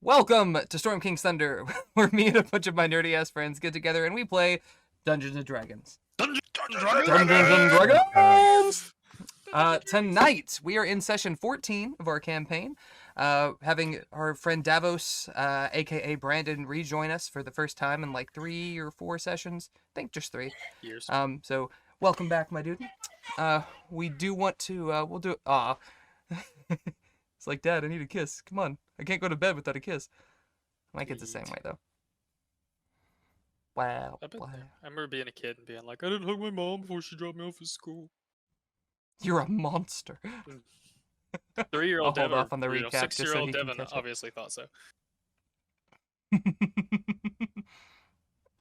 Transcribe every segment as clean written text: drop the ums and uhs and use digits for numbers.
Welcome to Storm King's Thunder, where me and a bunch of my nerdy-ass friends get together and we play Dungeons & Dragons. Dungeons and Dragons! Tonight, we are in session 14 of our campaign, having our friend Davos, a.k.a. Brandon, rejoin us for the first time in like 3 or 4 sessions. I think just 3. years. So, welcome back, my dude. We do want to, we'll do, It's like, Dad, I need a kiss. Come on. I can't go to bed without a kiss. My kid's the same way, though. Wow. I remember being a kid and being like, I didn't hug my mom before she dropped me off at school. You're a monster. 3-year-old I'll hold Devin, off on the recap just so 6-year-old he can Devin catch up. obviously thought so.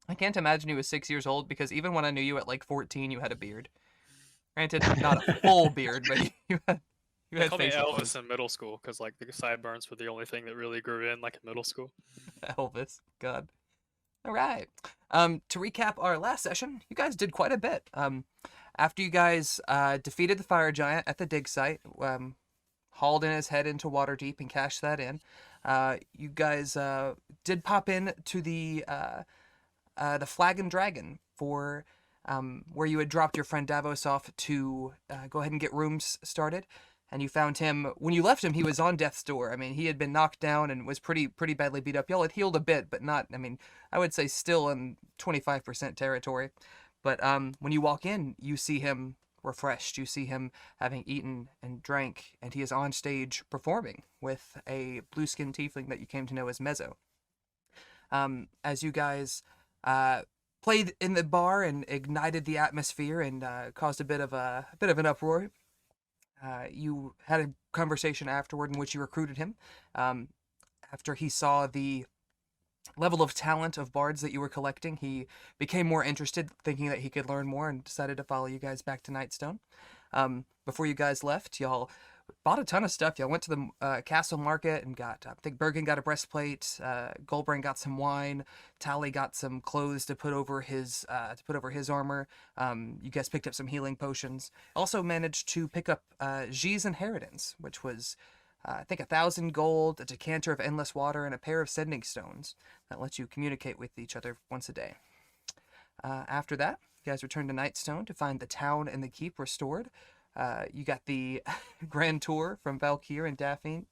I can't imagine you was 6 years old because even when I knew you at like 14, you had a beard. Granted, not a full beard, but you had They called me facial Elvis clothes. in middle school because like the sideburns were the only thing that really grew in like in middle school. Elvis, God. All right. To recap our last session, you guys did quite a bit. After you guys defeated the fire giant at the dig site, hauled in his head into Waterdeep and cashed that in, you guys did pop in to the Flag and Dragon for where you had dropped your friend Davos off to go ahead and get rooms started. And you found him, when you left him, he was on death's door. I mean, he had been knocked down and was pretty badly beat up. Y'all had healed a bit, but not, I mean, I would say still in 25% territory. But when you walk in, you see him refreshed. You see him having eaten and drank, and he is on stage performing with a blue-skinned tiefling that you came to know as Mezzo. As you guys played in the bar and ignited the atmosphere and caused a bit of an uproar, you had a conversation afterward in which you recruited him. After he saw the level of talent of bards that you were collecting, he became more interested, thinking that he could learn more, and decided to follow you guys back to Nightstone. Before you guys left, y'all bought a ton of stuff. Y'all went to the castle market and got, I think Bergen got a breastplate, Gulbrand got some wine, Tally got some clothes to put over his armor. You guys picked up some healing potions. Also managed to pick up G's inheritance, which was I think 1,000 gold, a decanter of endless water, and a pair of sending stones that lets you communicate with each other once a day. After that, you guys returned to Nightstone to find the town and the keep restored. You got the grand tour from Valkyr and Daphne.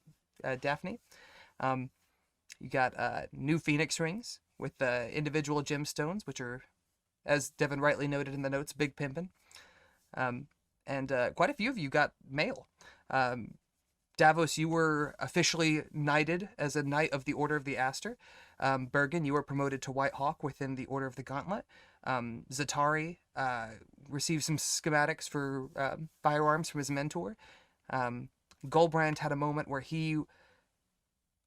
You got new phoenix rings with individual gemstones, which are, as Devin rightly noted in the notes, big pimpin'. And quite a few of you got mail. Davos, you were officially knighted as a Knight of the Order of the Aster. Bergen, you were promoted to White Hawk within the Order of the Gauntlet. Zatari received some schematics for firearms from his mentor. Gulbrand had a moment where he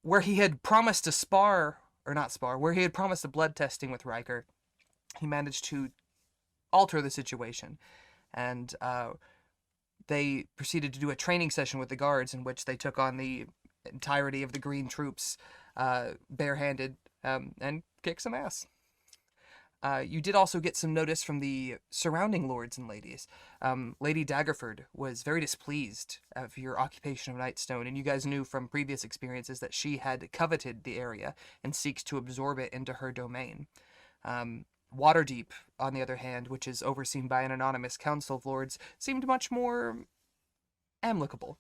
had promised to where he had promised a blood testing with Riker. He managed to alter the situation, and they proceeded to do a training session with the guards in which they took on the entirety of the green troops barehanded and kicked some ass. You did also get some notice from the surrounding lords and ladies. Lady Daggerford was very displeased of your occupation of Nightstone, and you guys knew from previous experiences that she had coveted the area and seeks to absorb it into her domain. Waterdeep, on the other hand, which is overseen by an anonymous council of lords, seemed much more amicable.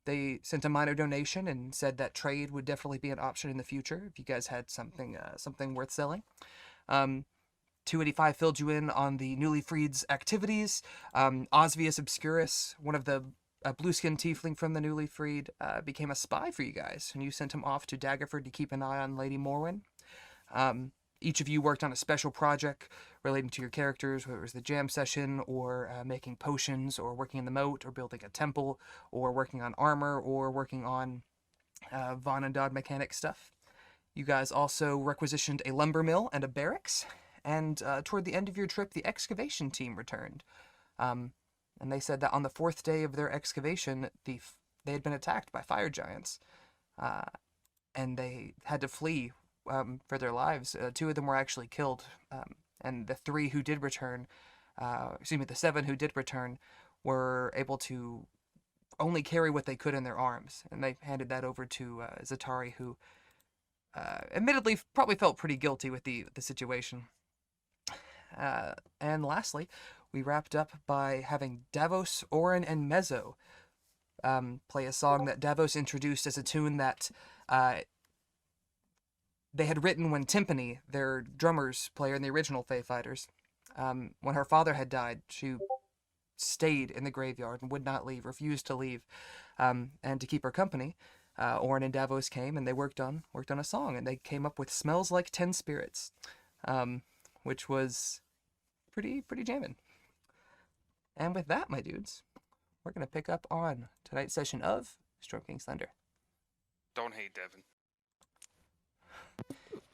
They sent a minor donation and said that trade would definitely be an option in the future if you guys had something worth selling. 285 filled you in on the newly freed's activities. Osvius Obscurus, one of the blue-skinned tiefling from the newly freed, became a spy for you guys, and you sent him off to Daggerford to keep an eye on Lady Morwen. Each of you worked on a special project relating to your characters, whether it was the jam session, or making potions, or working in the moat, or building a temple, or working on armor, or working on Von and Dodd mechanic stuff. You guys also requisitioned a lumber mill and a barracks, and toward the end of your trip, the excavation team returned. And they said that on the 4th day of their excavation, they had been attacked by fire giants, and they had to flee for their lives. 2 of them were actually killed, and the 3 who did return, the 7 who did return, were able to only carry what they could in their arms, and they handed that over to Zatari, who admittedly probably felt pretty guilty with the situation. And lastly, we wrapped up by having Davos, Orin, and Mezzo play a song that Davos introduced as a tune that they had written when Timpani, their drummer's player in the original Fae Fighters, when her father had died, she stayed in the graveyard and would not leave, refused to leave. And to keep her company, Orin and Davos came and they worked on a song, and they came up with "Smells Like 10 Spirits," which was pretty jamming. And with that, my dudes, we're gonna pick up on tonight's session of Storm King's Thunder. Don't hate Devin.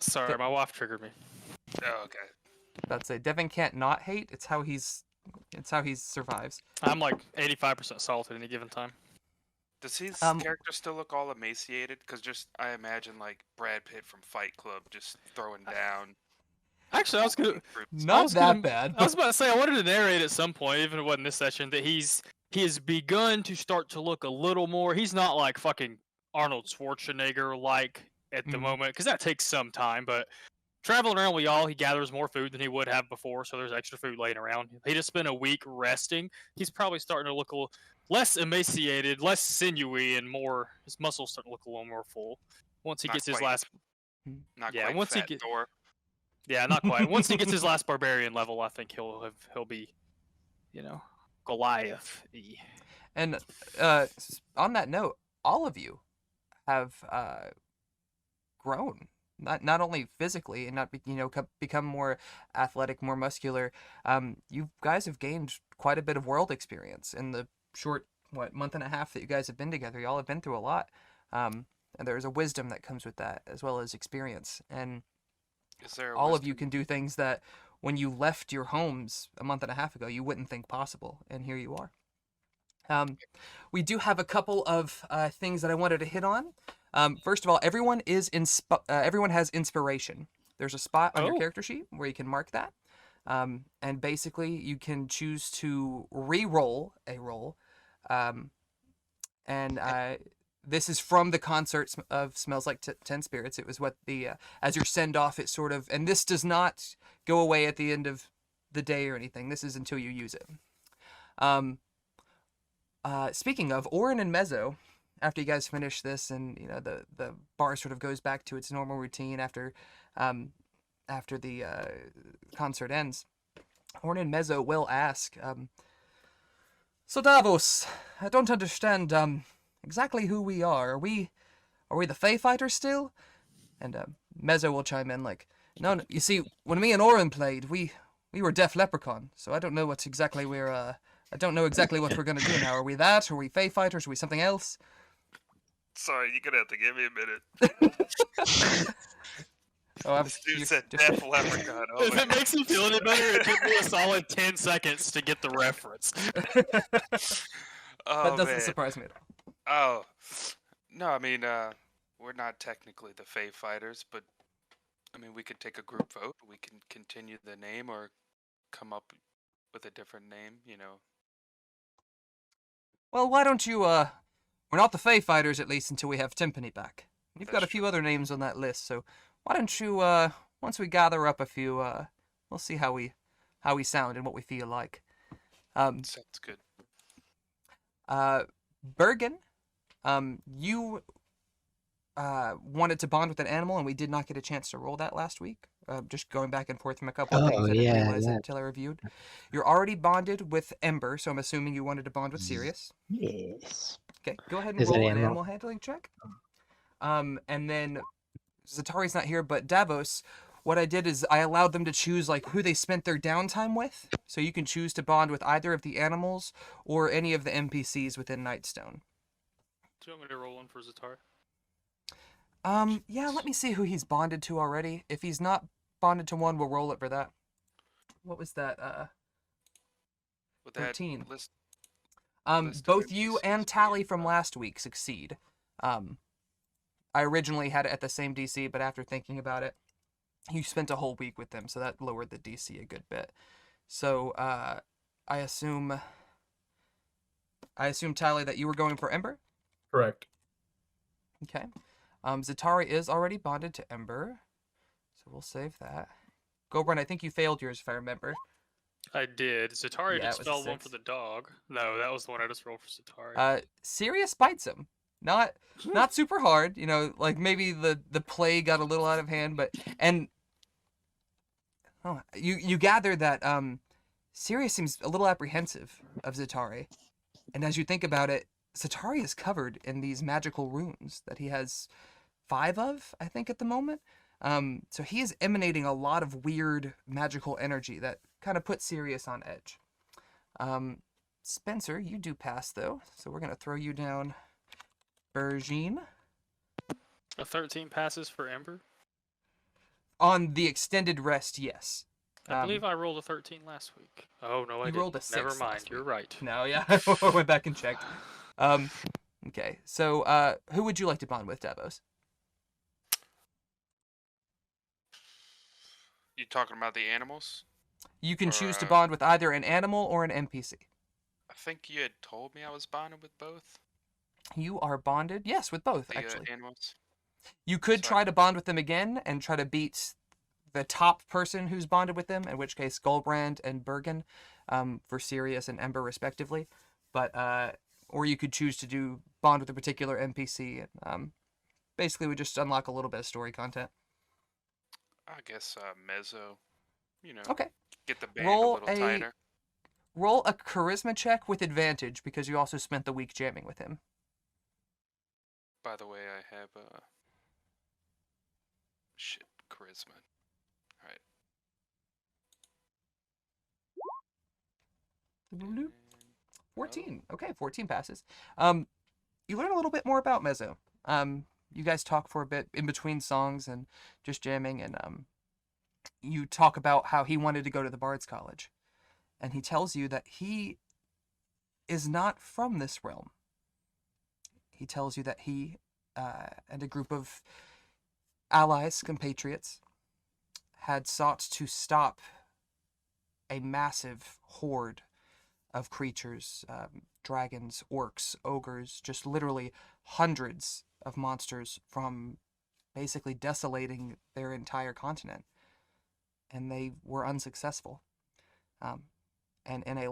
Sorry, my wife triggered me. Oh, okay. About to say, Devin can't not hate. It's how he survives. I'm like 85% salted at any given time. Does his character still look all emaciated? Because I imagine like Brad Pitt from Fight Club just throwing down. Actually, I was gonna. Not that bad. I was about to say I wanted to narrate at some point, even if it wasn't this session, that he has begun to start to look a little more. He's not like fucking Arnold Schwarzenegger like at the moment, because that takes some time. But traveling around with y'all, he gathers more food than he would have before, so there's extra food laying around. He just spent a week resting. He's probably starting to look a little less emaciated, less sinewy, and more. His muscles starting to look a little more full. Once he gets his last. Once he gets. Yeah, not quite. Once he gets his last barbarian level, I think he'll be, Goliath-y. And on that note, all of you have grown, not only physically and not become more athletic, more muscular. You guys have gained quite a bit of world experience in the short month and a half that you guys have been together. Y'all have been through a lot, and there's a wisdom that comes with that as well as experience. And all of you can do things that when you left your homes a month and a half ago, you wouldn't think possible. And here you are. We do have a couple of things that I wanted to hit on. First of all, everyone has inspiration. There's a spot on your character sheet where you can mark that. And basically you can choose to re-roll a roll. This is from the concert of Smells Like 10 Spirits. It was what as your send-off, it sort of, and this does not go away at the end of the day or anything. This is until you use it. Speaking of, Orin and Mezzo, after you guys finish this and, the bar sort of goes back to its normal routine after the concert ends, Orin and Mezzo will ask, so Davos, I don't understand, exactly who we are. Are we the Fae Fighters still? And Mezzo will chime in like, no, you see, when me and Orin played, we were Def Leprechaun, so I don't know what exactly what we're gonna do now. Are we that? Are we Fae Fighters? Are we something else? Sorry, you're gonna have to give me a minute. This dude said Def Leprechaun. If it makes you feel any better, it took me a solid 10 seconds to get the reference. That doesn't surprise me at all. Oh, no, I mean, we're not technically the Fae Fighters, but, I mean, we could take a group vote. We can continue the name or come up with a different name, Well, why don't you, we're not the Fae Fighters, at least, until we have Timpani back. You've got a few other names on that list, so why don't you, once we gather up a few, we'll see how we sound and what we feel like. Sounds good. Bergen, you wanted to bond with an animal, and we did not get a chance to roll that last week. Just going back and forth from a couple of things I didn't realize until I reviewed. You're already bonded with Ember, so I'm assuming you wanted to bond with Sirius. Yes. Okay, go ahead and roll an animal handling check. And then Zatari's not here, but Davos, what I did is I allowed them to choose like who they spent their downtime with. So you can choose to bond with either of the animals or any of the NPCs within Nightstone. Do you want me to roll one for Zatari? Yeah, let me see who he's bonded to already. If he's not bonded to one, we'll roll it for that. What was that? 13. List Both you and Tally from last week succeed. I originally had it at the same DC, but after thinking about it, you spent a whole week with them, so that lowered the DC a good bit. So, I assume Tally, that you were going for Ember? Correct. Okay. Zatari is already bonded to Ember, so we'll save that. Gulbrand, I think you failed yours if I remember. I did. Zatari Yeah, it was a dispelled one for 6. the dog. No, that was the one I just rolled for Zatari. Sirius bites him. Not super hard, you know, like maybe the play got a little out of hand, but you gather that Sirius seems a little apprehensive of Zatari. And as you think about it, Zatari is covered in these magical runes that he has 5 of, I think, at the moment. So he is emanating a lot of weird magical energy that kind of puts Sirius on edge. Spencer, you do pass, though, so we're going to throw you down Bergine. A 13 passes for Ember? On the extended rest, yes. I believe I rolled a 13 last week. Oh, no, I didn't. Rolled a 6 Never mind, last you're week. right. No, yeah, I went back and checked. Okay, so who would you like to bond with, Davos? You talking about the animals? You can choose to Or, bond with either an animal or an NPC. I think you had told me I was bonded with both. You are bonded, yes, with both, The actually. animals. You could So try to bond with them again and try to beat the top person who's bonded with them, in which case Gulbrand and Bergen, for Sirius and Ember respectively. But or you could choose to do bond with a particular NPC. Basically, we just unlock a little bit of story content. I guess Mezzo. You know. Okay. Get the band Roll a little tighter. Roll a charisma check with advantage because you also spent the week jamming with him. By the way, I have shit, charisma. Alright. Bloop. 14. Okay, 14 passes. You learn a little bit more about Mezzo. You guys talk for a bit in between songs and just jamming, and you talk about how he wanted to go to the Bard's College. And he tells you that he is not from this realm. He tells you that he and a group of allies, compatriots, had sought to stop a massive horde of creatures, dragons, orcs, ogres, just literally hundreds of monsters from basically desolating their entire continent. And they were unsuccessful. And in a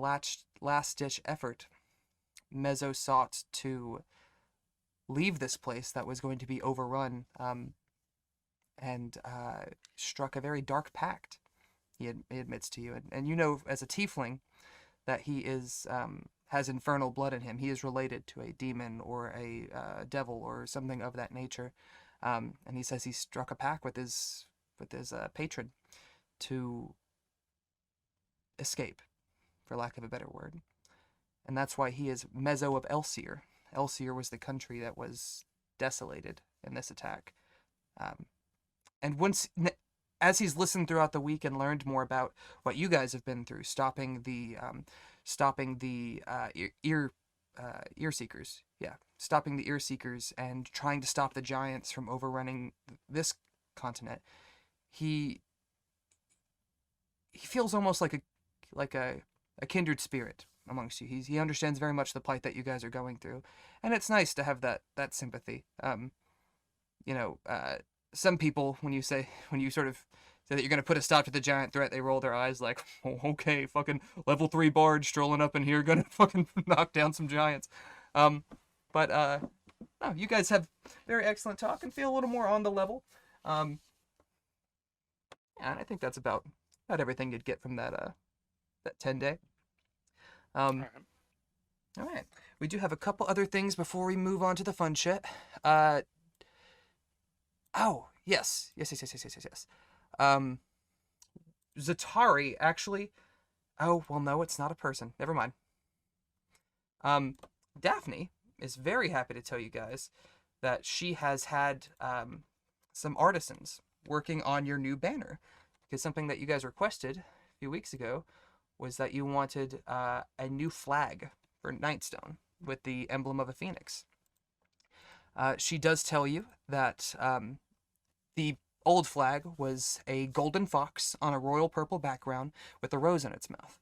last-ditch effort, Mezzo sought to leave this place that was going to be overrun, and struck a very dark pact, he admits to you. And you know, as a tiefling, that he is has infernal blood in him. He is related to a demon or a devil or something of that nature. And he says he struck a pact with his patron to escape, for lack of a better word. And that's why he is Mezzo of Elsir. Elsir was the country that was desolated in this attack. And as he's listened throughout the week and learned more about what you guys have been through, stopping the ear seekers, stopping the ear seekers and trying to stop the giants from overrunning this continent, he feels almost like a kindred spirit amongst you. He understands very much the plight that you guys are going through, and it's nice to have that sympathy. Some people, when you sort of say that you're going to put a stop to the giant threat, they roll their eyes like, oh, okay, fucking level 3 bard strolling up in here, gonna fucking knock down some giants. No, you guys have very excellent talk and feel a little more on the level. And I think that's about everything you'd get from that 10-day. All right. We do have a couple other things before we move on to the fun shit. Oh, yes. Zatari, actually. Oh, well, no, it's not a person. Never mind. Daphne is very happy to tell you guys that she has had some artisans working on your new banner. Because something that you guys requested a few weeks ago was that you wanted a new flag for Nightstone with the emblem of a phoenix. She does tell you that the old flag was a golden fox on a royal purple background with a rose in its mouth.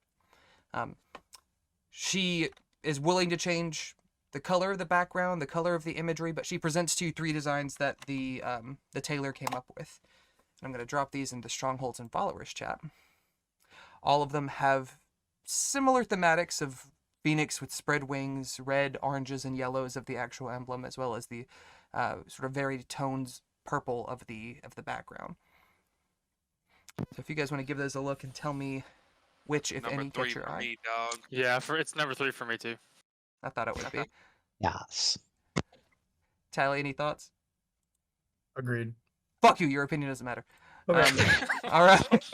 She is willing to change the color of the background, the color of the imagery, but she presents to you 3 designs that the tailor came up with. I'm going to drop these into Strongholds and Followers chat. All of them have similar thematics of phoenix with spread wings, red, oranges, and yellows of the actual emblem, as well as the sort of varied tones purple of the background. So if you guys want to give those a look and tell me which, if Number any, 3 catch your for eye. me, dog. Yeah, it's number 3 for me too. I thought it would be. Yes. Tally, any thoughts? Agreed. Fuck you, your opinion doesn't matter. Okay. All right.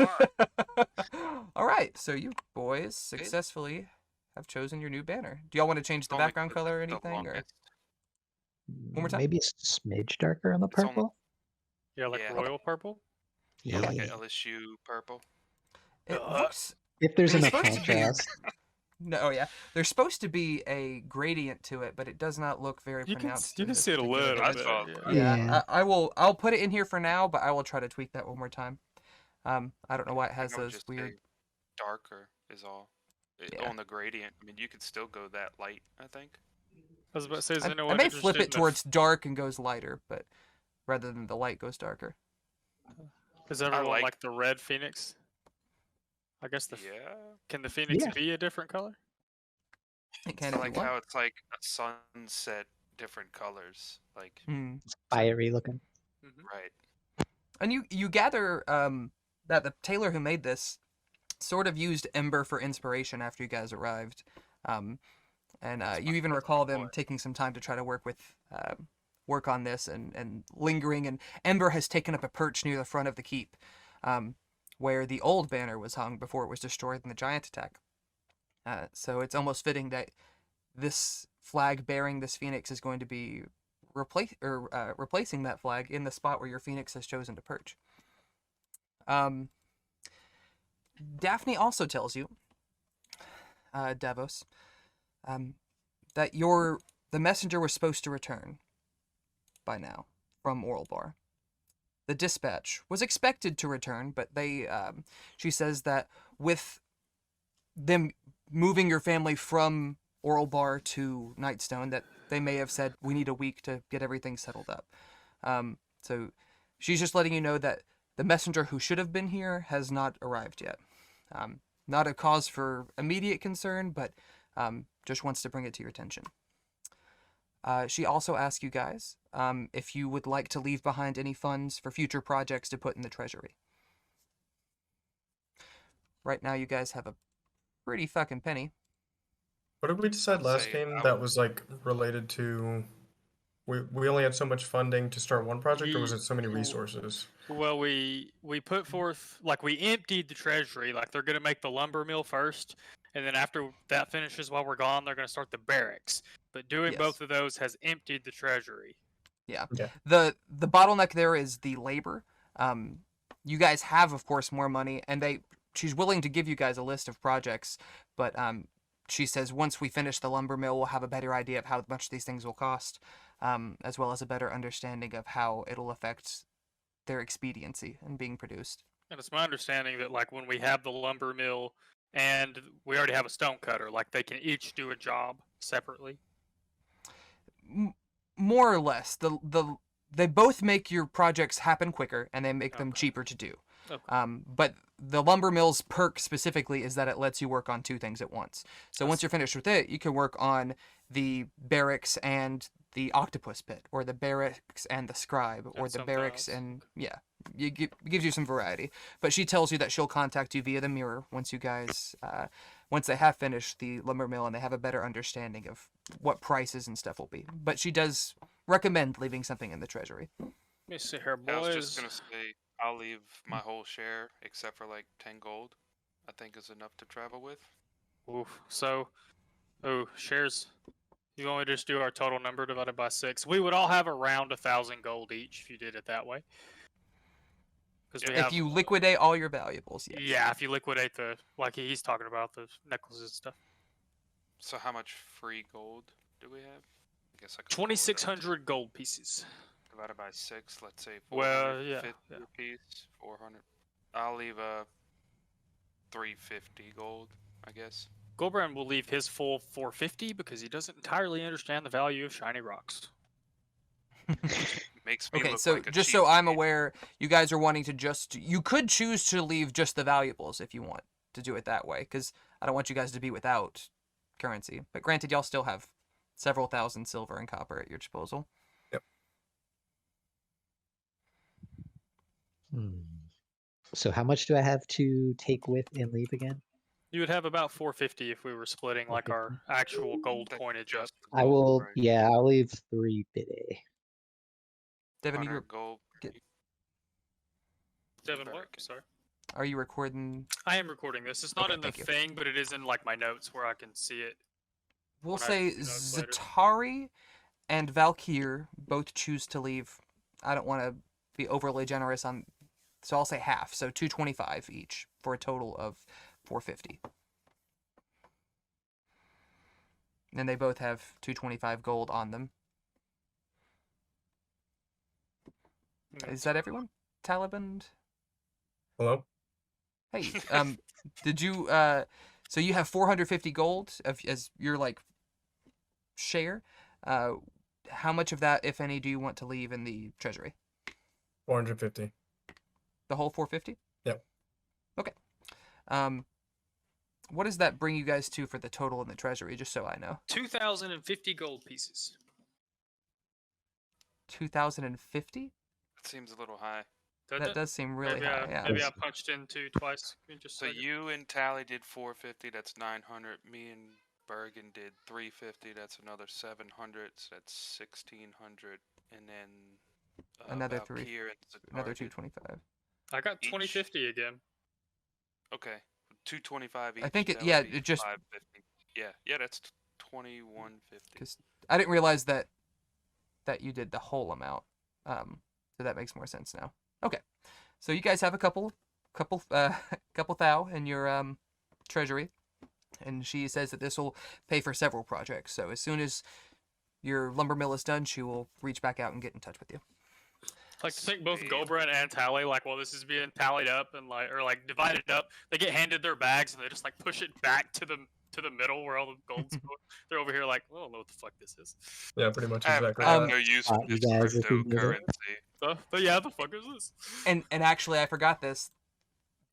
All right, so you boys successfully have chosen your new banner. Do y'all want to change the Only background color or the anything? Or longest. One more time? Maybe a smidge darker on the It's only- purple. Yeah, like Yeah. royal purple. Yeah, like Yeah. an LSU purple. It looks... If there's It's enough supposed to be- contrast. No, oh yeah. There's supposed to be a gradient to it, but it does not look very You can pronounced. you in can this see it a particular little I bit. saw Yeah. that. Yeah, Yeah. I'll put it in here for now, but I will try to tweak that one more time. I don't know why it I has think I would those just weird... say darker is all. Yeah. On the gradient. I mean, you could still go that light, I think. I was about to say, is I anyone may flip interested it in the towards dark and goes lighter, but rather than the light goes darker. Is everyone like- like the red phoenix? I guess Yeah. can the phoenix Yeah. be a different color? It It's can if you like want. how it's like a sunset, different colors. Like, Hmm. Fiery looking. right. And you gather that the tailor who made this sort of used Ember for inspiration after you guys arrived, and you even recall them taking some time to try to work on this and lingering. And Ember has taken up a perch near the front of the keep, where the old banner was hung before it was destroyed in the giant attack. So it's almost fitting that this flag bearing this phoenix is going to be replacing that flag in the spot where your phoenix has chosen to perch. Daphne also tells you, Davos, that the messenger was supposed to return by now from Oralbar. The dispatch was expected to return, but she says that with them moving your family from Oralbar to Nightstone, that they may have said, we need a week to get everything settled up. So she's just letting you know that the messenger who should have been here has not arrived yet. Not a cause for immediate concern, but just wants to bring it to your attention. She also asked you guys if you would like to leave behind any funds for future projects to put in the treasury. Right now, you guys have a pretty fucking penny. What did we decide I'd last say game I that would- was like related to we only had so much funding to start one project, or was Ye- it so many resources? Well, we put forth, like, we emptied the treasury. Like, they're gonna make the lumber mill first, and then after that finishes while we're gone, they're gonna start the barracks. But doing Yes. both of those has emptied the treasury. Yeah. Okay. The bottleneck there is the labor. You guys have, of course, more money, and she's willing to give you guys a list of projects, but she says once we finish the lumber mill, we'll have a better idea of how much these things will cost, as well as a better understanding of how it'll affect their expediency in being produced. And it's my understanding that, like, when we have the lumber mill and we already have a stone cutter, like, they can each do a job separately. More or less, they both make your projects happen quicker, and they make them Okay. cheaper to do. Okay. But the lumber mill's perk specifically is that it lets you work on 2 things at once. So once you're finished with it, you can work on the barracks and the octopus pit, or the barracks and the scribe, or And the something barracks else. and it gives you some variety. But she tells you that she'll contact you via the mirror once you guys once they have finished the lumber mill and they have a better understanding of what prices and stuff will be. But she does recommend leaving something in the treasury. Let me see here, I was boys. just gonna say I'll leave my whole share except for like 10 gold. I think is enough to travel with. Oof. So, shares. You want me to just do our total number divided by 6? We would all have around 1,000 gold each if you did it that way. Because we If have, you liquidate all your valuables, yes. yeah, if you liquidate like he's talking about, the necklaces and stuff. So how much free gold do we have? I guess I could roll it up. 2,600 gold pieces. Divided by 6, let's say Well, yeah, 450 yeah. apiece, 400. I'll leave 350 gold, I guess. Gulbrand will leave his full 450 because he doesn't entirely understand the value of shiny rocks. Makes me Okay, look so like a just so I'm cheapskate. aware, you guys are wanting to you could choose to leave just the valuables if you want to do it that way, because I don't want you guys to be without currency. But granted, y'all still have several thousand silver and copper at your disposal. Hmm. So how much do I have to take with and leave again? You would have about 450 if we were splitting like our 450? actual gold That's coinage up. just I gold, will, right? yeah, I'll leave 350. Devin, 100 gold. get- Devin, what? American. Sorry. are you recording? I am recording this. It's not Okay, in the thank you. thing, but it is in like my notes where I can see it. We'll when I say do notes later. Zatari and Valkyr both choose to leave. I don't want to be overly generous on, so I'll say half. So 225 each for a total of 450. And they both have 225 gold on them. Is that everyone? Taliban? Hello? Hey, did you so you have 450 gold as your like share? How much of that, if any, do you want to leave in the treasury? 450. The whole 450? Yep. Okay. What does that bring you guys to for the total in the treasury, just so I know? 2,050 gold pieces. 2,050? That seems a little high. That does seem really maybe high, yeah. Maybe I punched in two twice. Give me just a So second. you and Tally did 450. That's 900. Me and Bergen did 350. That's another 700. So that's 1,600. And then Another Valkyr and Another Zatar did- 225. I got each. 2050 again. Okay, 225 each. I think that yeah, would be it just 550. Yeah, that's 2150. because I didn't realize that you did the whole amount. So that makes more sense now. Okay, so you guys have a couple thou in your treasury, and she says that this will pay for several projects. So as soon as your lumber mill is done, she will reach back out and get in touch with you. I like to think both Sweet. Gulbrand and Tally, like while this is being tallied up and like divided up, they get handed their bags and they just like push it back to the middle where all the gold's going. They're over here like, I don't know what the fuck this is. Yeah, pretty much I have, exactly I have that. no use for You this guys, if you need it. cryptocurrency. But yeah, the fuck is this? And actually, I forgot this.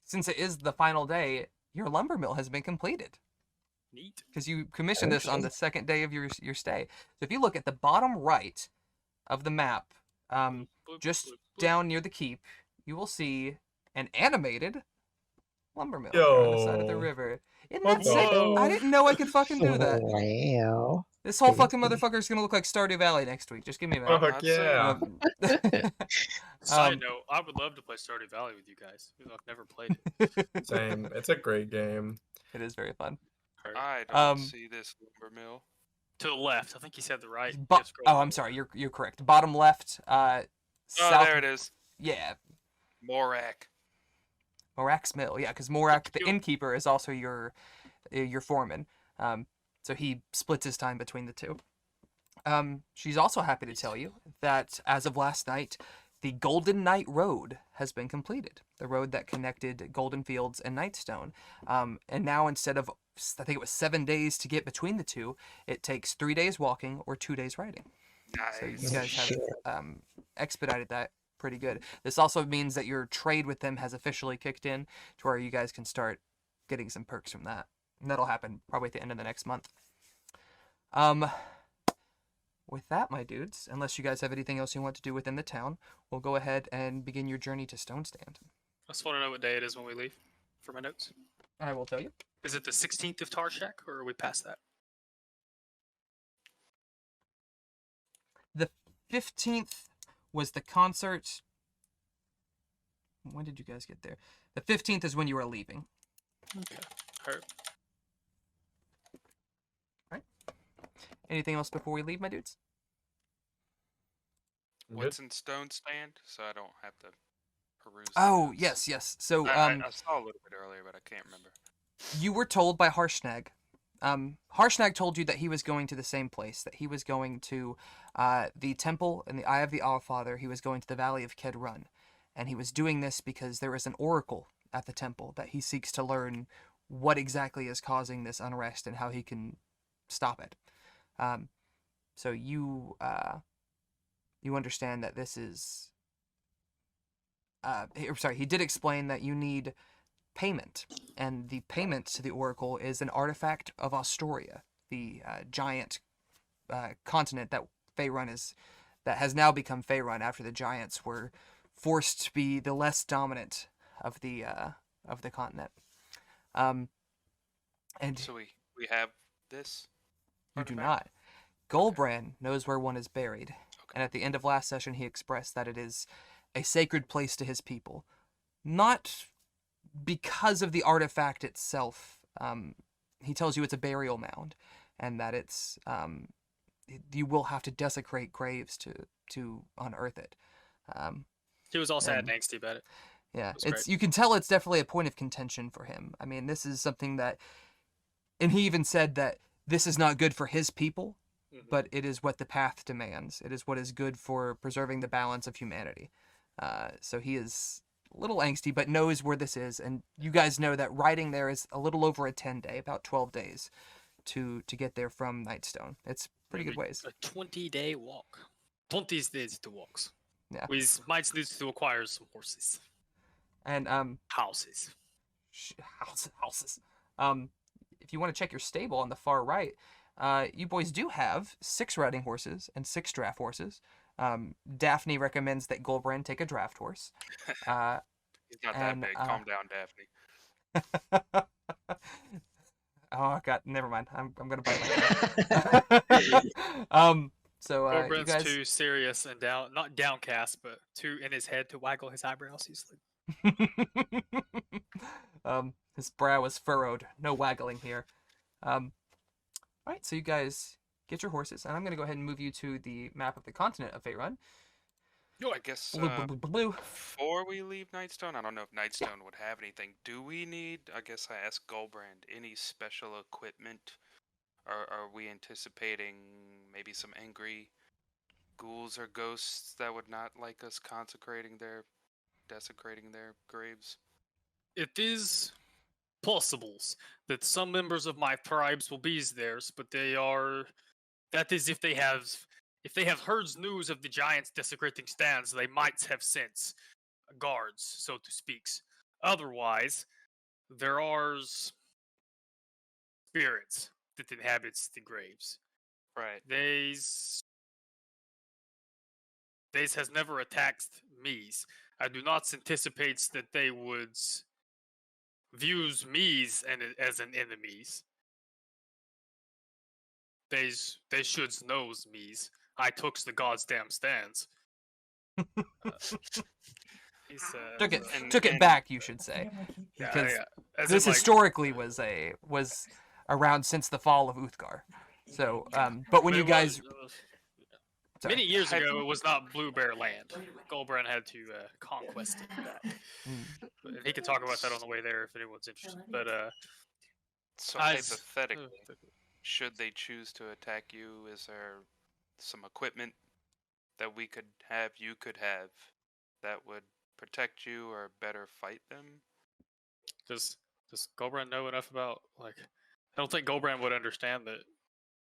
Since it is the final day, your lumber mill has been completed Neat. because you commissioned this on Okay. the second day of your stay. So if you look at the bottom right of the map, Bloop, just bloop, bloop. down near the keep, you will see an animated lumber mill here on the side of the Yo. river. Isn't What that the- sick? I didn't know I could fucking do that. Wow. This whole Crazy. fucking motherfucker's gonna look like Stardew Valley next week. Just give me a minute. Oh, heck I'd say, yeah. Side note, I would love to play Stardew Valley with you guys, even though I've never played it. Same. It's a great game. It is very fun. I don't Um, see this lumber mill. To the left, I think he said the right. Bo- Yeah, scroll oh, down. I'm sorry. You're correct. Bottom left. Oh, South. there it is. Yeah, Morak. Morak's mill. Yeah, because Morak, the You- innkeeper, is also your foreman. So he splits his time between the two. She's also happy to tell you that as of last night, the Golden Knight Road has been completed. The road that connected Golden Fields and Nightstone. And now instead of, I think it was 7 days to get between the two, it takes 3 days walking or 2 days riding. So you Nice. guys have Shit. expedited that pretty good. This also means that your trade with them has officially kicked in to where you guys can start getting some perks from that. And that'll happen probably at the end of the next month. With that, my dudes, unless you guys have anything else you want to do within the town, we'll go ahead and begin your journey to StoneStand. I just want to know what day it is when we leave for my notes. I will tell you. Is it the 16th of Tarshak, or are we past that? The 15th was the concert. When did you guys get there? The 15th is when you are leaving. Okay. Heard. Anything else before we leave, my dudes? What's in StoneStand? So I don't have to peruse. the Oh, notes. yes. So, I saw a little bit earlier, but I can't remember. you were told by Harshnag. Harshnag told you that he was going to the same place, that he was going to the temple in the Eye of the Allfather. He was going to the Valley of Khedrun. And he was doing this because there is an oracle at the temple that he seeks to learn what exactly is causing this unrest and how he can stop it. So you understand that this is. He did explain that you need payment, and the payment to the Oracle is an artifact of Ostoria, the giant continent that that has now become Faerun after the giants were forced to be the less dominant of the continent. And So we have this. you do artifact? not. Gulbrand knows where one is buried, Okay. and at the end of last session he expressed that it is a sacred place to his people. Not because of the artifact itself. He tells you it's a burial mound, and that it's you will have to desecrate graves to unearth it. He was all sad and And- angsty about it. Yeah, That's it's great. you can tell it's definitely a point of contention for him. I mean, this is something that, and he even said that this is not good for his people, Mhm. but it is what the path demands. It is what is good for preserving the balance of humanity. So he is a little angsty, but knows where this is, and you guys know that riding there is a little over a 10-day, about 12 days, to get there from Nightstone. It's pretty good ways. A 20-day walk. 20 days to walks. Yeah. We might need to acquire some horses. And Houses. houses. If you want to check your stable on the far right, you boys do have 6 riding horses and 6 draft horses. Daphne recommends that Gulbrand take a draft horse. He's not that and, big. Calm down, Daphne. Oh god, never mind. I'm gonna bite my tongue. So you Gulbrand's guys. too serious and not downcast, but too in his head to waggle his eyebrows. He's like, His brow is furrowed. No waggling here. Alright, so you guys get your horses, and I'm gonna go ahead and move you to the map of the continent of Faerun. I guess Blue, blue, blue, blue. before we leave Nightstone, I don't know if Nightstone would have anything. Do we need, I guess I asked Gulbrand, any special equipment? Are we anticipating maybe some angry ghouls or ghosts that would not like us desecrating their graves? it is possible that some members of my tribes will be theirs, but that is if they have heard news of the giants desecrating stands, they might have sent guards, so to speak. Otherwise, there are spirits that inhabits the graves. Right. These has never attacked me. I do not anticipate that they would view me as an enemy. They should know me. I took the goddamn stands. Took it and- back, you should say, Yeah, because yeah. As this in, like, historically was around since the fall of Uthgar. So, but when it you guys, was, sorry. many years Had- ago, it was not Blue Bear Land. Gulbrand had to conquest it back. Mm. And he can talk about that on the way there if anyone's interested. But So As- hypothetically, should they choose to attack you, is there some equipment that we could have, you could have, that would protect you or better fight them? does Gulbrand know enough about, like, I don't think Gulbrand would understand that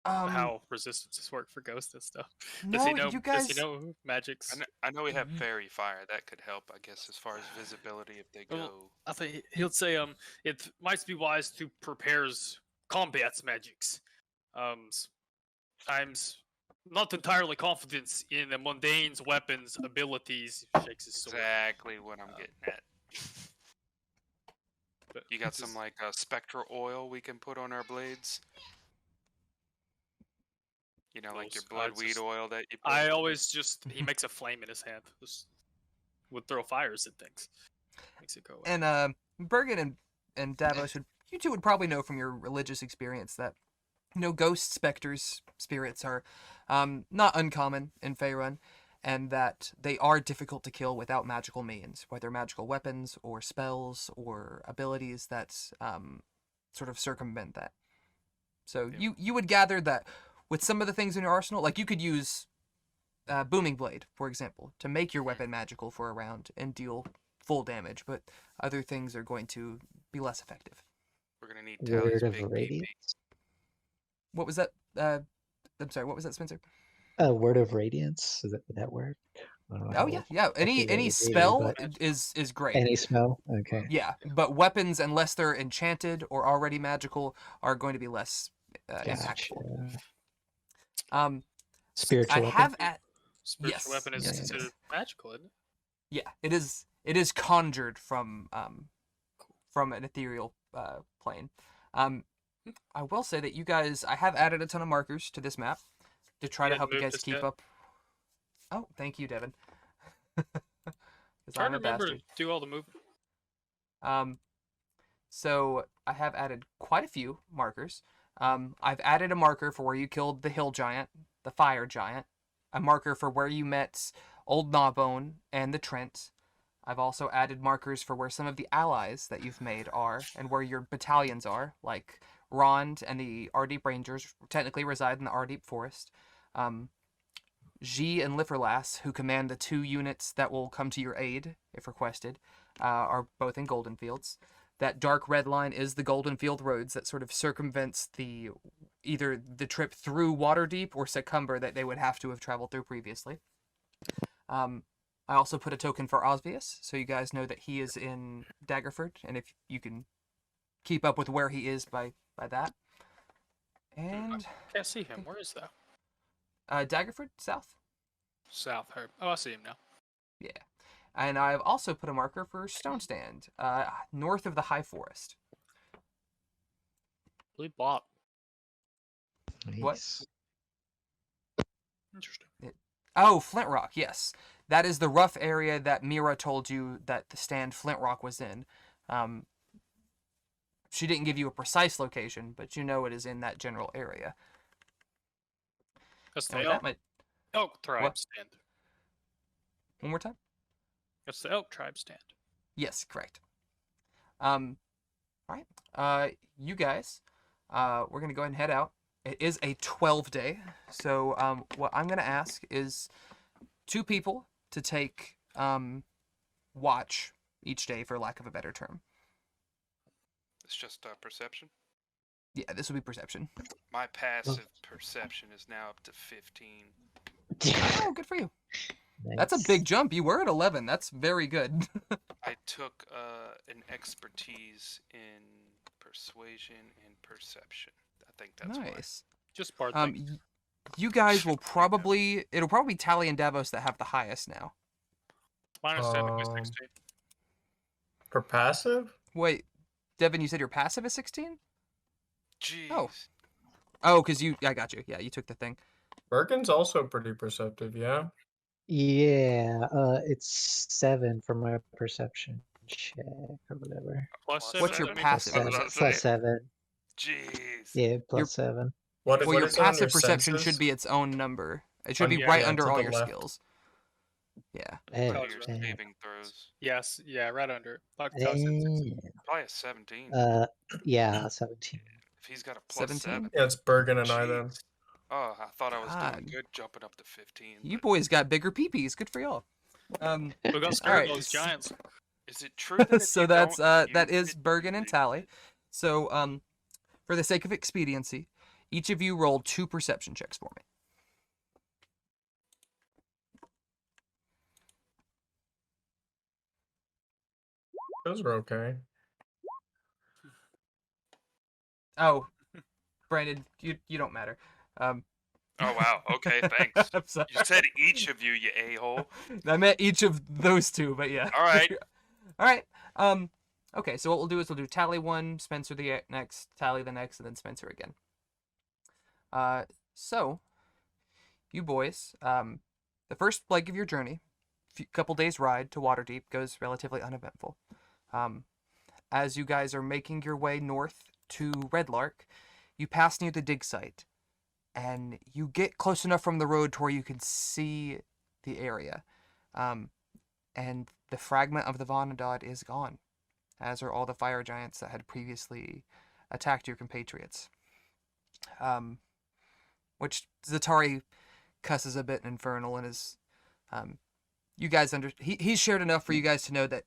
how resistances work for ghosts and stuff. Does no, he know? you guys. Does he know magics? I know we have Mhm. fairy fire that could help, I guess, as far as visibility if they Well, go. I think he'll say it might be wise to prepare combat magics. I'm not entirely confident in the mundane's weapons abilities. He shakes his sword. Exactly what I'm getting at. But You got just- some like spectral oil we can put on our blades. You know, like your Those- I bloodweed just- oil that you put. I always just he makes a flame in his hand. Just would throw fires at things. Makes it go away. And Bergen and Davos you two would probably know from your religious experience that ghosts, specters, spirits are not uncommon in Faerun, and that they are difficult to kill without magical means, whether magical weapons or spells or abilities that sort of circumvent that. So Yeah. you would gather that with some of the things in your arsenal, like you could use Booming Blade, for example, to make your weapon magical for a round and deal full damage, but other things are going to be less effective. We're gonna need Tally's Word of big PP. Radiance. What was that? I'm sorry. What was that, Spencer? Word of Radiance. Would that work? I don't know Oh how yeah, yeah. Any effective it would be, spell but is great. any spell. Okay. Yeah, but weapons, unless they're enchanted or already magical, are going to be less Gotcha. impactful. I Spiritual weapon. have at Spiritual Yes, weapon is yes, considered magical, isn't it? yeah, it is. It is conjured from an ethereal plane. I will say that you guys, I have added a ton of markers to this map to try to didn't help you move guys this keep yet? up. Oh, thank you, Devin. 'Cause Trying I'm to a remember bastard. to do all the movement. So I have added quite a few markers. I've added a marker for where you killed the hill giant, the fire giant, a marker for where you met Old Gnawbone and the Trent. I've also added markers for where some of the allies that you've made are and where your battalions are, like Rond and the Ardeep Rangers technically reside in the Ardeep Forest. G and Lifferlass, who command the 2 units that will come to your aid if requested, are both in Golden Fields. That dark red line is the Golden Field roads that sort of circumvents either the trip through Waterdeep or Secumber that they would have to have traveled through previously. I also put a token for Osvius, so you guys know that he is in Daggerford, and if you can keep up with where he is by that. And Can't see him. Where is that? Daggerford, south. South. Oh, I see him now. Yeah. And I've also put a marker for StoneStand, north of the High Forest. Blue bot. What? Nice. Interesting. Oh, Flint Rock, yes. That is the rough area that Mira told you that the stand Flint Rock was in. She didn't give you a precise location, but you know it is in that general area. That's And the with that, elk tribe What? stand. one more time? That's the elk tribe stand. Yes, correct. All right. You guys, we're gonna go ahead and head out. It is a 12-day, so what I'm gonna ask is 2 people to take watch each day, for lack of a better term. It's just perception. Yeah, this will be perception. My passive perception is now up to 15. Oh, good for you. That's a Nice. big jump. You were at 11. That's very good. I took an expertise in persuasion and perception. I think that's why. Nice. Just part You guys will probably, it'll probably be Tally and Davos that have the highest now. minus 10 to 16. For passive? Wait, Devin, you said your passive is 16? Jeez. Oh, because I got you. Yeah, you took the thing. Bergen's also pretty perceptive, yeah? Yeah, it's 7 for my perception check or whatever. Plus 7. What's your that means- passive? What was I Plus saying? 7. Jeez. Yeah, plus Your- 7. What Well, what your is it on passive perception senses? should be its own number. It should be Yeah, right yeah, under to all the your left. skills. Yeah. Eh, For your eh, saving throws. Yes, yeah, right under it. Like eh, Probably a 17. yeah, 17. If he's got a plus 17? 7. Yeah, it's Bergen and I then. Jeez. Oh, I thought I was God. doing good jumping up to 15. You but boys got bigger peepees. Good for y'all. We got scared Alright, of those giants. is it true that if So you that's don't that use is it, Bergen you and lose Tally. it? So for the sake of expediency, each of you roll 2 perception checks for me. Those are okay. Oh, Brandon, you don't matter. Oh, wow. Okay, thanks. I'm sorry. You said each of you a-hole. I meant each of those 2, but yeah. All right. All right. Okay, so what we'll do is we'll do Tally 1, Spencer the next, Tally the next, and then Spencer again. So you boys, the first leg of your journey, couple days ride to Waterdeep, goes relatively uneventful. As you guys are making your way north to Redlark, you pass near the dig site, and you get close enough from the road to where you can see the area. And the fragment of the Vonadod is gone, as are all the fire giants that had previously attacked your compatriots. Which Zatari cusses a bit in Infernal and is, you guys he's shared enough for you guys to know that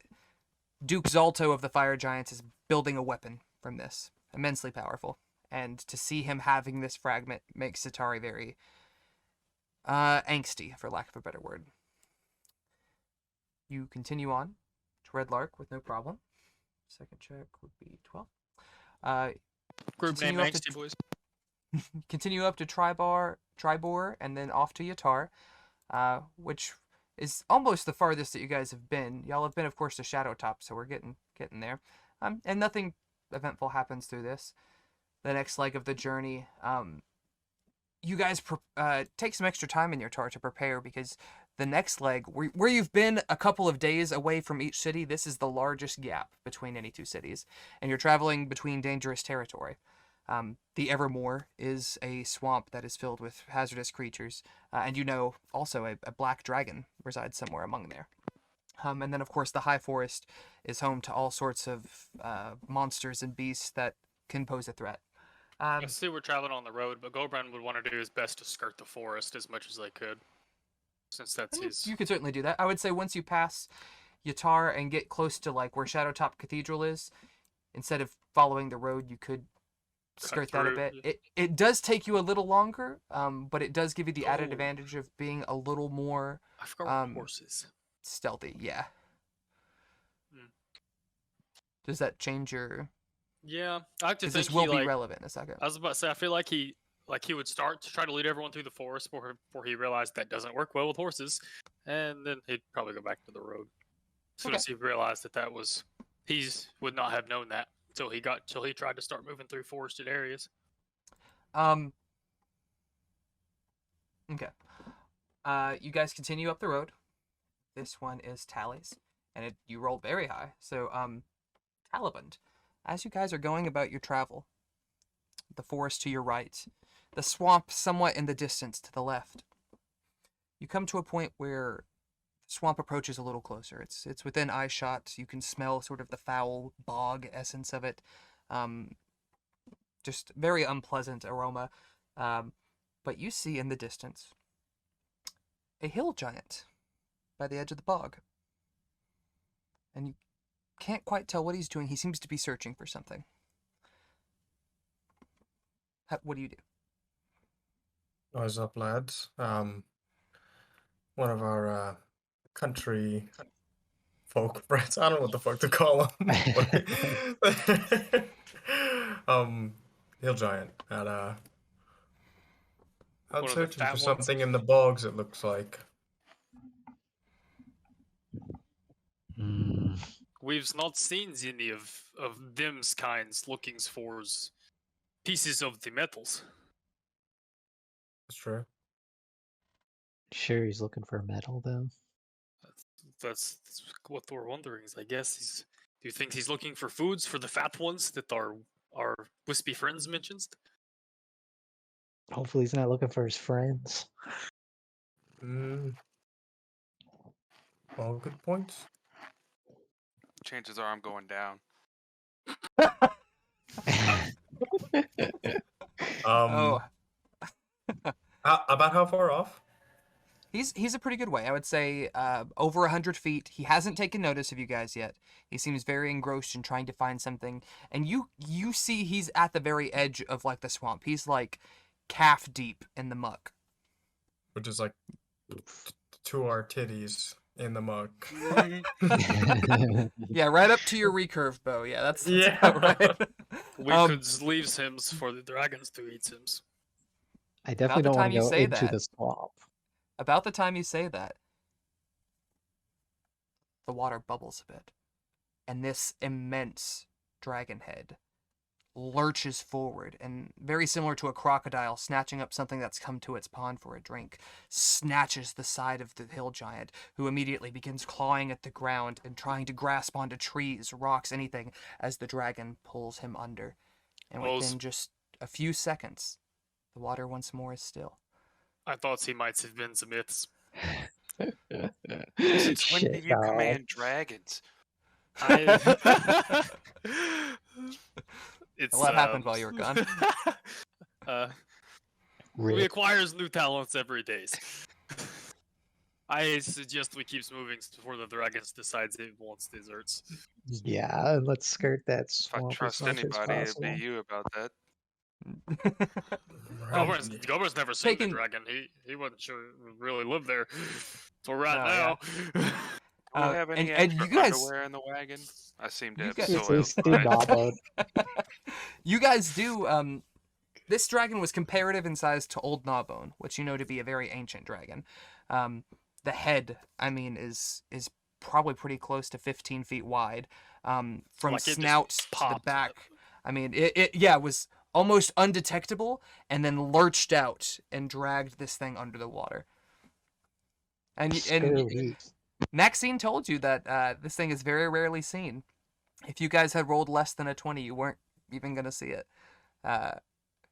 Duke Zalto of the Fire Giants is building a weapon from this. immensely powerful. And to see him having this fragment makes Satari very angsty, for lack of a better word. You continue on to Red Lark with no problem. Second check would be 12. Group name Continue up to Angsty Boys. Continue up to Tribor, and then off to Yatar, which is almost the farthest that you guys have been. Y'all have been, of course, to Shadowtop, so we're getting there. And nothing eventful happens through this. The next leg of the journey, you guys take some extra time in Yatar to prepare, because the next leg, where you've been a couple of days away from each city, this is the largest gap between any two cities, and you're traveling between dangerous territory. The Evermore is a swamp that is filled with hazardous creatures, and also a black dragon resides somewhere among there. And then, of course, the High Forest is home to all sorts of monsters and beasts that can pose a threat. I see we're traveling on the road, but Gulbrand would want to do his best to skirt the forest as much as they could, since that's his... You could certainly do that. I would say once you pass Yatar and get close to like where Shadowtop Cathedral is, instead of following the road, you could skirt that a bit. It does take you a little longer, but it does give you the added advantage of being a little more I forgot what horses. stealthy. Yeah. Does that change your? Yeah, I like to think this will he, be relevant in a second. I was about to say, I feel like he would start to try to lead everyone through the forest before he realized that doesn't work well with horses, and then he'd probably go back to the road. As soon as he realized that was, he would not have known that till he tried to start moving through forested areas. Okay. You guys continue up the road. This one is Tally's, and you rolled very high. So, Taliband, as you guys are going about your travel, the forest to your right, the swamp somewhat in the distance to the left, you come to a point where the swamp approaches a little closer. It's within eye shot. You can smell sort of the foul bog essence of it. Just very unpleasant aroma. But you see in the distance a hill giant by the edge of the bog. And you can't quite tell what he's doing. He seems to be searching for something. What do you do? What's up, lads? One of our country folk friends. I don't know what the fuck to call them. Hill giant. And out searching for something in the bogs, it looks like. We've not seen any of them's kinds looking for pieces of the metals. That's true. Sure, he's looking for metal though. That's what we're wondering. I guess do you think he's looking for foods for the fat ones that our wispy friends mentioned? Hopefully, he's not looking for his friends. All good points. Chances are I'm going down. About how far off? He's a pretty good way. I would say over 100 feet. He hasn't taken notice of you guys yet. He seems very engrossed in trying to find something. And you see he's at the very edge of like the swamp. He's like calf deep in the muck. Which is like to our titties in the muck. Yeah, right up to your recurve bow. Yeah, that's yeah. about right. We could leave Sims for the dragons to eat Sims. I definitely don't want to go into the swamp. About the time you say that, the water bubbles a bit, and this immense dragon head lurches forward, and very similar to a crocodile snatching up something that's come to its pond for a drink, snatches the side of the hill giant, who immediately begins clawing at the ground and trying to grasp onto trees, rocks, anything, as the dragon pulls him under. And within just a few seconds, the water once more is still. I thought he might have been some myths. Since when do you command dragons? What happened while you were gone? He acquires new talents every day. I suggest we keep moving before the dragon decides it wants desserts. Yeah, and let's skirt that If I swamp as trust much as anybody, it'd be possible. you about that. Right. Gulbrand's never seen the Taking- dragon. He wasn't sure really lived there. So right Oh, now. Do we have any and extra you guys- underwear in the wagon? I seem to you have guys- It's soiled too mine. nobbed. You guys do. This dragon was comparative in size to Old Gnawbone, which you know to be a very ancient dragon. The head, I mean, is probably pretty close to 15 feet wide. From Like it just snout to the popped. back. I mean, it was almost undetectable, and then lurched out and dragged this thing under the water. And Scurvy. Maxine told you that this thing is very rarely seen. If you guys had rolled less than a 20, you weren't even gonna see it.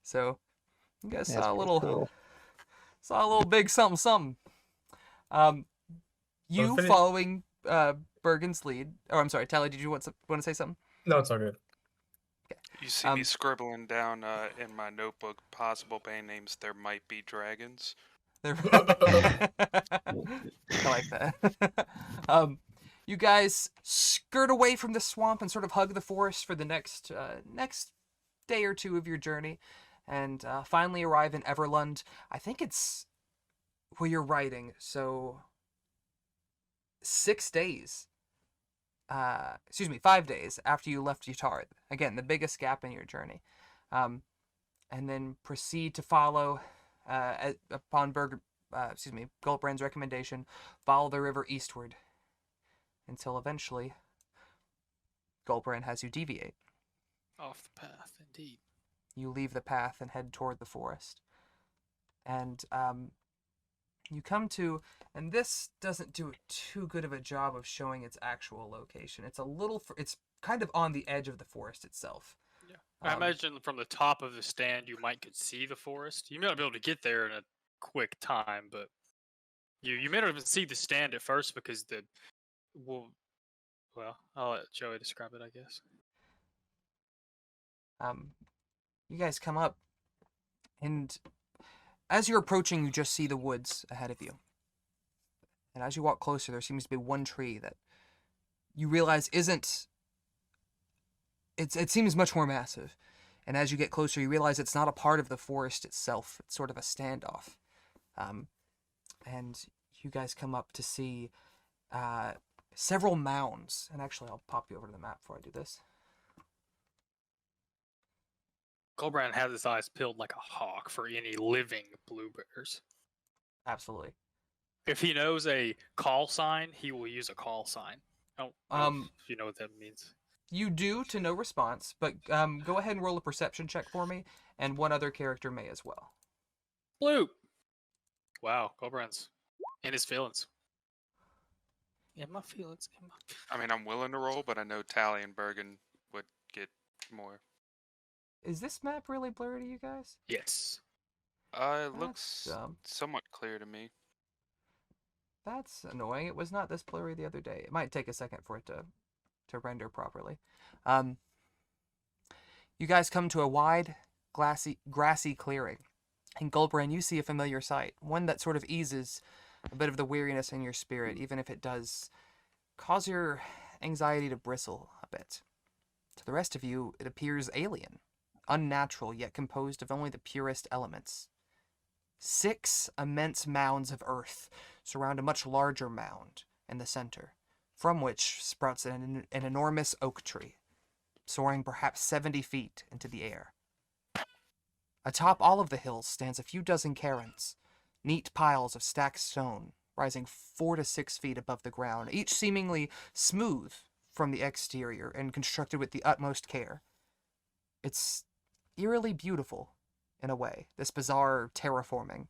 So you guys That's saw a pretty little cool. big something. You finish- following Bergen's lead. Oh, I'm sorry, Tally. Did you want to say something? No, it's all good. You see me Um, scribbling down in my notebook possible band names. There might be dragons. They're- I like that. You guys skirt away from the swamp and sort of hug the forest for the next day or two of your journey, and finally arrive in Everlund. I think it's where you're riding. So 6 days. 5 days after you left Utard. Again, the biggest gap in your journey. And then proceed to follow, upon Gulbrand's recommendation, follow the river eastward until eventually Gulbrand has you deviate. Off the path, indeed. You leave the path and head toward the forest. And you come to, and this doesn't do too good of a job of showing its actual location. It's kind of on the edge of the forest itself. Yeah. I imagine from the top of the stand you might could see the forest. You may not be able to get there in a quick time, but you may not even see the stand at first because well, I'll let Joey describe it, I guess. You guys come up, and as you're approaching, you just see the woods ahead of you. And as you walk closer, there seems to be one tree that you realize isn't... It seems much more massive. And as you get closer, you realize it's not a part of the forest itself. It's sort of a standoff. And you guys come up to see several mounds. And actually, I'll pop you over to the map before I do this. Gulbrand has his eyes peeled like a hawk for any living blue bears. Absolutely. If he knows a call sign, he will use a call sign. Oh, if you know what that means. You do to no response, but go ahead and roll a perception check for me, and one other character may as well. Blue. Wow, Gulbrand's in his feelings. In my feelings. I mean, I'm willing to roll, but I know Tally and Bergen would get more. Is this map really blurry to you guys? Yes. It looks That's, somewhat clear to me. That's annoying. It was not this blurry the other day. It might take a second for it to render properly. You guys come to a wide, grassy clearing. In Gulbrand, you see a familiar sight, one that sort of eases a bit of the weariness in your spirit, even if it does cause your anxiety to bristle a bit. To the rest of you, it appears alien, unnatural, yet composed of only the purest elements. 6 immense mounds of earth surround a much larger mound in the center, from which sprouts an enormous oak tree, soaring perhaps 70 feet into the air. Atop all of the hills stands a few dozen cairns, neat piles of stacked stone, rising 4 to 6 feet above the ground, each seemingly smooth from the exterior and constructed with the utmost care. It's eerily beautiful, in a way, this bizarre terraforming.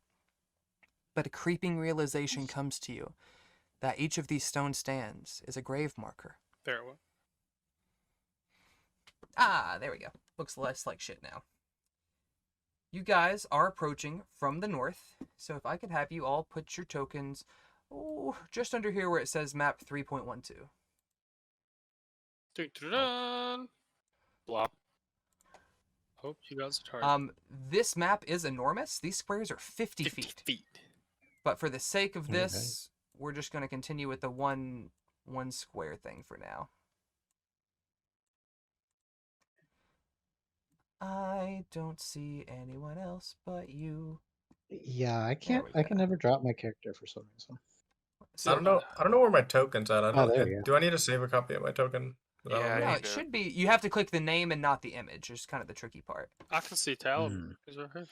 But a creeping realization comes to you that each of these stone stands is a grave marker. There it was. Ah, there we go. Looks less like shit now. You guys are approaching from the north, so if I could have you all put your tokens just under here where it says map 3.12. Dun-dun-dun. Blop. Hope you guys are tired. This map is enormous. These squares are 50 feet. But for the sake of Very this we're just going to continue with the one square thing for now. I don't see anyone else but you. Yeah, I There can't. we I can go. never drop my character for some reason. So, I don't know. I don't know where my token's at. I Oh, don't. there we go. Do I need to save a copy of my token? Is that on Yeah, I me? No, need it to- should be. You have to click the name and not the image. It's kind of the tricky part. I can see Talon. Hmm. He's right here.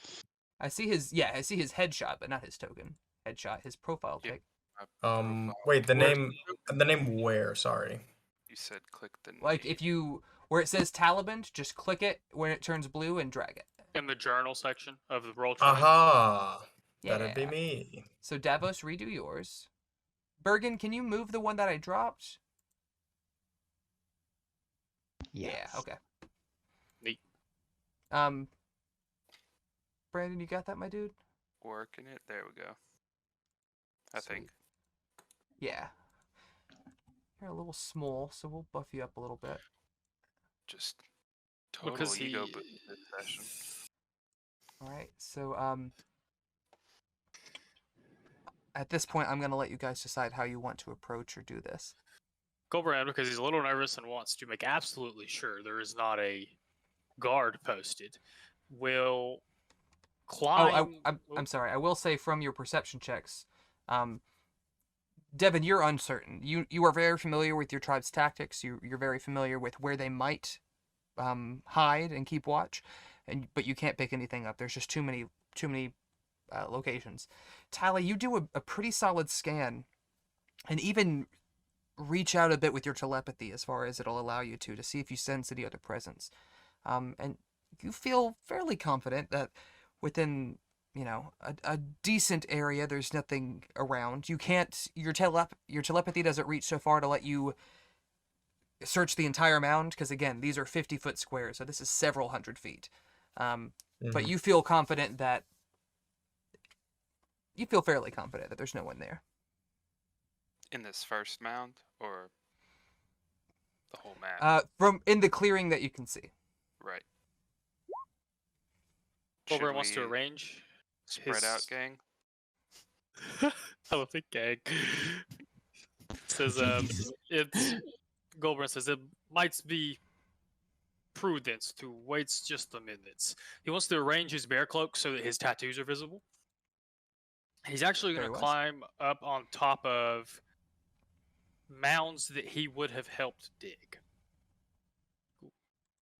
I see his headshot, but not his token. Headshot, his profile Yeah. pic. My profile. Wait. The Where- name. The name where? Sorry. You said click the name. Like if you where it says Talaband, just click it when it turns blue and drag it. In the journal section of the roll 20. Aha. Yeah. That'd be me. So Davos, redo yours. Bergen, can you move the one that I dropped? Yes. Yeah. Okay. Neat. Brandon, you got that, my dude? Working it. There we go. I think. Yeah. You're a little small, so we'll buff you up a little bit. Just total Because ego he. boost this session. All right. So at this point, I'm gonna let you guys decide how you want to approach or do this. Gulbrand, because he's a little nervous and wants to make absolutely sure there is not a guard posted, will climb. I'm sorry. I will say from your perception checks, Devin, you're uncertain. You are very familiar with your tribe's tactics. You're very familiar with where they might hide and keep watch, but you can't pick anything up. There's just too many locations. Tally, you do a pretty solid scan, and even reach out a bit with your telepathy as far as it'll allow you to see if you sense any other presence. And you feel fairly confident that within, a decent area, there's nothing around. You can't, your telepathy doesn't reach so far to let you search the entire mound, because again, these are 50-foot squares, so this is several hundred feet. But you feel confident that, you feel fairly confident that there's no one there. In this first mound or the whole map? From in the clearing that you can see. Right. Gulbrand Should wants to we arrange. spread out, gang. I don't think gang. Says it's Gulbrand says it might be prudent to wait just a minute. He wants to arrange his bear cloak so that his tattoos are visible. He's actually going Very to wise. climb up on top of mounds that he would have helped dig.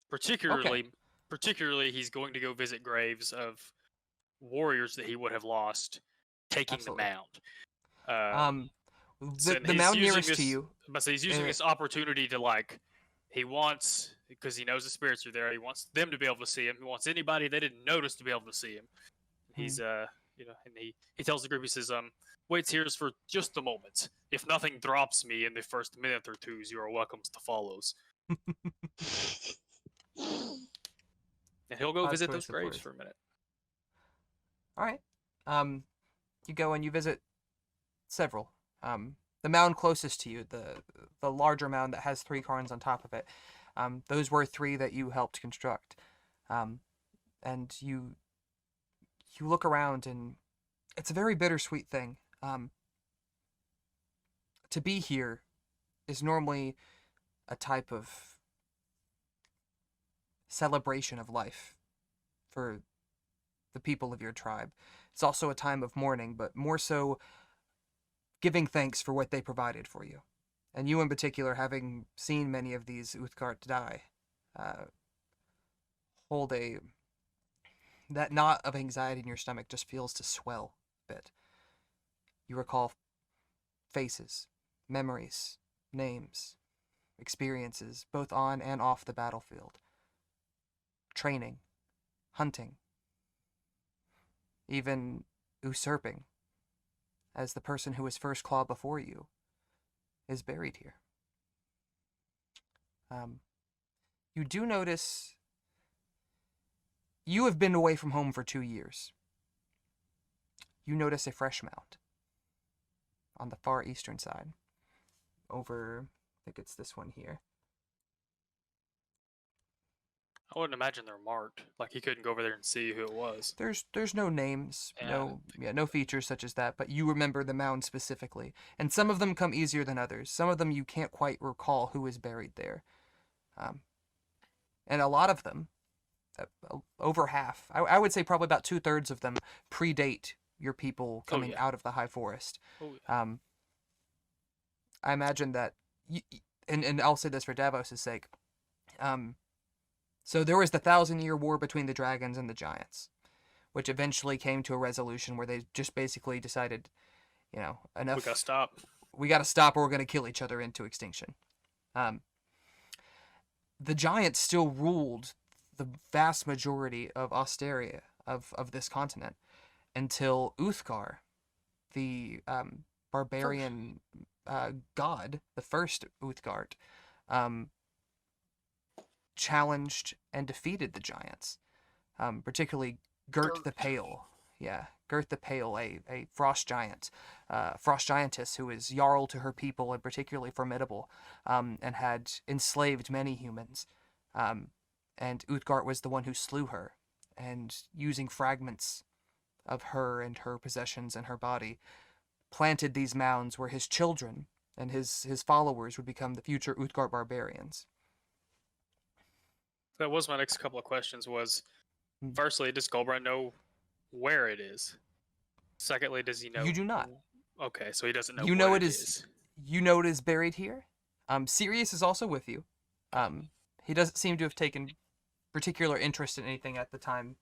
Particularly, he's going to go visit graves of warriors that he would have lost taking Absolutely. the mound. The mound nearest to you. But so he's using this opportunity to he wants, because he knows the spirits are there, he wants them to be able to see him. He wants anybody they didn't notice to be able to see him. He's and he tells the group, he says, waits here for just a moment. If nothing drops me in the first minute or two, you are welcome to follows. And he'll go Odd visit choice those of graves words. for a minute. All right. You go and you visit several. The mound closest to you, the larger mound that has 3 cairns on top of it, those were 3 that you helped construct. And you look around, and it's a very bittersweet thing. To be here is normally a type of celebration of life for the people of your tribe. It's also a time of mourning, but more so giving thanks for what they provided for you. And you in particular, having seen many of these Uthgard die, hold that knot of anxiety in your stomach just feels to swell a bit. You recall faces, memories, names, experiences, both on and off the battlefield. Training, hunting, even usurping, as the person who was first claw before you is buried here. You do notice you have been away from home for 2 years. You notice a fresh mound on the far eastern side. Over, I think it's this one here. I wouldn't imagine they're marked. Like he couldn't go over there and see who it was. There's no names, Yeah. no features such as that, but you remember the mound specifically. And some of them come easier than others. Some of them you can't quite recall who is buried there. And a lot of them, over half, I would say probably about 2/3 of them predate your people coming yeah. out of the High Forest. Oh, yeah. I imagine that, and I'll say this for Davos' sake. So there was the 1,000-year war between the dragons and the giants, which eventually came to a resolution where they just basically decided, enough. We gotta stop. We gotta stop, or we're gonna kill each other into extinction. The giants still ruled the vast majority of Ostoria, of this continent, until Uthgar, the barbarian god, the first Uthgard, challenged and defeated the giants, particularly Gert the Pale. Yeah, Gert the Pale, a frost giant, frost giantess who is Jarl to her people and particularly formidable, and had enslaved many humans. And Uthgard was the one who slew her, and using fragments of her and her possessions and her body, planted these mounds where his children and his followers would become the future Uthgard barbarians. That was my next couple of questions. Was firstly, does Gulbrand know where it is? Secondly, does he know? You do not. Okay, so he doesn't know. You know what it is. You know it is buried here. Sirius is also with you. He doesn't seem to have taken particular interest in anything at the time,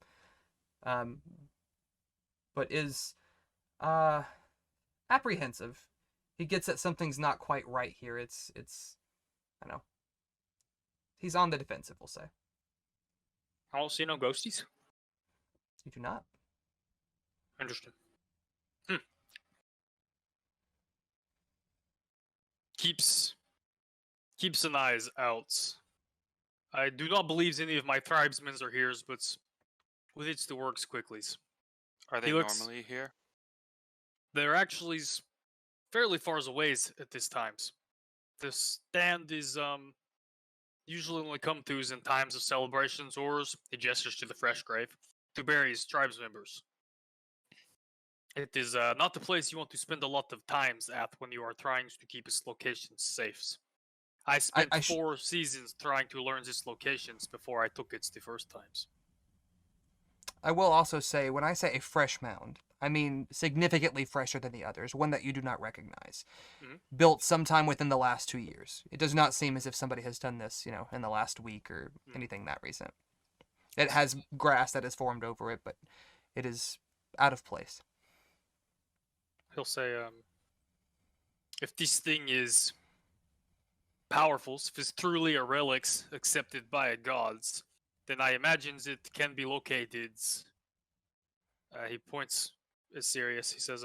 but is apprehensive. He gets that something's not quite right here. It's I don't know. He's on the defensive, we'll say. I don't see no ghosties. You do not. Interesting. Keeps an eyes out. I do not believe any of my tribesmen are here, but with it the works quickly. Are they normally here? They're actually fairly far away at this times. The stand is usually only come through in times of celebrations, or he gestures to the fresh grave to bury his tribes members. It is not the place you want to spend a lot of times at when you are trying to keep its locations safe. I spent 4 seasons trying to learn its locations before I took it the first times. I will also say, when I say a fresh mound, I mean significantly fresher than the others, one that you do not recognize. Mm-hmm. Built sometime within the last 2 years. It does not seem as if somebody has done this, in the last week or anything that recent. It has grass that has formed over it, but it is out of place. He'll say, if this thing is powerful, if it's truly a relic accepted by a gods, then I imagine it can be located. He points as serious. He says,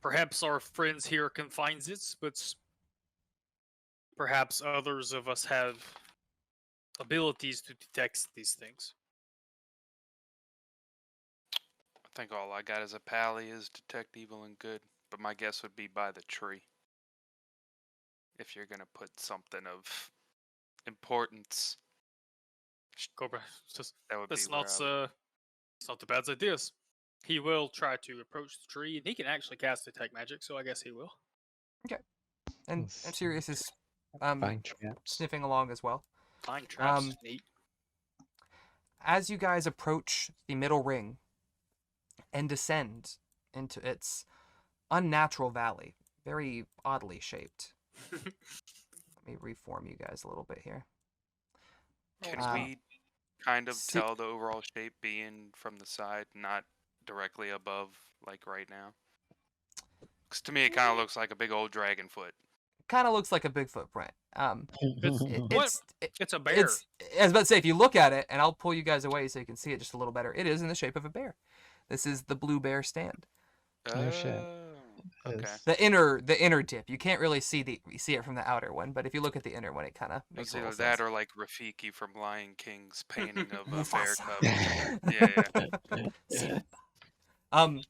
perhaps our friends here can find it, but perhaps others of us have abilities to detect these things. I think all I got as a pally is detect evil and good, but my guess would be by the tree. If you're gonna put something of importance, Gulbrand says, that would that's be where it's not the bad ideas. He will try to approach the tree, and he can actually cast detect magic, so I guess he will. Okay. And Sirius is Find traps. sniffing along as well. Find traps, neat. As you guys approach the middle ring and descend into its unnatural valley, very oddly shaped. Let me reform you guys a little bit here. Can we kind of tell the overall shape being from the side, not directly above, like right now? Because to me, it kind of looks like a big old dragon foot. Kind of looks like a big footprint. It's a bear. I was about to say, if you look at it, and I'll pull you guys away so you can see it just a little better, it is in the shape of a bear. This is the blue bear stand. Oh, shit. Okay. The inner dip. You can't really see it from the outer one, but if you look at the inner one, it kind of makes It's either sense. that or like Rafiki from Lion King's painting of a bear cub. Yeah.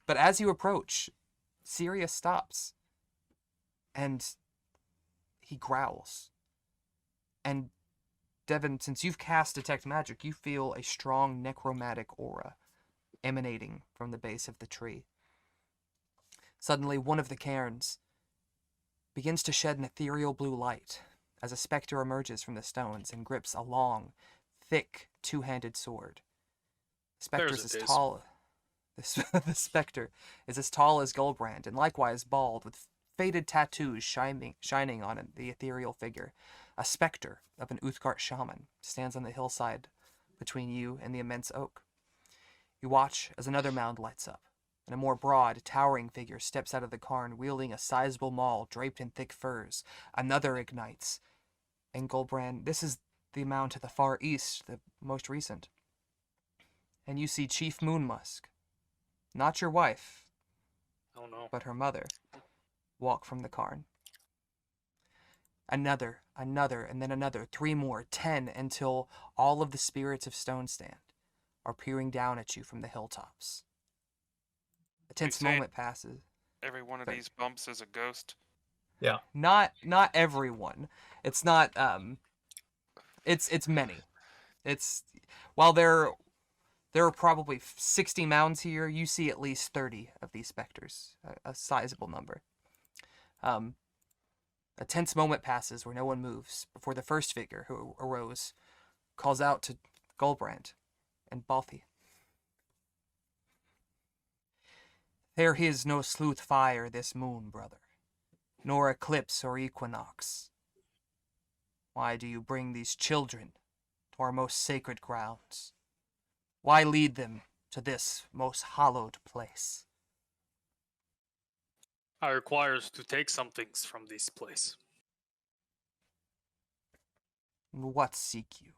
But as you approach, Sirius stops, and he growls, and Devin, since you've cast Detect Magic, you feel a strong necromantic aura emanating from the base of the tree. Suddenly, one of the cairns begins to shed an ethereal blue light as a specter emerges from the stones and grips a long, thick, two-handed sword. The specter is There's as it is. tall. The specter is as tall as Gulbrand and likewise bald, with faded tattoos shining on the ethereal figure. A specter of an Uthgard shaman stands on the hillside between you and the immense oak. You watch as another mound lights up, and a more broad, towering figure steps out of the cairn, wielding a sizable maul draped in thick furs. Another ignites, and Gulbrand, this is the mound to the far east, the most recent. And you see Chief Moonmusk, not your wife, Oh no. but her mother, walk from the cairn. Another, and then another, 3 more, 10, until all of the spirits of StoneStand are peering down at you from the hilltops. A tense say- moment passes. Every one of Sorry. these bumps is a ghost. Not everyone. It's not it's many. It's while there are probably 60 mounds here, you see at least 30 of these specters, a sizable number. A tense moment passes where no one moves before the first figure who arose calls out to Gulbrand and Balthi. There is no sleuth fire this moon, brother, nor eclipse or equinox. Why do you bring these children to our most sacred grounds? Why lead them to this most hallowed place? I requires to take some things from this place. What seek you?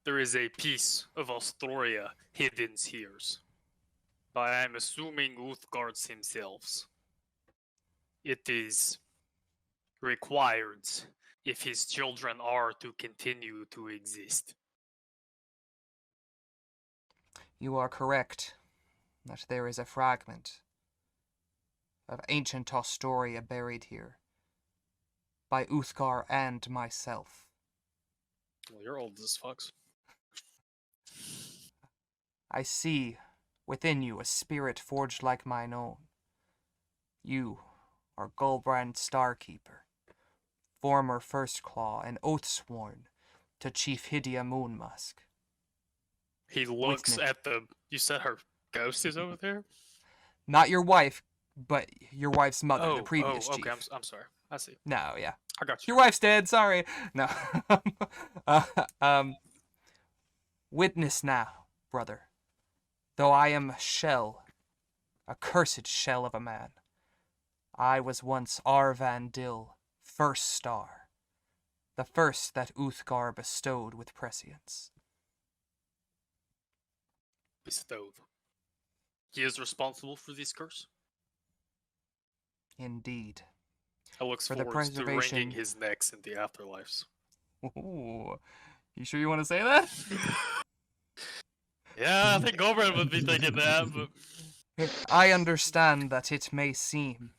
There is a piece of Ostoria hidden here, but I am assuming Uthgards himself. It is required if his children are to continue to exist. You are correct that there is a fragment of ancient Ostoria buried here by Uthgar and myself. Well, you're old as fucks. I see within you a spirit forged like mine own. You are Gulbrand Starkeeper, former First Claw and oath sworn to Chief Hydia Moonmusk. He looks me. at the. You said her ghost is over there? Not your wife, but your wife's mother, the previous chief. Okay, I'm sorry. I see. No, yeah. I got you. Your wife's dead, sorry. No. Witness now, brother. Though I am a shell, a cursed shell of a man, I was once Arvandill First-Star, the first that Uthgar bestowed with prescience. Bestowed. He is responsible for this curse? Indeed. I look For the forward to preservation- wringing his necks in the afterlives. Ooh. You sure you want to say that? Yeah, I think Gulbrand would be thinking that, but I understand that it may seem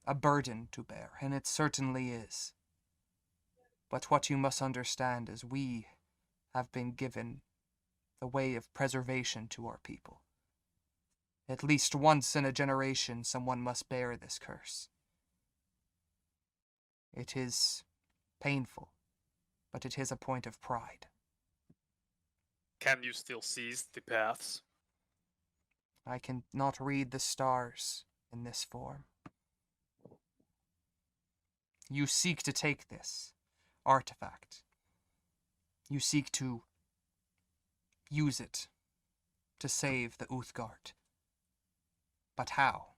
a burden to bear, and it certainly is. But what you must understand is we have been given the way of preservation to our people. At least once in a generation, someone must bear this curse. It is painful, but it is a point of pride. can you still seize the paths? I can not read the stars in this form. You seek to take this artifact. You seek to use it to save the Uthgard. But how?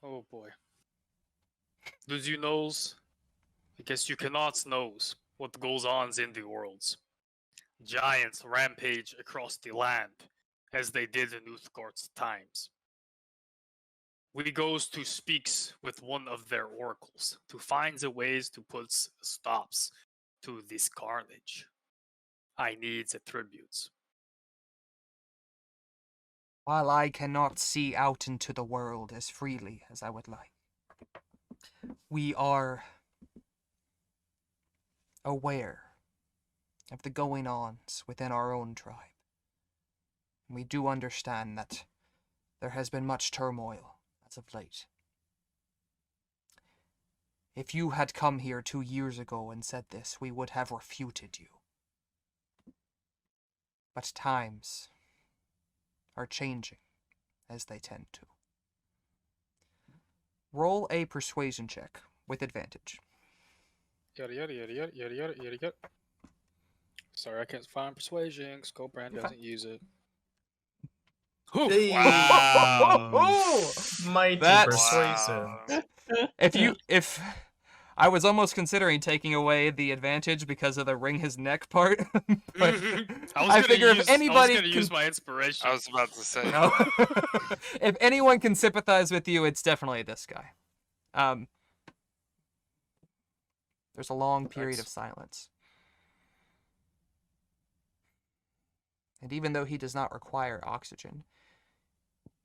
Oh boy. Does you knows? I guess you cannot knows what goes on in the worlds. Giants rampage across the land, as they did in Uthgard's times. We goes to speaks with one of their oracles to find the ways to put stops to this carnage. I need the tributes. while I cannot see out into the world as freely as I would like, we are aware of the going-ons within our own tribe. We do understand that there has been much turmoil as of late. If you had come here 2 years ago and said this, we would have refuted you. But times are changing, as they tend to. Roll a persuasion check with advantage. Yada yada yada yada yada yada yada yada. Sorry, I can't find persuasion. Gulbrand You're doesn't use it. Hey. Wow. Mighty That's- persuasive. Wow. If I was almost considering taking away the advantage because of the wring his neck part, but I figure if anybody I was gonna can use my inspiration. I was about to say. No. If anyone can sympathize with you, it's definitely this guy. There's a long period of silence. And even though he does not require oxygen,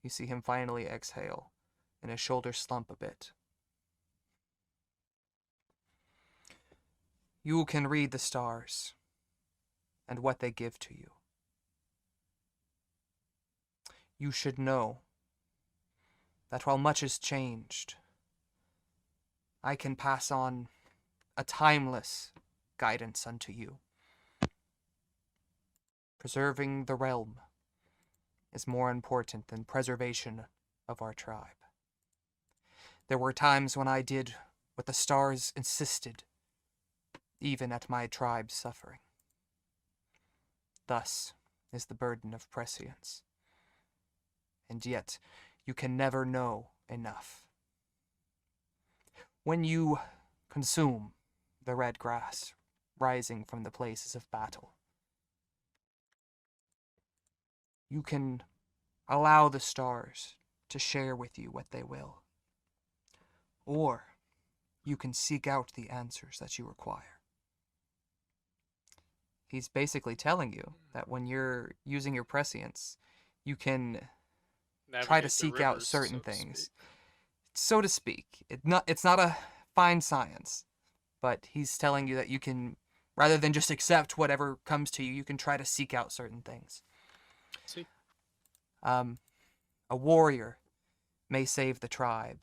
you see him finally exhale, and his shoulders slump a bit. You can read the stars and what they give to you. You should know that while much has changed, I can pass on a timeless guidance unto you. Preserving the realm is more important than preservation of our tribe. There were times when I did what the stars insisted, even at my tribe's suffering. Thus is the burden of prescience. And yet, you can never know enough. When you consume the red grass rising from the places of battle, you can allow the stars to share with you what they will. Or you can seek out the answers that you require. He's basically telling you that when you're using your prescience, you can try to Navigate the seek out rivers, certain so to things. speak. So to speak. It's not a fine science, but he's telling you that you can, rather than just accept whatever comes to you, you can try to seek out certain things. See? A warrior may save the tribe,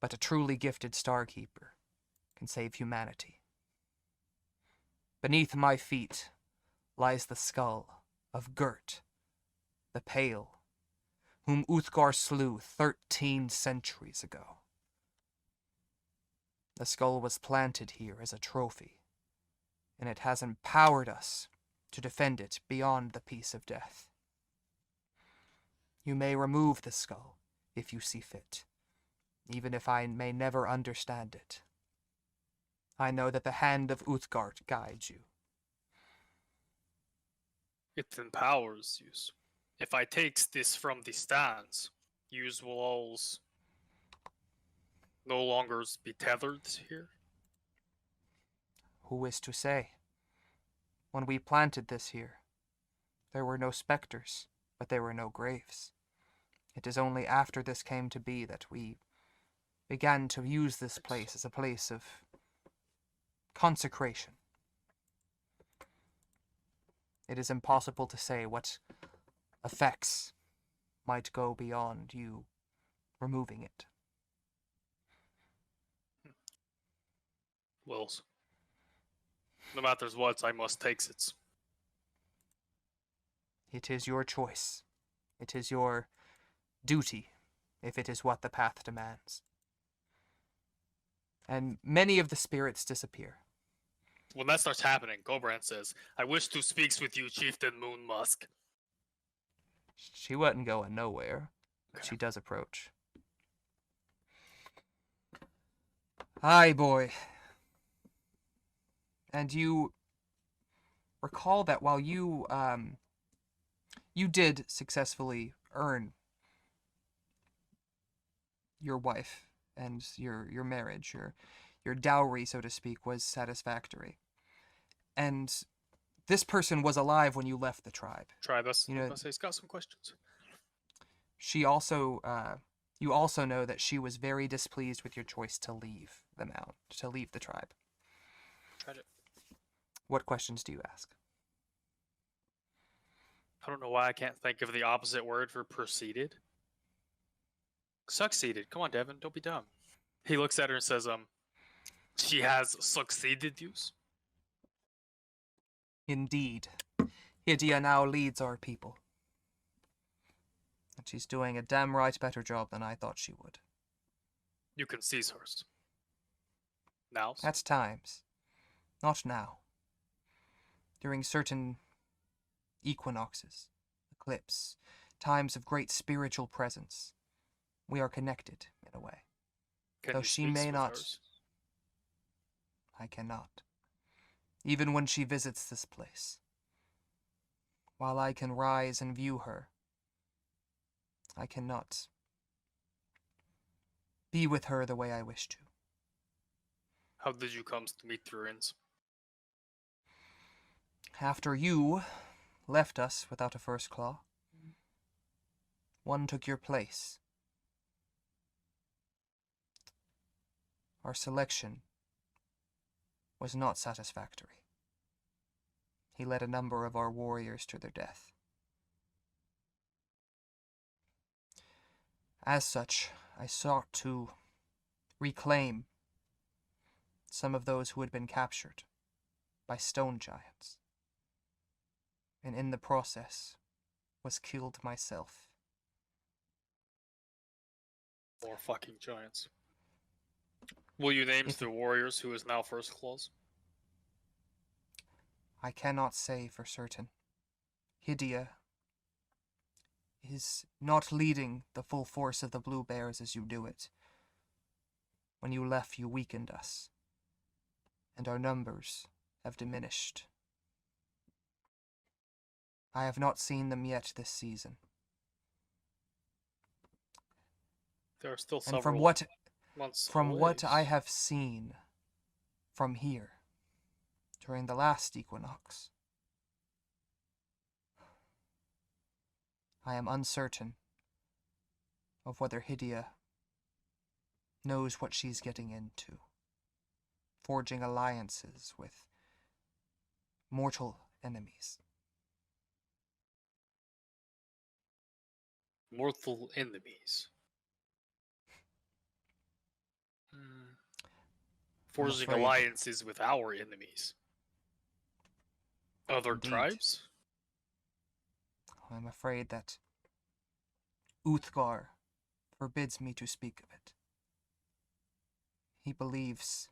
but a truly gifted Starkeeper can save humanity. Beneath my feet lies the skull of Gert, the Pale, whom Uthgar slew 13 centuries ago. The skull was planted here as a trophy, and it has empowered us to defend it beyond the peace of death. You may remove the skull if you see fit, even if I may never understand it. I know that the hand of Uthgard guides you. It empowers you. If I takes this from the stands, yous will alls no longer be tethered here. Who is to say? When we planted this here, there were no specters, but there were no graves. It is only after this came to be that we began to use this place as a place of consecration. It is impossible to say what effects might go beyond you removing it. Wills. No matters what, I must takes it. It is your choice. It is your duty, if it is what the path demands. And many of the spirits disappear. When that starts happening, Gulbrand says, I wish to speaks with you, Chieftain Moon Musk. She wasn't going nowhere, but she does approach. Aye, boy. And you recall that while you did successfully earn your wife and your marriage, your dowry, so to speak, was satisfactory. And this person was alive when you left the tribe. Try this. You know- He's got some questions. she also, you also know that she was very displeased with your choice to leave the mount, to leave the tribe. Tragic. What questions do you ask? I don't know why I can't think of the opposite word for proceeded. Succeeded. Come on, Devin. Don't be dumb. He looks at her and says, she has succeeded you? Indeed. Hydia now leads our people. And she's doing a damn right better job than I thought she would. You can seize hers. Now? At times. Not now. During certain equinoxes, eclipse, times of great spiritual presence, we are connected in a way. Can Though you she speak may with not. hers? I cannot. Even when she visits this place. While I can rise and view her, I cannot be with her the way I wish to. How did you come to meet Thruins? After you left us without a first claw, one took your place. Our selection was not satisfactory. He led a number of our warriors to their death. As such, I sought to reclaim some of those who had been captured by stone giants, and in the process was killed myself. More fucking giants. Will you name If- the warriors who is now first claws? I cannot say for certain. Hydia is not leading the full force of the Blue Bears as you do it. When you left, you weakened us, and our numbers have diminished. I have not seen them yet this season. There are still several And from months what away. I have seen from here during the last equinox, I am uncertain of whether Hydia knows what she's getting into, forging alliances with mortal enemies. Mortal enemies. Hmm. Forging afraid. alliances with our enemies. Other Indeed. tribes? I'm afraid that Uthgar forbids me to speak of it. He believes,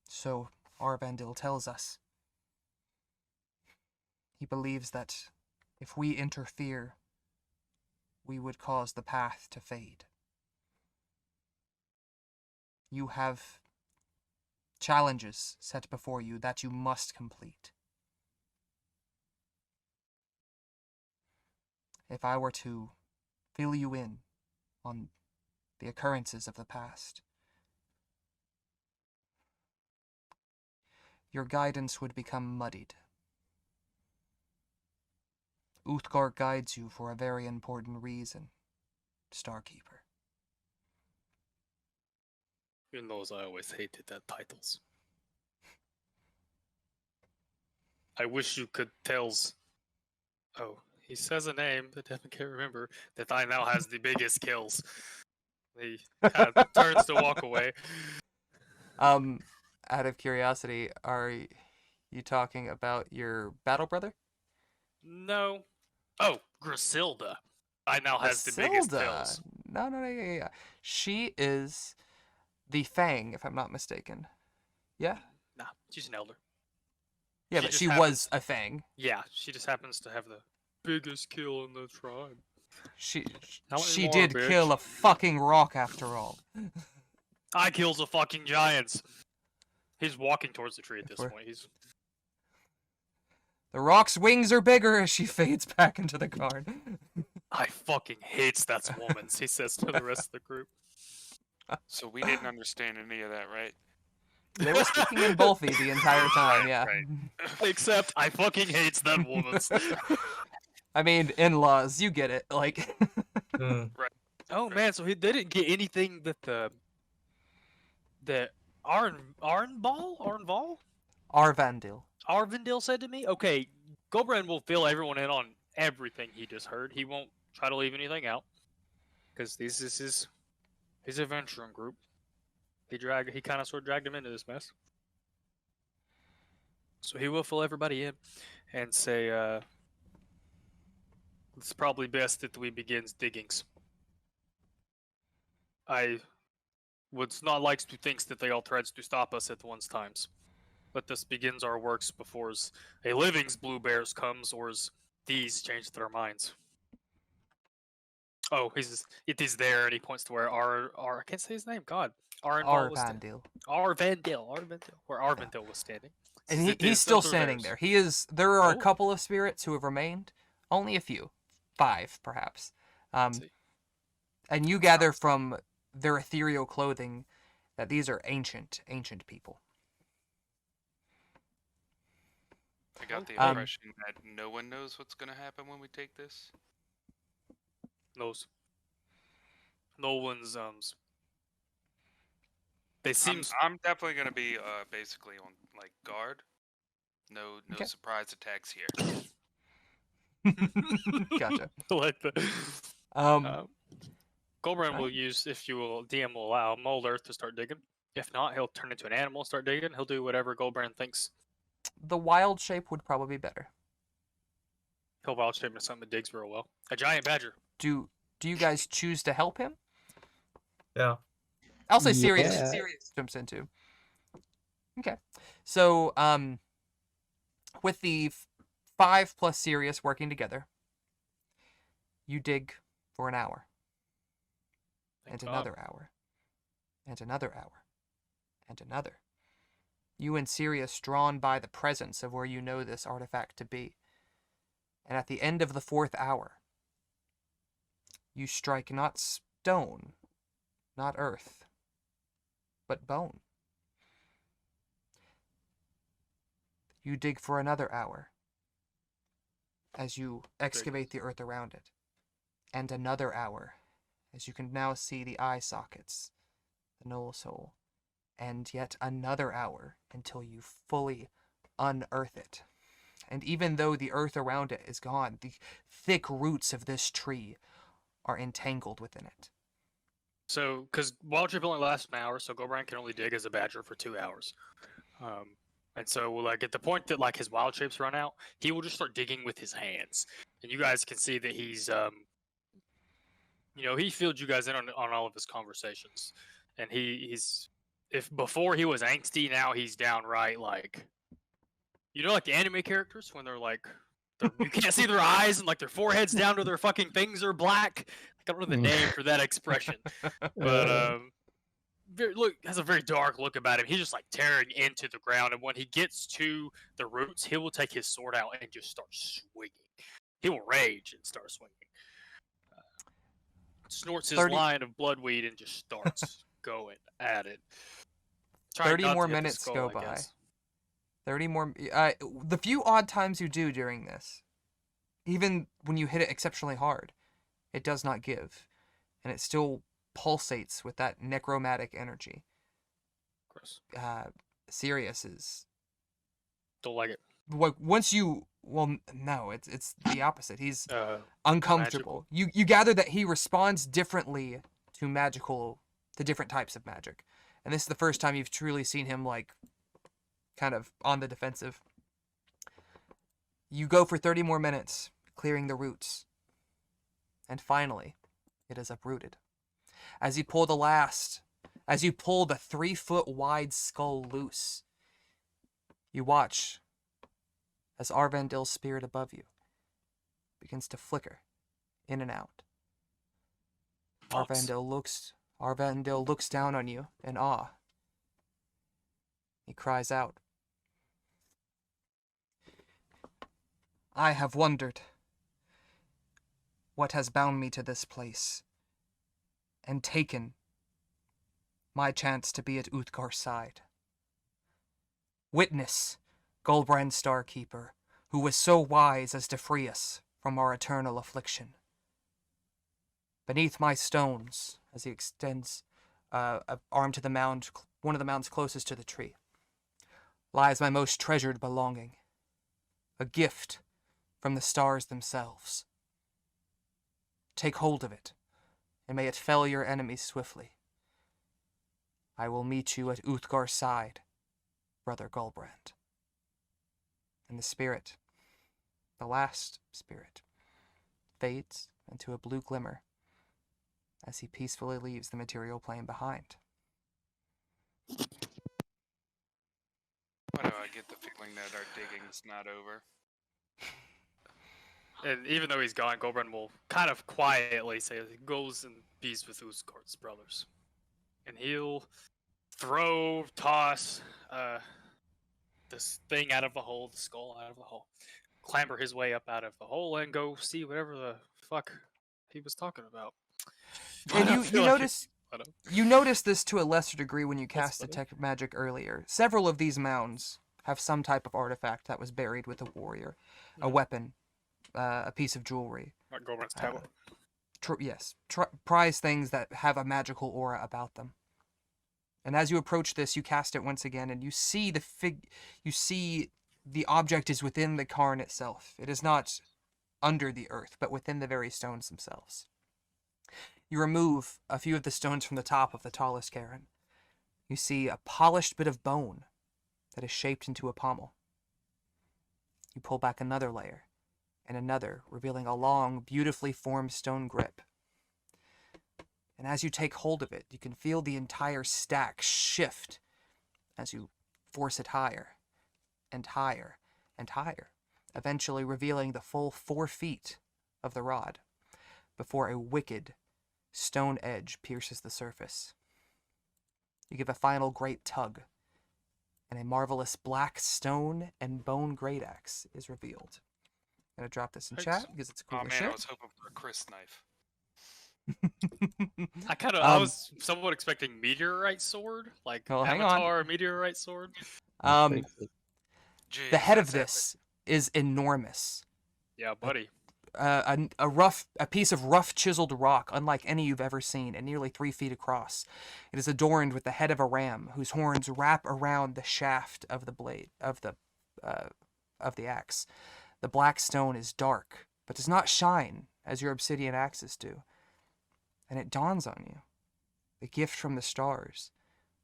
so Arvandill tells us, he believes that if we interfere, we would cause the path to fade. You have challenges set before you that you must complete. If I were to fill you in on the occurrences of the past, your guidance would become muddied. Uthgar guides you for a very important reason, Starkeeper. You know, I always hated that titles. I wish you could tells. Oh, he says a name that Devin can't remember. That I now has the biggest kills. He turns to walk away. Out of curiosity, are you talking about your battle brother? No. Oh, Griselda. I now has the biggest Griselda. kills. No, yeah. She is the Fang, if I'm not mistaken. Yeah? Nah, she's an elder. Yeah, She but just she happens- was a Fang. Yeah, she just happens to have the biggest kill in the tribe. She Not she anymore, did bitch. kill a fucking rock after all. I kills the fucking giants. He's walking towards the tree at If this we're- point. He's The rock's wings are bigger as she fades back into the card. I fucking hates that woman, he says to the rest of the group. So we didn't understand any of that, right? They were speaking in Bolthy the entire time, yeah. Right. Except I fucking hates that woman. I mean, in-laws, you get it. Like, Mm. Oh man, so they didn't get anything that that Arnval Arvandill. said to me. Okay, Gulbrand will fill everyone in on everything he just heard. He won't try to leave anything out because this is his adventuring group. He kind of sort of dragged him into this mess. So he will fill everybody in and say, it's probably best that we begins diggings. I would not like to think that they all tries to stop us at once times. But this begins our works before a living's blue bears comes, or these change their minds. Oh, it is there, and he points to where I can't say his name. God, Arvandill. Arvandill, where Arvandill was standing. And he's still standing there. There are a couple of spirits who have remained, only a few, 5 perhaps. And you gather from their ethereal clothing that these are ancient people. I got the impression that no one knows what's going to happen when we take this. No one's They seem. I'm definitely going to be basically on like guard. No surprise attacks here. Gotcha. Like the. Gulbrand will use, if you will, DM will allow Mold Earth to start digging. If not, he'll turn into an animal, start digging. He'll do whatever Gulbrand thinks. The wild shape would probably be better. He'll wild shape into something that digs real well. A giant badger. Do you guys choose to help him? Yeah. I'll say Yeah. Sirius jumps in too. Okay. So, with the 5 plus Sirius working together, you dig for an hour. And another hour. And another hour. And another. You and Sirius drawn by the presence of where you know this artifact to be. And at the end of the 4th hour, you strike not stone, not earth, but bone. You dig for another hour as you excavate the earth around it. And another hour as you can now see the eye sockets, the Null's hole. And yet another hour until you fully unearth it. And even though the earth around it is gone, the thick roots of this tree are entangled within it. So, because wild shape only lasts an hour, so Gulbrand can only dig as a badger for 2 hours. And so, like, at the point that, like, his wild shapes run out, he will just start digging with his hands. And you guys can see that he's, he filled you guys in on all of his conversations. And he's, if before he was angsty, now he's downright, like, like the anime characters when they're, like, you can't see their eyes and, like, their foreheads down to their fucking things are black. I don't know the name for that expression. But, has a very dark look about him. He's just like tearing into the ground, and when he gets to the roots, he will take his sword out and just start swinging. He will rage and start swinging. Snorts his line of bloodweed and just starts going at it. 30 more minutes go by. 30 more. The few odd times you do during this, even when you hit it exceptionally hard, it does not give, and it still pulsates with that necromantic energy. Gross. Sirius is. Don't like it. Once you, no, it's the opposite. He's uncomfortable. You gather that he responds differently to different types of magic, and this is the first time you've truly seen him like, kind of on the defensive. You go for 30 more minutes, clearing the roots, and finally, it is uprooted. As you pull the 3-foot wide skull loose, you watch as Arvandill's spirit above you begins to flicker in and out. Arvandill looks down on you in awe. He cries out, "I have wondered what has bound me to this place, and taken my chance to be at Uthgar's side. Witness Gulbrand Starkeeper, who was so wise as to free us from our eternal affliction. Beneath my stones, as he extends an arm to the mound, one of the mounds closest to the tree, lies my most treasured belonging, a gift from the stars themselves. Take hold of it, and may it fell your enemies swiftly. I will meet you at Uthgar's side, Brother Gulbrand. And the spirit, the last spirit, fades into a blue glimmer as he peacefully leaves the material plane behind. Why do I get the feeling that our digging's not over? And even though he's gone, Gulbrand will kind of quietly say he goes in peace with Uthgar's brothers. And he'll toss this thing out of the hole, the skull out of the hole, clamber his way up out of the hole, and go see whatever the fuck he was talking about. And I you feel like notice you notice this to a lesser degree when you cast funny. Detect Magic earlier. Several of these mounds have some type of artifact that was buried with a warrior, a weapon, a piece of jewelry. Like Gulbrand's tablet. Prize things that have a magical aura about them. And as you approach this, you cast it once again, and you see the object is within the cairn itself. It is not under the earth, but within the very stones themselves. You remove a few of the stones from the top of the tallest cairn. You see a polished bit of bone that is shaped into a pommel. You pull back another layer, and another, revealing a long, beautifully formed stone grip. And as you take hold of it, you can feel the entire stack shift as you force it higher and higher and higher, eventually revealing the full 4 feet of the rod before a wicked stone edge pierces the surface. You give a final great tug, and a marvelous black stone and bone great axe is revealed. I'm going to drop this in chat because it's cool Oh as man, shit. I was hoping for a Chris knife. I was somewhat expecting meteorite sword, like Well, hang on. Avatar meteorite sword. The Jeez, head of that's this is enormous. Yeah, buddy. A piece of rough chiseled rock, unlike any you've ever seen, and nearly 3 feet across. It is adorned with the head of a ram, whose horns wrap around the shaft of the blade of the axe. The black stone is dark, but does not shine as your obsidian axes do. And it dawns on you: the gift from the stars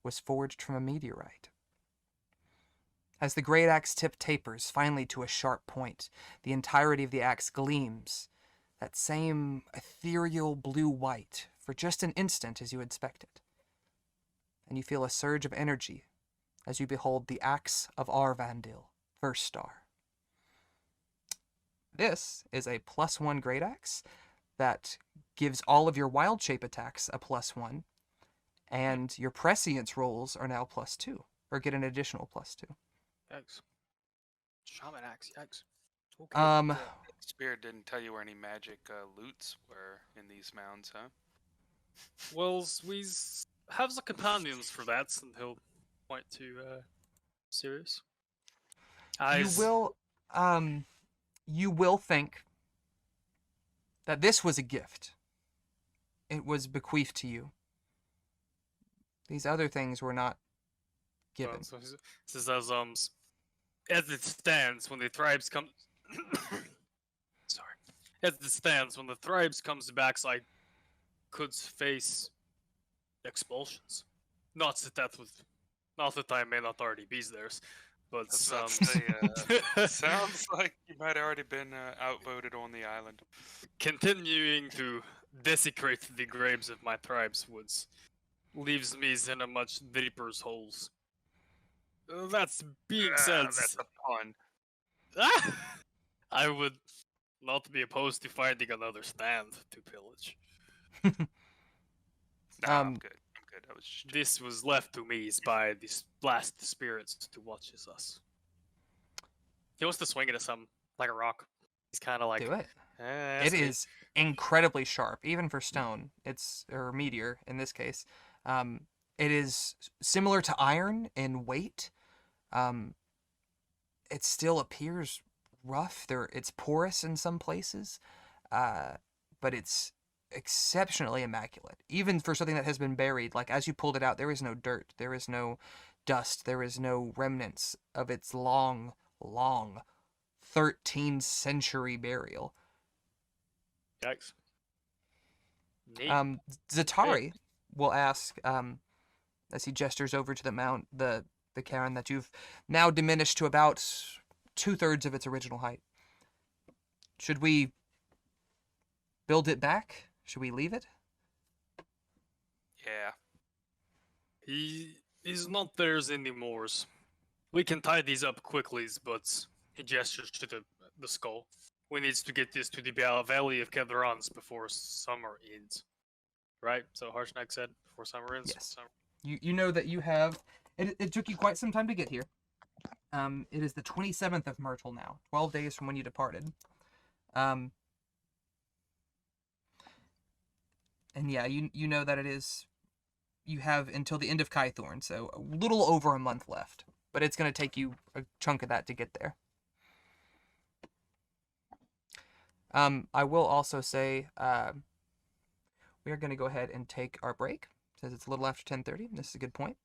was forged from a meteorite. As the great axe tip tapers finally to a sharp point, the entirety of the axe gleams, that same ethereal blue-white, for just an instant as you inspect it. And you feel a surge of energy as you behold the axe of Arvandill First-Star. This is a +1 great axe that gives all of your wild shape attacks a +1, and your prescience rolls are now +2, or get an additional +2. Yikes. Shaman axe, yikes. Okay. The spirit didn't tell you where any magic loots were in these mounds, huh? Well, we have the companions for that, and he'll point to Sirius. You will think that this was a gift. It was bequeathed to you. These other things were not given. So this is as it stands when the tribes come. Sorry. As it stands when the tribes comes back, so I could face expulsions. Not that I may not already be theirs, but I was about to say, sounds like you might have already been outvoted on the island. continuing to desecrate the graves of my tribe's woods leaves me in a much deeper's holes. That's being said, That's a pun. I would not be opposed to finding another stand to pillage. No, I'm good. I'm good. I was just This was left to me by these last spirits to watch as us. He wants to swing it at some like a rock. He's kind of like Do it. It It is incredibly sharp, even for stone. Or meteor in this case. It is similar to iron in weight. It still appears rough. It's porous in some places, but it's exceptionally immaculate, even for something that has been buried. Like, as you pulled it out, there is no dirt, there is no dust, there is no remnants of its long 13th century burial. Yikes. Neat. Zatari will ask, as he gestures over to the cairn that you've now diminished to about 2/3 of its original height. Should we build it back? Should we leave it? Yeah. He's not theirs anymore. We can tie these up quickly, but he gestures to the skull. We need to get this to the Valley of Khedrun before summer ends. Right? So Harshnag said before summer ends. Yes. Summer. You know that you have. It took you quite some time to get here. It is the 27th of Myrtle now, 12 days from when you departed. And yeah, you know that it is. You have until the end of Kythorn, so a little over a month left. But it's going to take you a chunk of that to get there. I will also say we are going to go ahead and take our break, since it's a little after 10:30. This is a good point.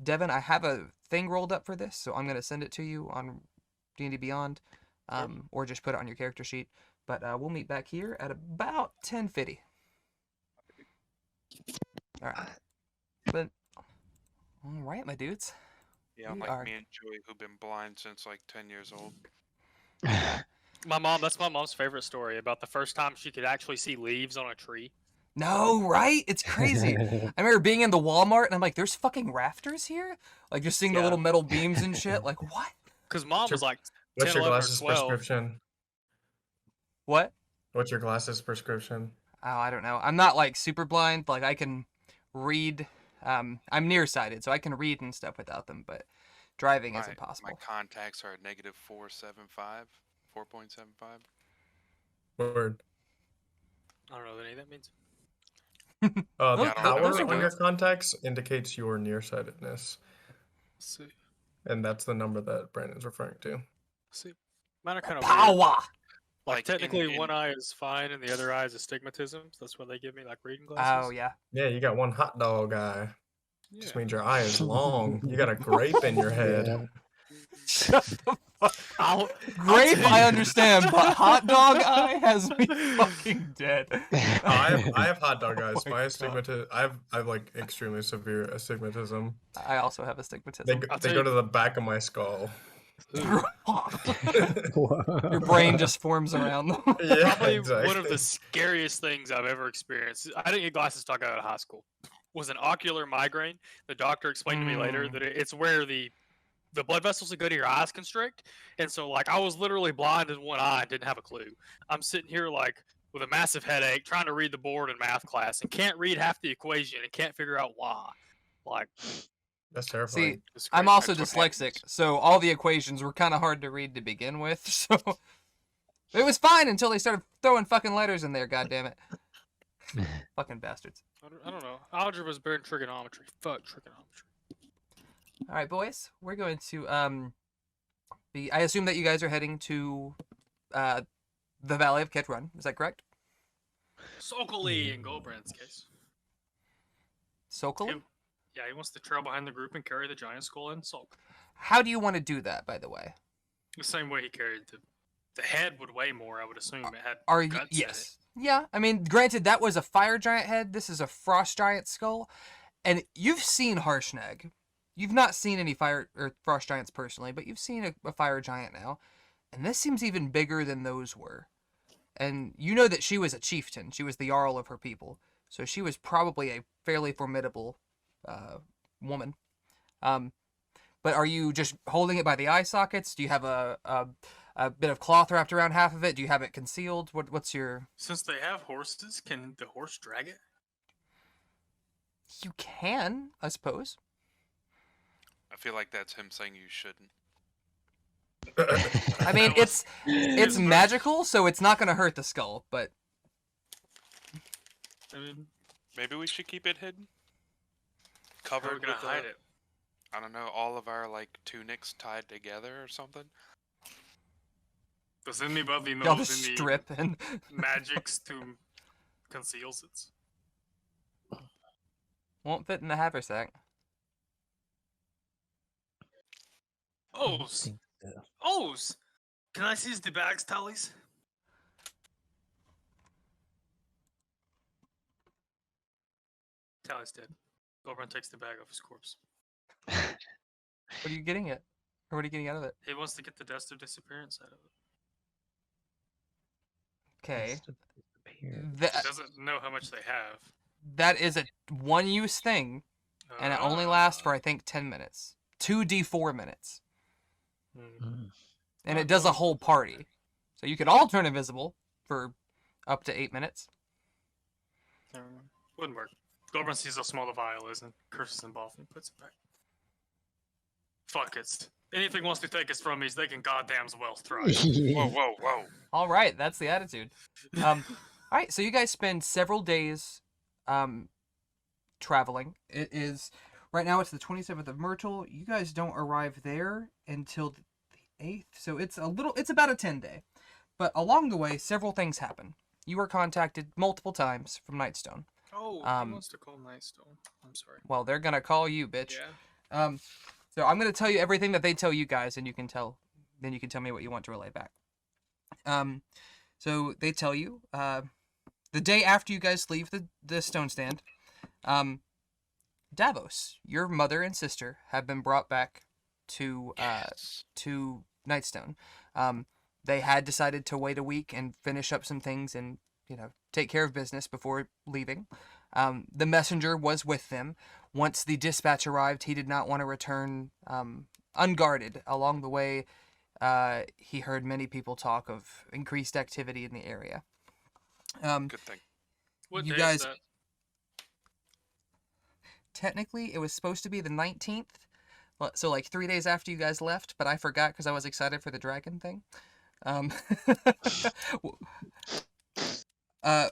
Devin, I have a thing rolled up for this, so I'm going to send it to you on D&D Beyond, or just put it on your character sheet. But we'll meet back here at about 10:50. All right. But all right, my dudes. Yeah, We like are- me and Joey, who've been blind since like 10 years old. That's my mom's favorite story about the first time she could actually see leaves on a tree. No, right? It's crazy. I remember being in the Walmart and I'm like, there's fucking rafters here? Like, just seeing the Yeah. little metal beams and shit. Like, what? Because mom was like What's 10, your 11, or glasses 12. prescription? What? What's your glasses prescription? Oh, I don't know. I'm not, like, super blind. Like, I can read. I'm nearsighted, so I can read and stuff without them, but driving is My impossible. contacts are a negative 4.75. Word. I don't know what any of that means. The Yeah, those power are on your good. contacts indicates your nearsightedness, See. and that's the number that Brandon's referring to. Mine are kind of weird. Power! Like, in- technically, one eye is fine and the other eye is astigmatism. So that's why they give me like reading Oh, glasses. yeah. Yeah, you got one hot dog eye. Yeah. Just means your eye is long. You got a grape in your head. Yeah. Shut the fuck I'll Grape, tell I you- understand, but hot dog eye has me fucking dead. I have hot dog eyes. my My God. astigmatism. I have like extremely severe astigmatism. I also have They astigmatism. go, I'll they tell go you- to the back of my skull. Ooh. Your brain just forms around them. Yeah, Probably exactly. one of the scariest things I've ever experienced. I didn't get glasses till I got out of high school. Was an ocular migraine. The doctor explained to me later that it's where the blood vessels that go to your eyes constrict, and so like I was literally blind in one eye and didn't have a clue. I'm sitting here like with a massive headache, trying to read the board in math class, and can't read half the equation and can't figure out why. Like, That's terrifying. See, it's I'm crazy. also That's what dyslexic, happens. so all the equations were kind of hard to read to begin with. So it was fine until they started throwing fucking letters in there. God damn it, fucking bastards! I don't know. Algebra's better than trigonometry. Fuck trigonometry. All right, boys, we're going to I assume that you guys are heading to the Valley of Khedrun. Is that correct? Sokoli in Gulbrand's case. Sokol? Yeah, he wants to trail behind the group and carry the giant skull and sulk. How do you want to do that, by the way? The same way he carried the head would weigh more, I would assume. It had Are you? guts in Yes. Yeah. I mean, granted, that was a fire giant head. This is a frost giant skull, and you've seen Harshnag. You've not seen any fire or frost giants personally, but you've seen a fire giant now, and this seems even bigger than those were. And you know that she was a chieftain. She was the jarl of her people, so she was probably a fairly formidable woman. But are you just holding it by the eye sockets? Do you have a bit of cloth wrapped around half of it? Do you have it concealed? What's your? Since they have horses, can the horse drag it? You can, I suppose. I feel like that's him saying you shouldn't. I mean, That was- it's magical, so it's not gonna hurt the skull. But I mean, Maybe we should keep it hidden. how are we Covered gonna with hide it? I don't know, all of our like tunics tied together or something. Does anybody know y'all of just any strip and magics to conceals it. Won't fit in the haversack. I don't O's. think so. O's. Can I seize the bags, Tallies? Tally's dead. Gulbrand takes the bag off his corpse. What are you getting at? Or what are you getting out of it? He wants to get the dust of disappearance out of it. Okay. Must have disappeared. He That, doesn't know how much they have. that is a one-use thing, and it only lasts for, I think, 10 minutes. 2d4 minutes. Mm. And it does a whole party. So you could all turn invisible for up to 8 minutes. Wouldn't work. Gulbrand sees how small the vial is and curses them both and puts it back. Fuck it. Anything wants to take us from me, they can goddamn well thrive. Whoa, whoa, whoa. All right, that's the attitude. All right, so you guys spend several days traveling. It is right now. It's the 27th of Myrtle. You guys don't arrive there until the 8th, so it's about a 10-day. But along the way, several things happen. You were contacted multiple times from Nightstone. Oh, he wants to call Nightstone. I'm sorry. Well, they're gonna call you, bitch. Yeah. So I'm gonna tell you everything that they tell you guys, and you can tell me what you want to relay back. So they tell you, the day after you guys leave the StoneStand, Davos, your mother and sister have been brought back to Nightstone. They had decided to wait a week and finish up some things and, take care of business before leaving. The messenger was with them. Once the dispatch arrived, he did not want to return unguarded. Along the way, he heard many people talk of increased activity in the area. Good thing. What You day guys- is that? Technically, it was supposed to be the 19th, so like 3 days after you guys left, but I forgot because I was excited for the dragon thing.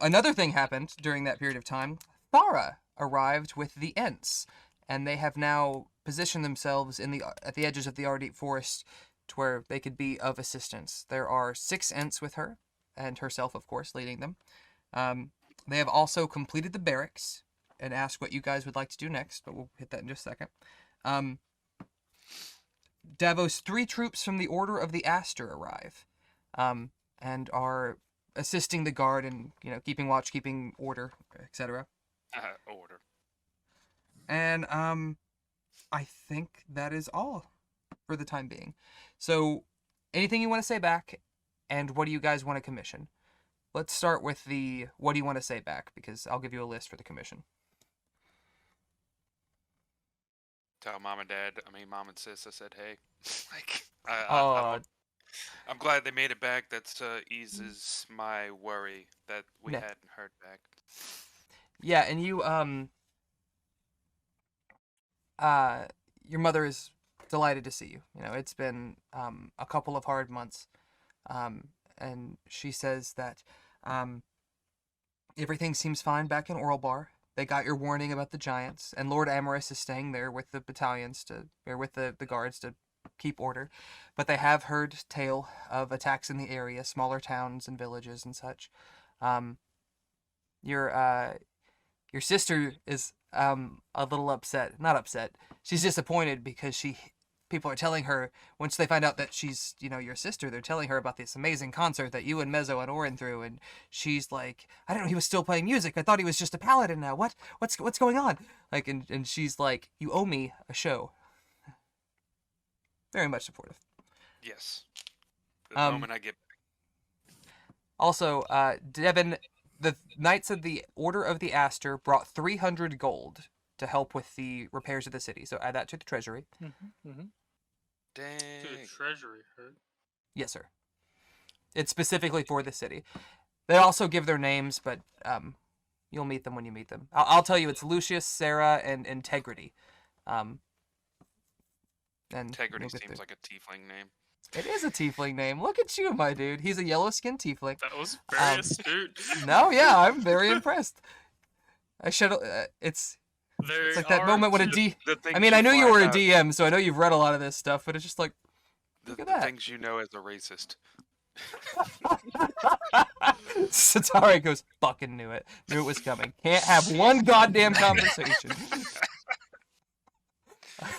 Another thing happened during that period of time. Thara arrived with the Ents, and they have now positioned themselves at the edges of the Ardite Forest to where they could be of assistance. There are 6 Ents with her, and herself, of course, leading them. They have also completed the barracks and asked what you guys would like to do next, but we'll hit that in just a second. Davos, 3 troops from the Order of the Aster arrive, and are assisting the guard in, keeping watch, keeping order, etc. Order. And I think that is all for the time being. So, anything you want to say back, and what do you guys want to commission? Let's start with the what do you want to say back, because I'll give you a list for the commission. Tell mom and sis I said hey. I'm glad they made it back. That eases my worry that we Yeah. hadn't heard back. Yeah, and you your mother is delighted to see you. It's been a couple of hard months, and she says that everything seems fine back in Oralbar. They got your warning about the giants, and Lord Amaris is staying there with the battalions with the guards to keep order. But they have heard tale of attacks in the area, smaller towns and villages and such. Your sister is a little upset. Not upset. She's disappointed because people are telling her, once they find out that she's, your sister, they're telling her about this amazing concert that you and Mezzo and Orin threw, and she's like, I didn't know he was still playing music. I thought he was just a paladin now. What's going on? Like, and she's like, you owe me a show. Very much supportive. Yes. The moment I get back. Also, Devin, the Knights of the Order of the Aster brought 300 gold to help with the repairs of the city. So add that to the treasury. Dang. To the treasury, right? Yes, sir. It's specifically for the city. They also give their names, but you'll meet them when you meet them. I'll tell you, it's Lucius, Sarah, and Integrity. And Integrity you'll get seems like a tiefling name. It is a tiefling name. Look at you, my dude. He's a yellow-skinned tiefling. That was very astute. No, yeah, I'm very impressed. I should. It's like that moment when a D. I mean, I know you were a DM, so I know you've read a lot of this stuff, but it's just like, The look at that. things you know as a racist. Satare goes, fucking knew it. Knew it was coming. Can't have one goddamn conversation.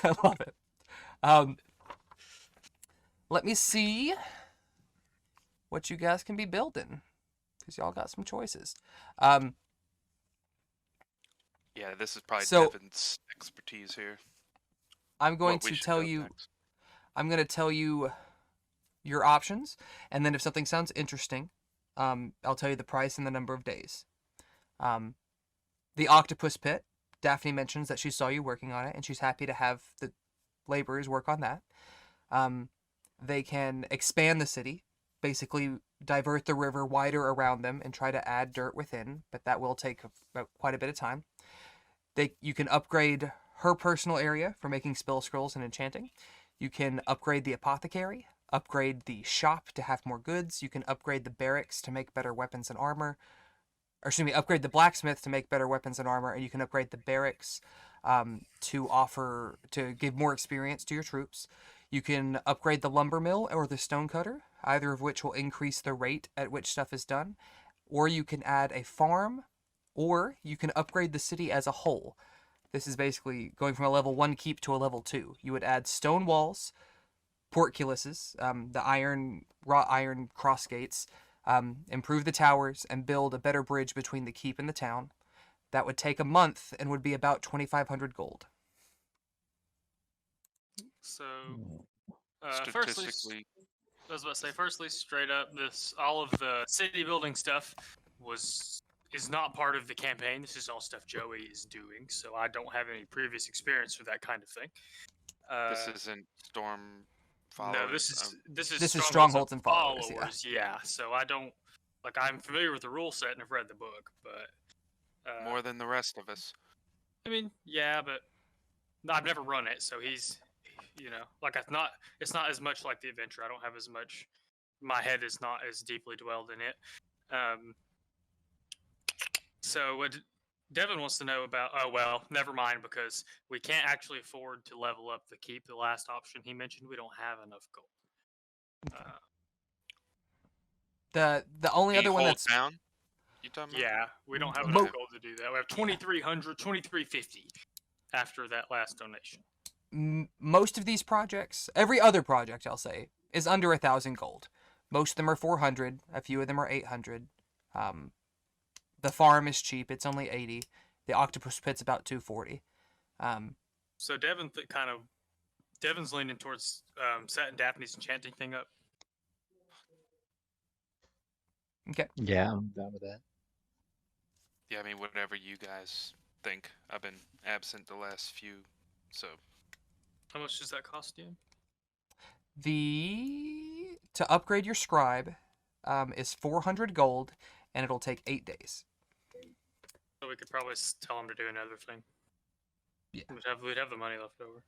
I love it. Let me see what you guys can be building. Because y'all got some choices. Yeah, this is probably So- Devin's expertise here. I'm going what we to should tell build you... next. I'm going to tell you your options, and then if something sounds interesting, I'll tell you the price and the number of days. The octopus pit, Daphne mentions that she saw you working on it, and she's happy to have the laborers work on that. They can expand the city, basically divert the river wider around them and try to add dirt within, but that will take quite a bit of time. You can upgrade her personal area for making spell scrolls and enchanting. You can upgrade the apothecary, upgrade the shop to have more goods. You can upgrade the barracks to make better weapons and armor. Or excuse me, upgrade the blacksmith to make better weapons and armor, and you can upgrade the barracks to give more experience to your troops. You can upgrade the lumber mill or the stone cutter, either of which will increase the rate at which stuff is done. Or you can add a farm, or you can upgrade the city as a whole. This is basically going from a level 1 keep to a level 2. You would add stone walls, portcullises, the wrought iron cross gates, improve the towers, and build a better bridge between the keep and the town. That would take a month and would be about 2,500 gold. So, firstly, Statistically, I was about to say, firstly, straight up, all of the city building stuff is not part of the campaign. This is all stuff Joey is doing, so I don't have any previous experience with that kind of thing. this isn't Storm followers. No, this is Strongholds and followers, yeah. Yeah, so I don't I'm familiar with the rule set and have read the book, but more than the rest of us. I mean, yeah, but I've never run it, so he's it's not as much like the adventure. I don't have as much. My head is not as deeply dwelled in it. So what Devin wants to know about? Oh well, never mind, because we can't actually afford to level up the keep. The last option he mentioned, we don't have enough gold. The only other one that's down. You talking about? Yeah, we don't have Okay. enough gold to do that. We have 2,300, 2,350 after that last donation. most of these projects, every other project I'll say, is under 1,000 gold. Most of them are 400. A few of them are 800. The farm is cheap. It's only 80. The octopus pit's about 240. So Devin's leaning towards setting Daphne's enchanting thing up. Okay. Yeah, I'm down with that. Yeah, I mean, whatever you guys think. I've been absent the last few, so. How much does that cost you? To upgrade your scribe is 400 gold, and it'll take 8 days. So we could probably tell him to do another thing. Yeah. We'd have the money left over.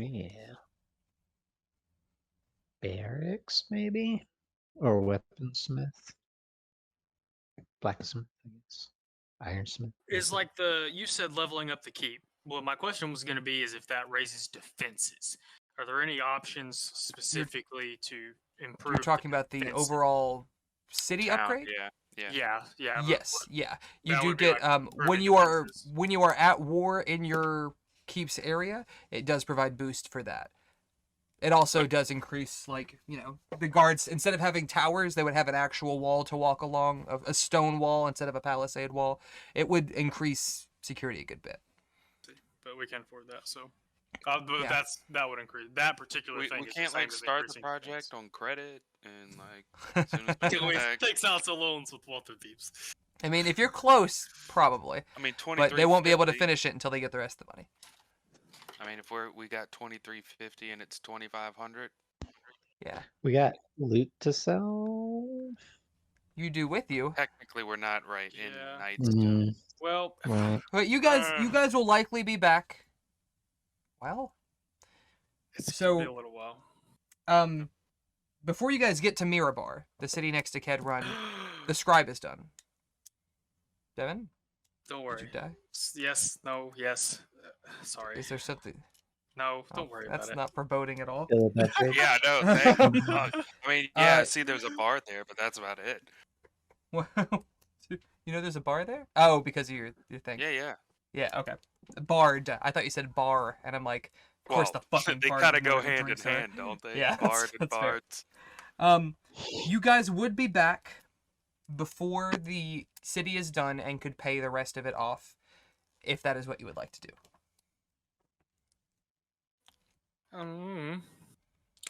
Yeah. Barracks, maybe? Or weaponsmith? Blacksmith, I guess. Ironsmith. Is like you said leveling up the keep. Well, my question was going to be is if that raises defenses. Are there any options specifically to improve? You're talking about the defenses? overall city Town, upgrade? Yeah. Yeah. Yes, yeah. You that do would be get like when improving defenses. you are at war in your keep's area, it does provide boost for that. It also does increase, the guards, instead of having towers, they would have an actual wall to walk along, a stone wall instead of a palisade wall. It would increase security a good bit. But we can't afford that, so. Yeah. That would increase that particular We thing. is the can't same as start the increasing project defense. on credit and as soon as we Can get we back. takes out the loans with Walter Deeps? I mean, if you're close, probably, I mean, but they won't be able to 2350. finish it until they get the rest of the money. I mean, if we got 2350 and it's 2500. Yeah, We got loot to sell? you do with you, Technically, we're not right Yeah. in Nightstone. Well, Right. but you guys will likely be back. Well, it's So- gonna be a little while. Before you guys get to Mirabar, the city next to Khedrun, the scribe is done. Devin, Don't did worry. you die? Yes. No. Yes. Sorry. Is there something? No, don't worry about That's it. not foreboding at all. Feel about it. Yeah, no, thank you. I mean, yeah, Uh, see, there's a bar there, but that's about it. Well, you know there's a bar there? Oh, because of your thing. Yeah, yeah. Yeah, okay. Bard. I thought you said bar, and I'm like, of course Well, the fucking they bard kind would of know go what your hand in drinks are. hand, don't they? Yeah, Bard and that's fair. bards. You guys would be back before the city is done and could pay the rest of it off, if that is what you would like to do.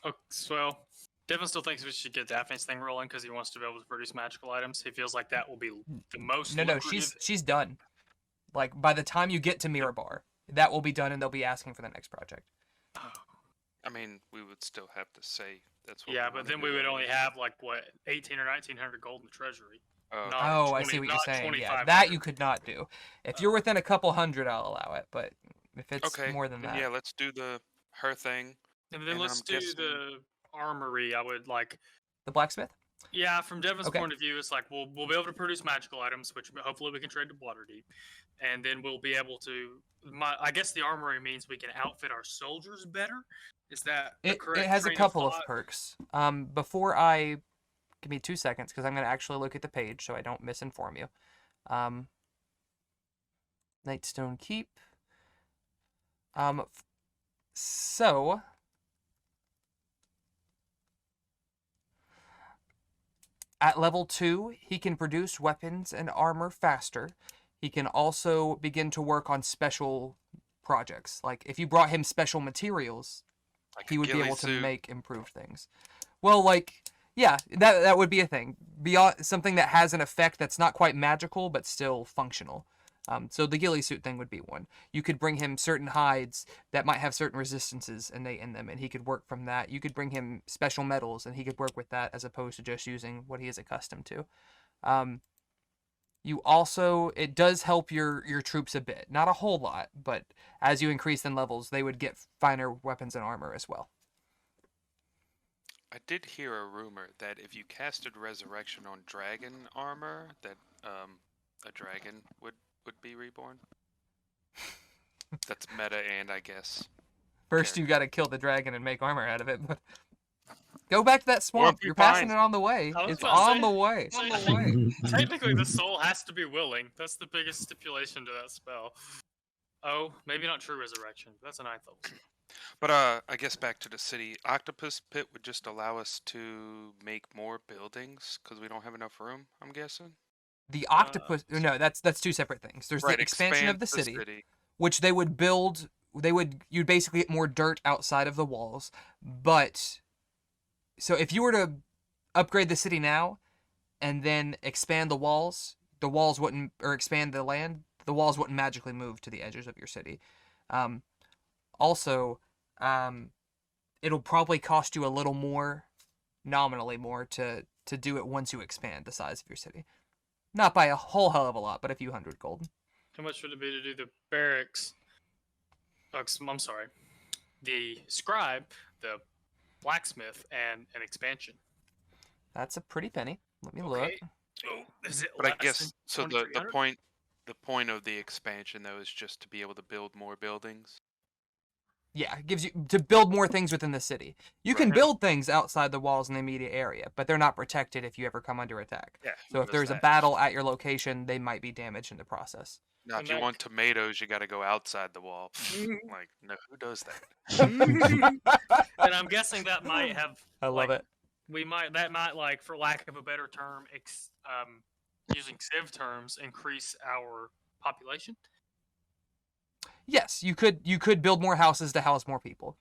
Okay, well, Devin still thinks we should get Daphne's thing rolling because he wants to be able to produce magical items. He feels like that will be the most. No, lucrative. she's done. Like by the time you get to Mirror Bar, that will be done, and they'll be asking for the next project. I mean, we would still have to say that's what. Yeah, we but wanna then do we would only anyways. have like what 18 or 1900 gold in the treasury. Oh, Not Oh, I 20 see what you're not saying. Yeah, 2500. that you could not do. If you're within a couple hundred, I'll allow it. But if it's okay. more than then that, yeah, let's do her thing. And then And let's I'm do guessing- the armory. I would like. the blacksmith. Yeah, from Devin's Okay. point of view, it's like we'll be able to produce magical items, which hopefully we can trade to Waterdeep, and then we'll be able to. I guess the armory means we can outfit our soldiers better. Is that the It correct has a train couple of thought? perks. Before give me 2 seconds because I'm gonna actually look at the page so I don't misinform you. Nightstone Keep. So at level 2, he can produce weapons and armor faster. He can also begin to work on special projects. Like if you brought him special materials, Like he a would be ghillie able to suit. make improved things. Well, like, yeah, that would be a thing. Beyond something that has an effect that's not quite magical but still functional. So the ghillie suit thing would be one. You could bring him certain hides that might have certain resistances innate in them, and he could work from that. You could bring him special metals, and he could work with that as opposed to just using what he is accustomed to. You also, it does help your troops a bit. Not a whole lot, but as you increase in levels, they would get finer weapons and armor as well. I did hear a rumor that if you casted Resurrection on dragon armor, that a dragon would be reborn. That's meta, and I guess. First, you got to kill the dragon and make armor out of it. But go back to that if swamp. you You're passing find- it on the way. I was It's about to on say- the way. On the way. Technically, the soul has to be willing. That's the biggest stipulation to that spell. Oh, maybe not true resurrection. That's a 9th level spell. But I guess back to the city. Octopus Pit would just allow us to make more buildings because we don't have enough room. I'm guessing. The octopus. No, that's two separate things. There's Right, the expansion of expand the city, which they would build. You'd basically get more dirt outside of the walls. But so if you were to upgrade the city now, and then expand the walls wouldn't, or expand the land, the walls wouldn't magically move to the edges of your city. Also, it'll probably cost you a little more, nominally more, to do it once you expand the size of your city. Not by a whole hell of a lot, but a few hundred gold. How much would it be to do the barracks? I'm sorry. The scribe, the blacksmith, and an expansion. That's a pretty penny. Let me look. Okay. Oh, is it But I less guess than so. The 2300? point of the expansion though is just to be able to build more buildings. Yeah, it gives you to build more things within the city. You can Right. build things outside the walls in the immediate area, but they're not protected if you ever come under attack. Yeah. So if there's a battle at your location, they might be damaged in the process. Now, And if you that- want tomatoes, you got to go outside the wall. Mhm. Like, no, who does that? And I'm guessing that might have. I love like, it. That might like, for lack of a better term, using Civ terms, increase our population. Yes, you could build more houses to house more people.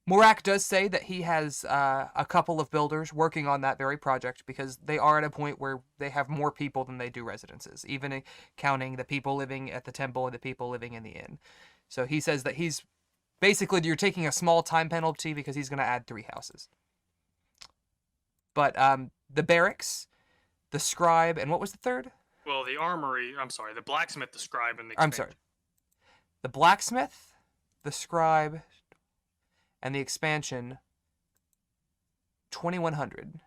Morak does say that he has a couple of builders working on that very project because they are at a point where they have more people than they do residences, even counting the people living at the temple and the people living in the inn. So he says that he's basically, you're taking a small time penalty because he's going to add 3 houses. But the barracks, the scribe, and what was the third? Well, the armory. I'm sorry, the blacksmith, the scribe, and the. I'm expansion. sorry. The blacksmith, the scribe, and the expansion, 2,100.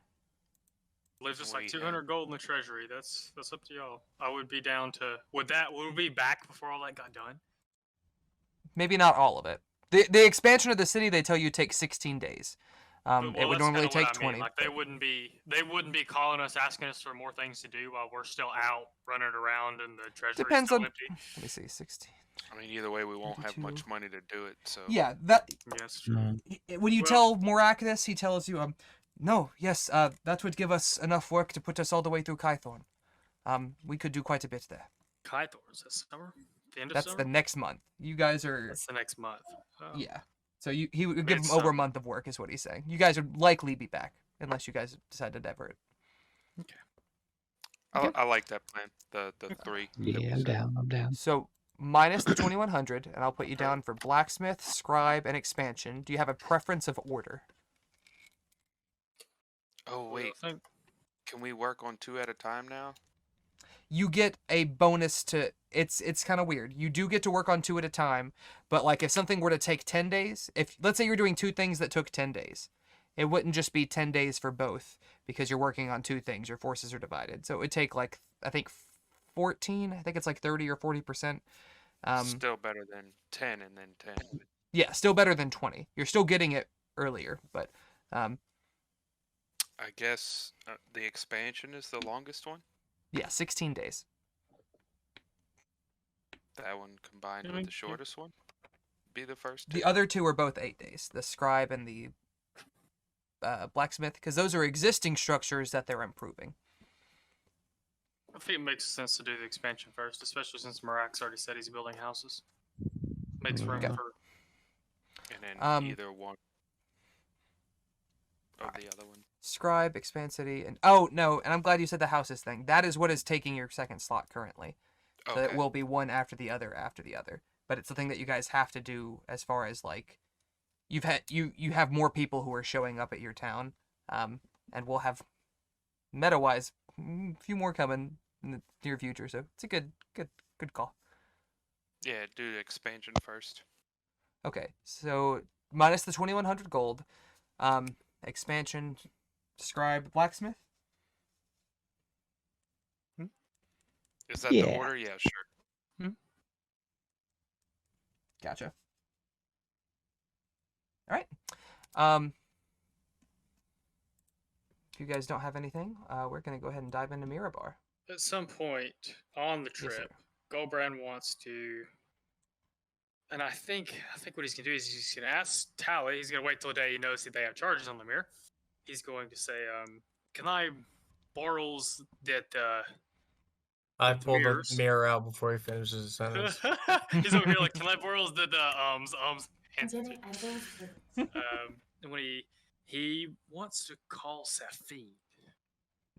Leaves us We like have- 200 gold in the treasury. That's up to y'all. I would be down to. Would we be back before all that got done? Maybe not all of it. The expansion of the city, they tell you, takes 16 days. Well, It would that's normally kinda what take I mean. 20. Like they wouldn't be calling us asking us for more things to do while we're still out running around and the treasury's Depends still on. empty. Let me see, 16. I mean, either way, we won't have 22. much money to do it. So Yeah, that Yes, true. when you Well- tell Morak this, he tells you, no, yes, that would give us enough work to put us all the way through Kythorn. We could do quite a bit there. Kythor's this summer? The end of That's summer? the next month. You guys are, That's the next month. Oh. yeah. So he would give them over a Midsummer. month of work, is what he's saying. You guys would likely be back, unless you guys decide to divert. I like that plan. The 3. that we Yeah, I'm said. down. I'm down. So minus the 2100, and I'll put you down for blacksmith, scribe, and expansion. Do you have a preference of order? Oh What do you wait, think? can we work on 2 at a time now? You get a bonus to it's kind of weird. You do get to work on 2 at a time, but like if something were to take 10 days, if let's say you're doing 2 things that took 10 days, it wouldn't just be 10 days for both because you're working on 2 things. Your forces are divided. So it would take like I think 14, I think it's like 30 or 40%. Still better than 10 and then 10. Yeah, still better than 20. You're still getting it earlier, but I guess the expansion is the longest one. yeah, 16 days. That one combined I with mean, the yeah. shortest one be the first 2. The other 2 are both 8 days. The scribe and the blacksmith, because those are existing structures that they're improving. I think it makes sense to do the expansion first, especially since Morak's already said he's building houses. Makes room Okay. for. and then either one of the other one. Scribe, expand city, and oh no, and I'm glad you said the houses thing. That is what is taking your second slot currently. So Okay. it will be one after the other. But it's the thing that you guys have to do as far as like you have more people who are showing up at your town, and we'll have meta-wise a few more coming in the near future. So it's a good call. Yeah, do the expansion first. Okay, so minus the 2100 gold, expansion, scribe, blacksmith. Is that the Yeah. order? Yeah, sure. Gotcha. All right. If you guys don't have anything, we're gonna go ahead and dive into Mirabar. At some point on the Yes, sir. trip, Gulbrand wants to, and I think what he's gonna do is he's gonna ask Tally. He's gonna wait till the day he knows that they have charges on the mirror. He's going to say, "Can I borrows that?" I With pulled mirrors. the mirror out before he finishes his sentence. He's over here like, "Can I borrows that?" And when he wants to call Safine.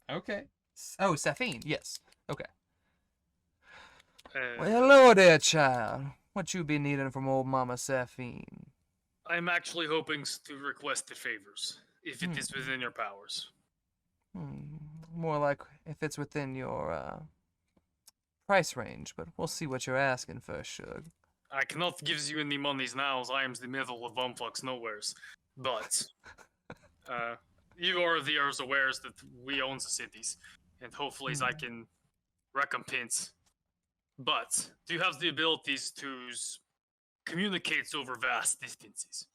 Okay. Oh, Safine. Yes. Okay. Uh, Well, hello there, child. What you be needing from old Mama Safine? I'm actually hoping to request the favors, if it is within your powers. More like if it's within your price range, but we'll see what you're asking first, Shug. I cannot give you any monies now, as I am the middle of Unflux Nowheres. But you are the heirs awares that we own the cities, and hopefully I can recompense. But do you have the abilities to communicate over vast distances?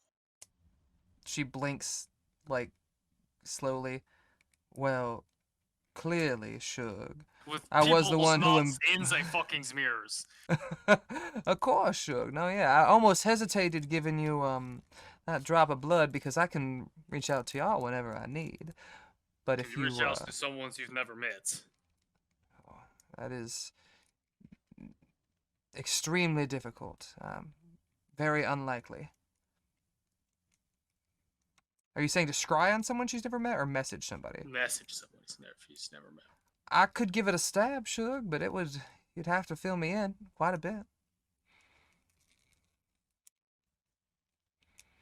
She blinks, like, slowly. Well, clearly, Shug. With I was the people's one who knots in the fucking mirrors. Of course, Shug. No, yeah, I almost hesitated giving you that drop of blood because I can reach out to y'all whenever I need. But Can if you you reach out to someone you've never met? that is extremely difficult. Very unlikely. Are you saying to scry on someone she's never met or message somebody? Message someone she's never met. I could give it a stab, Shug, but you'd have to fill me in quite a bit.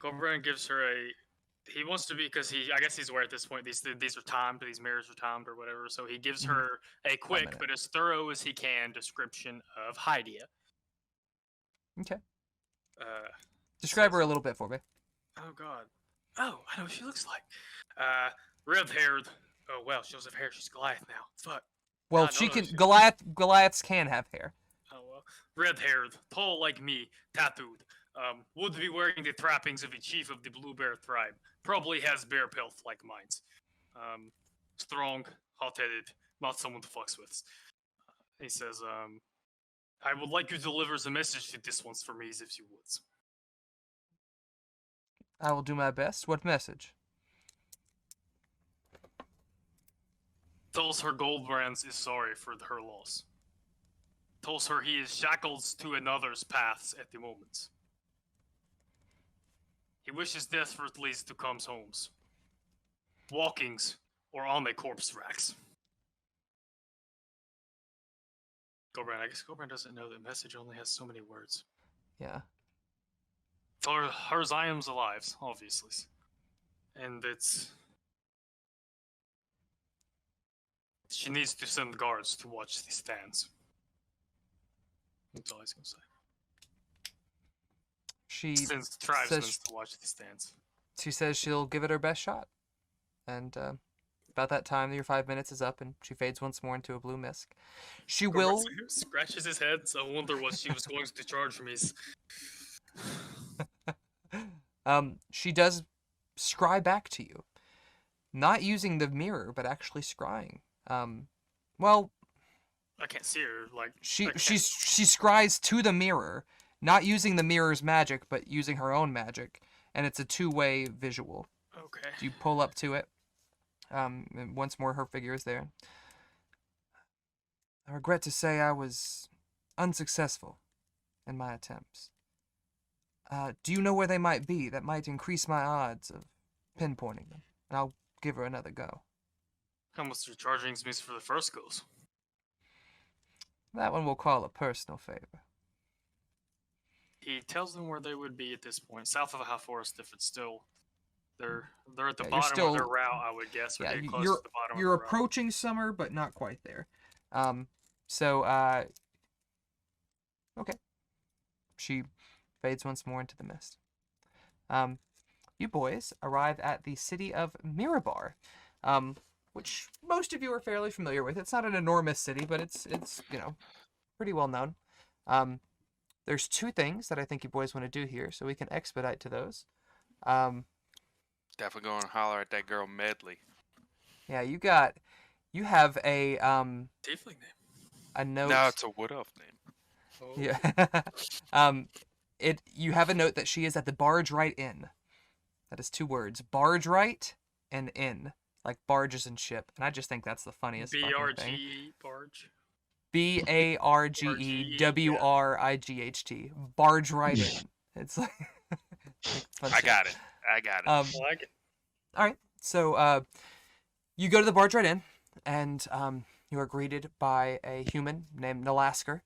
Gulbrand gives her he wants to be, because I guess he's aware at this point these are timed, these mirrors are timed or whatever, so he gives her a quick minute. but as thorough as he can description of Hydia. Okay. Describe Describe her a little bit for me. Oh god. Oh, I know what she looks like. Red-haired. Oh well, she doesn't have hair, she's Goliath now. Fuck. Well, no, she no, can. she- Goliaths can have hair. Oh well. Red-haired, tall like me, tattooed. Would be wearing the trappings of a chief of the Blue Bear tribe. Probably has bear pelt like mine. Strong, hot-headed, not someone to fucks with. He says, I would like you to deliver the message to this ones for me, if you would. I will do my best. What message? Tells her Gulbrand is sorry for her loss. Tells her he is shackled to another's paths at the moment. He wishes desperately to come homes. Walkings or on the corpse racks. Gulbrand, I guess Gulbrand doesn't know that message only has so many words. Yeah. Tell her Zions alive, obviously. And she needs to send guards to watch the stands. That's all he's gonna say. She Sends tribesmen says to watch the stands. she says she'll give it her best shot. And about that time, your 5 minutes is up, and she fades once more into a blue mist. She will. Scratches his head. So I wonder what she was going to charge me. She does scry back to you, not using the mirror, but actually scrying. Well, I can't see her. Like she scries to the mirror, not using the mirror's magic, but using her own magic, and it's a two-way visual. Okay. You pull up to it. And once more, her figure is there. I regret to say I was unsuccessful in my attempts. Do you know where they might be? That might increase my odds of pinpointing them. And I'll give her another go. How much are charging me for the first goes? That one we'll call a personal favor. He tells them where they would be at this point, south of the High Forest. If it's still, they're at the Yeah, bottom of their route, I would guess. Or Yeah, getting close you're to the bottom you're of the route. approaching summer, but not quite there. Okay. She fades once more into the mist. You boys arrive at the city of Mirabar, which most of you are fairly familiar with. It's not an enormous city, but it's pretty well known. There's two things that I think you boys want to do here, so we can expedite to those. Definitely going to holler at that girl Medli. Yeah, you have a Tiefling name. a note. No, it's a wood elf name. Oh. Yeah. You have a note that she is at the Bargewright Inn. That is two words. Bargewright and Inn. Like barges and ship. And I just think that's the funniest fucking thing. B-R-G barge. Bargewright. Bargewright Inn. It's like fun I shit. got it. I like it. Alright. So you go to the Bargewright Inn, and you are greeted by a human named Nalasker.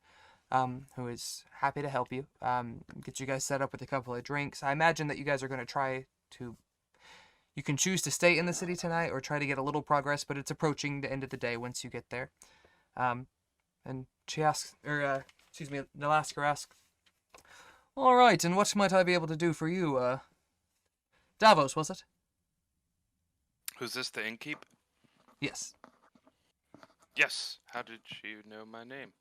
Who is happy to help you, get you guys set up with a couple of drinks. I imagine that you guys are going to try to... You can choose to stay in the city tonight or try to get a little progress, but it's approaching the end of the day once you get there. And she asks, Nalasker asks, all right, and what might I be able to do for you? Davos, was it? Who's this, the innkeep? Yes. Yes. How did you know my name?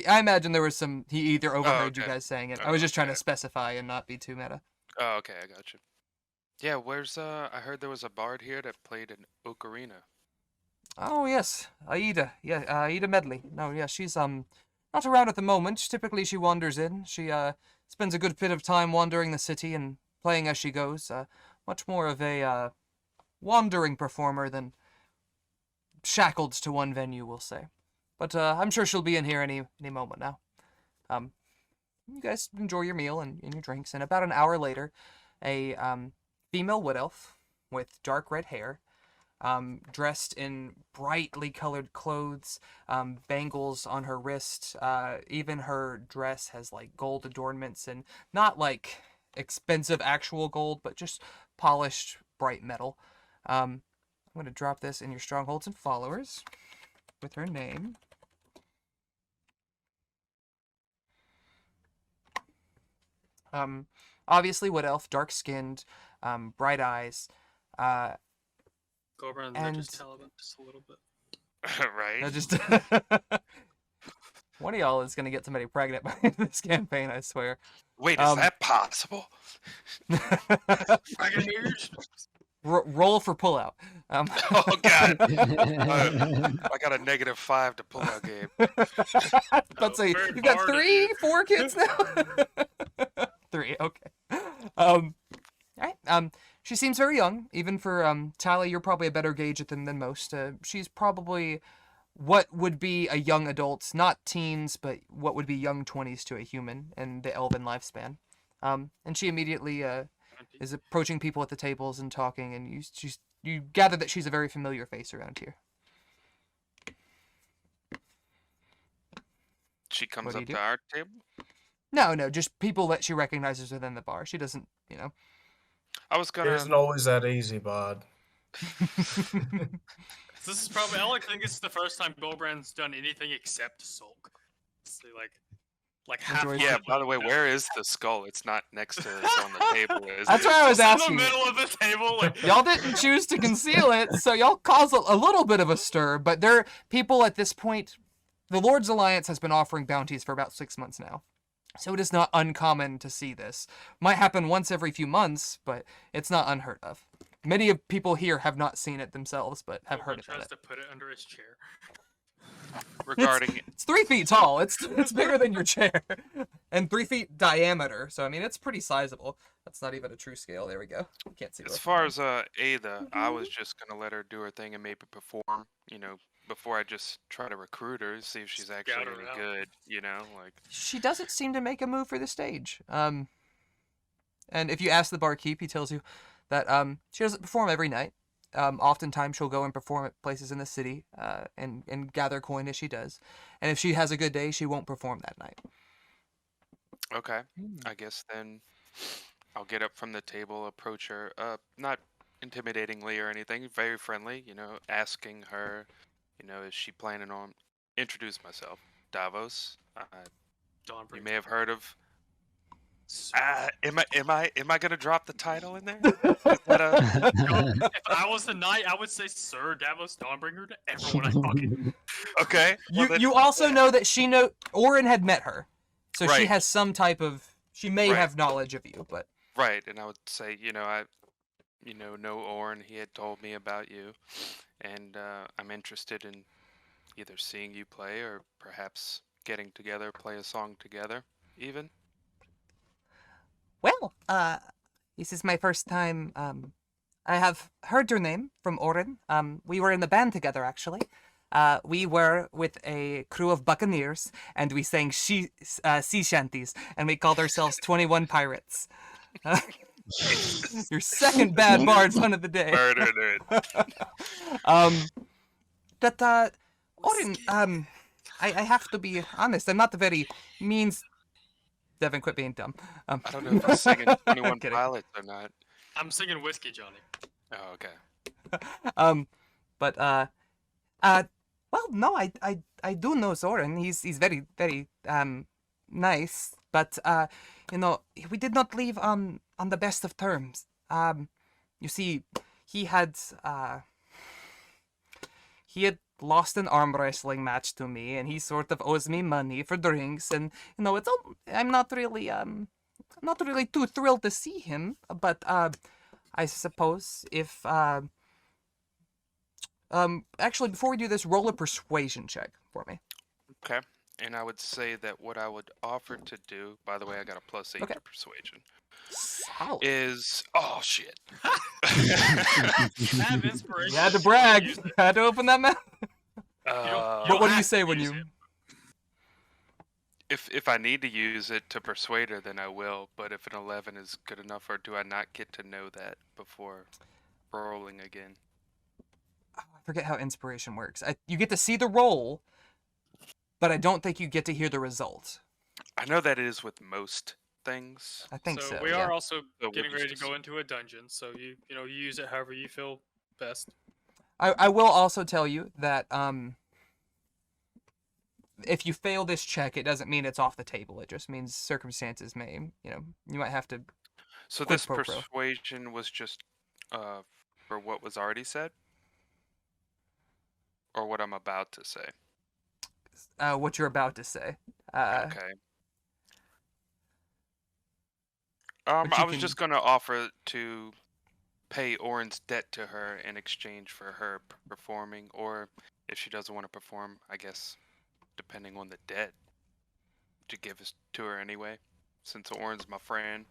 I imagine there was some... He either overheard you okay. guys saying it. I Oh, was just trying to okay. specify and not be too meta. Oh, okay, I got you. Yeah, where's I heard there was a bard here that played an ocarina. Oh, yes. Aida. Yeah, Aida Medli. No, yeah, she's, not around at the moment. Typically she wanders in. She, spends a good bit of time wandering the city and playing as she goes. Much more of a, wandering performer than shackled to one venue, we'll say. But, I'm sure she'll be in here any moment now. You guys enjoy your meal and your drinks, and about an hour later, a, female wood elf with dark red hair, dressed in brightly colored clothes, bangles on her wrist. Even her dress has like gold adornments, and not like expensive actual gold, but just polished bright metal. I'm going to drop this in your strongholds and followers with her name. Obviously wood elf, dark skinned, bright eyes. Gulbrand, and just tell about just a little bit. Right? I just One of y'all is gonna get somebody pregnant by this campaign, I swear. Wait, is that possible? Dragoneers. Roll for pullout. Oh God! I got a -5 to pull out game. Let's see. very You've got hard of 3, you. 4 kids now. 3. Okay. All right. She seems very young, even for Tally. You're probably a better gauge at them than most. She's probably what would be a young adult, not teens, but what would be young 20s to a human in the elven lifespan. And she immediately is approaching people at the tables and talking, and you gather that she's a very familiar face around here. She comes What do up you do? to our table. No, just people that she recognizes within the bar. She doesn't, I was It gonna. isn't always that easy, bud. This is probably. I think it's the first time Gulbrand's done anything except sulk. So like half. Enjoys Yeah. it. By the way, where is the skull? It's not next to us on the table, is That's it? what I was It's in the asking. middle of the table. Like, Y'all didn't choose to conceal it, so y'all cause a little bit of a stir, but there people at this point, the Lord's Alliance has been offering bounties for about 6 months now. So it is not uncommon to see this. Might happen once every few months, but it's not unheard of. Many of people here have not seen it themselves, but have heard Gulbrand about tries it. to put it under his chair. Regarding It's 3 feet tall. It's bigger than your chair, and 3 feet diameter. So I mean, it's pretty sizable. That's not even a true scale. There we go. Can't see. as far as Ada, I was just gonna let her do her thing and maybe perform. Before I just try to recruit her, see if she's actually Scout her any out. good. Like. She doesn't seem to make a move for the stage. And if you ask the barkeep, he tells you that she doesn't perform every night. Oftentimes she'll go and perform at places in the city and gather coin as she does. And if she has a good day, she won't perform that night. Okay. I guess then I'll get up from the table, approach her, not intimidatingly or anything, very friendly, asking her, is she planning on introduce myself, Davos. Dawn You brings may have heard of. So- Am I gonna drop the title in there? Is that a... If I was the knight, I would say Sir Davos Dawnbringer to everyone I fucking. Okay. well then- You also know that Orin had met her. So she Right. has some type of, she may Right. have knowledge of you, but Right, and I would say, I know Orin. He had told me about you, and I'm interested in either seeing you play or perhaps getting together, play a song together, even. well, this is my first time. I have heard your name from Orin. We were in the band together, actually. We were with a crew of buccaneers, and we sang sea shanties, and we called ourselves 21 Pirates. Your second bad bard fun of the day. Murdered That, Orin, I have to be honest, I'm not the very means. Devin, quit being dumb. I don't know if he's singing 21 Kidding. Pilots or not. I'm singing whiskey, Johnny. Oh, okay. Well, no, I do know Zoran. He's very, very, nice. But, we did not leave on the best of terms. You see, he had lost an arm wrestling match to me, and he sort of owes me money for drinks, and, I'm not really too thrilled to see him, but, I suppose if, actually, before we do this, roll a persuasion check for me. Okay. And I would say that what I would offer to do, by the way, I got a +8 Okay. to persuasion, Solid. is oh shit. Have inspiration. You had to you brag. use it. You had to open that mouth. Uh, But what do you have say to when use you? it. if I need to use it to persuade her, then I will. But if an 11 is good enough, or do I not get to know that before rolling again? I forget how inspiration works. You get to see the roll, but I don't think you get to hear the result. I know that it is with most things. I think so. we yeah. are also So we'll getting ready to just go into a dungeon, so you use it however you feel best. I will also tell you that if you fail this check, it doesn't mean it's off the table. It just means circumstances may, you might have to. So Quid this pro quo. persuasion was just for what was already said, or what I'm about to say. what you're about to say. Okay. but I you was can- just gonna offer to pay Orin's debt to her in exchange for her performing, or if she doesn't want to perform, I guess, depending on the debt, to give us to her anyway, since Orin's my friend.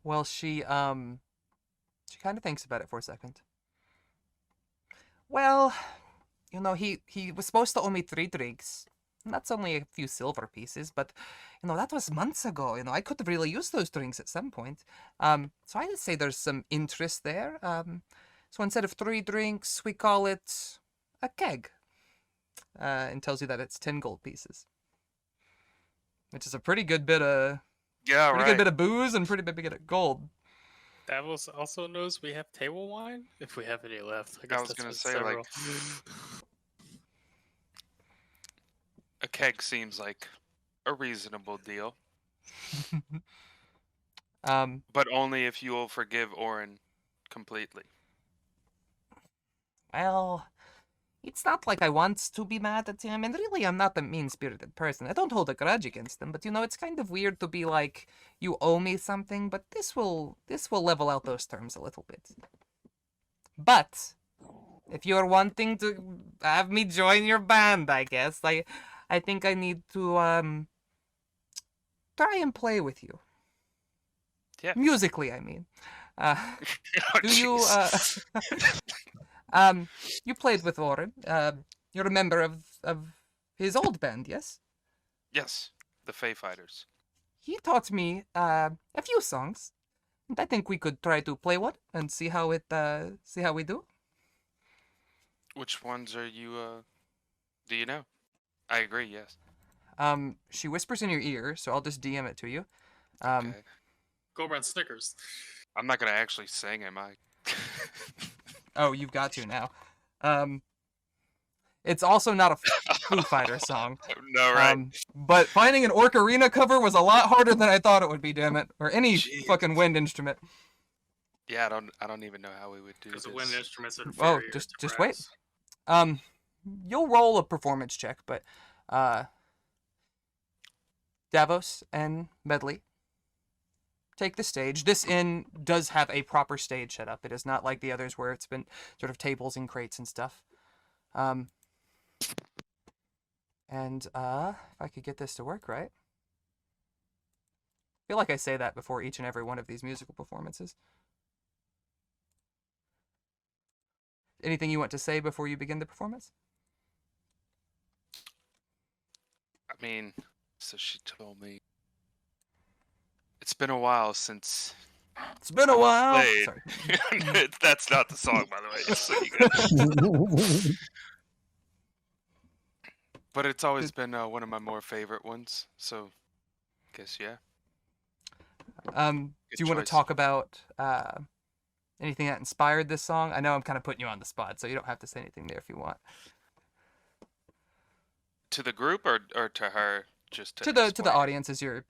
Well, she kind of thinks about it for a second. Well, he was supposed to owe me 3 drinks. And that's only a few silver pieces, but that was months ago. I could have really used those drinks at some point. So I'd say there's some interest there. So instead of 3 drinks, we call it a keg. And tells you that it's 10 gold pieces, which is a pretty good bit of good bit of booze and pretty good bit of gold. Davos also knows we have table wine if we have any left. I I guess was that's gonna what say, several. like, a keg seems like a reasonable deal, but only if you will forgive Orin completely. Well, it's not like I want to be mad at him, and really I'm not a mean-spirited person. I don't hold a grudge against him, but it's kind of weird to be like, you owe me something, but this will level out those terms a little bit. But if you're wanting to have me join your band, I guess, I think I need to try and play with you. Yeah. Musically, I mean. Oh, Do you jeez. you played with Orin. You're a member of his old band, yes? Yes, the Fae Fighters. He taught me a few songs. And I think we could try to play one and see how we do. Which ones are you? Do you know? I agree. Yes. She whispers in your ear, so I'll just DM it to you. Okay. Gulbrand Snickers. I'm not gonna actually sing, am I? Oh, you've got to now. It's also not a Foo Fighter song. No, right? But finding an Ocarina cover was a lot harder than I thought it would be. Damn it! Or any Jeez. fucking wind instrument. Yeah, I don't even know how we would do Because this. the wind instruments are Oh, inferior just to wait. brass. You'll roll a performance check, but Davos and Medli, take the stage. This inn does have a proper stage set up. It is not like the others where it's been sort of tables and crates and stuff. And if I could get this to work right. I feel like I say that before each and every one of these musical performances. Anything you want to say before you begin the performance? I mean, so she told me it's been a while since. It's been a while. Played. Sorry. That's not the song, by the way. Just so you guys. But it's always been one of my more favorite ones. So, guess yeah. Do you want to choice. talk about anything that inspired this song? I know I'm kind of putting you on the spot, so you don't have to say anything there if you want. To the group or to her? Just To the explain? audience as you're,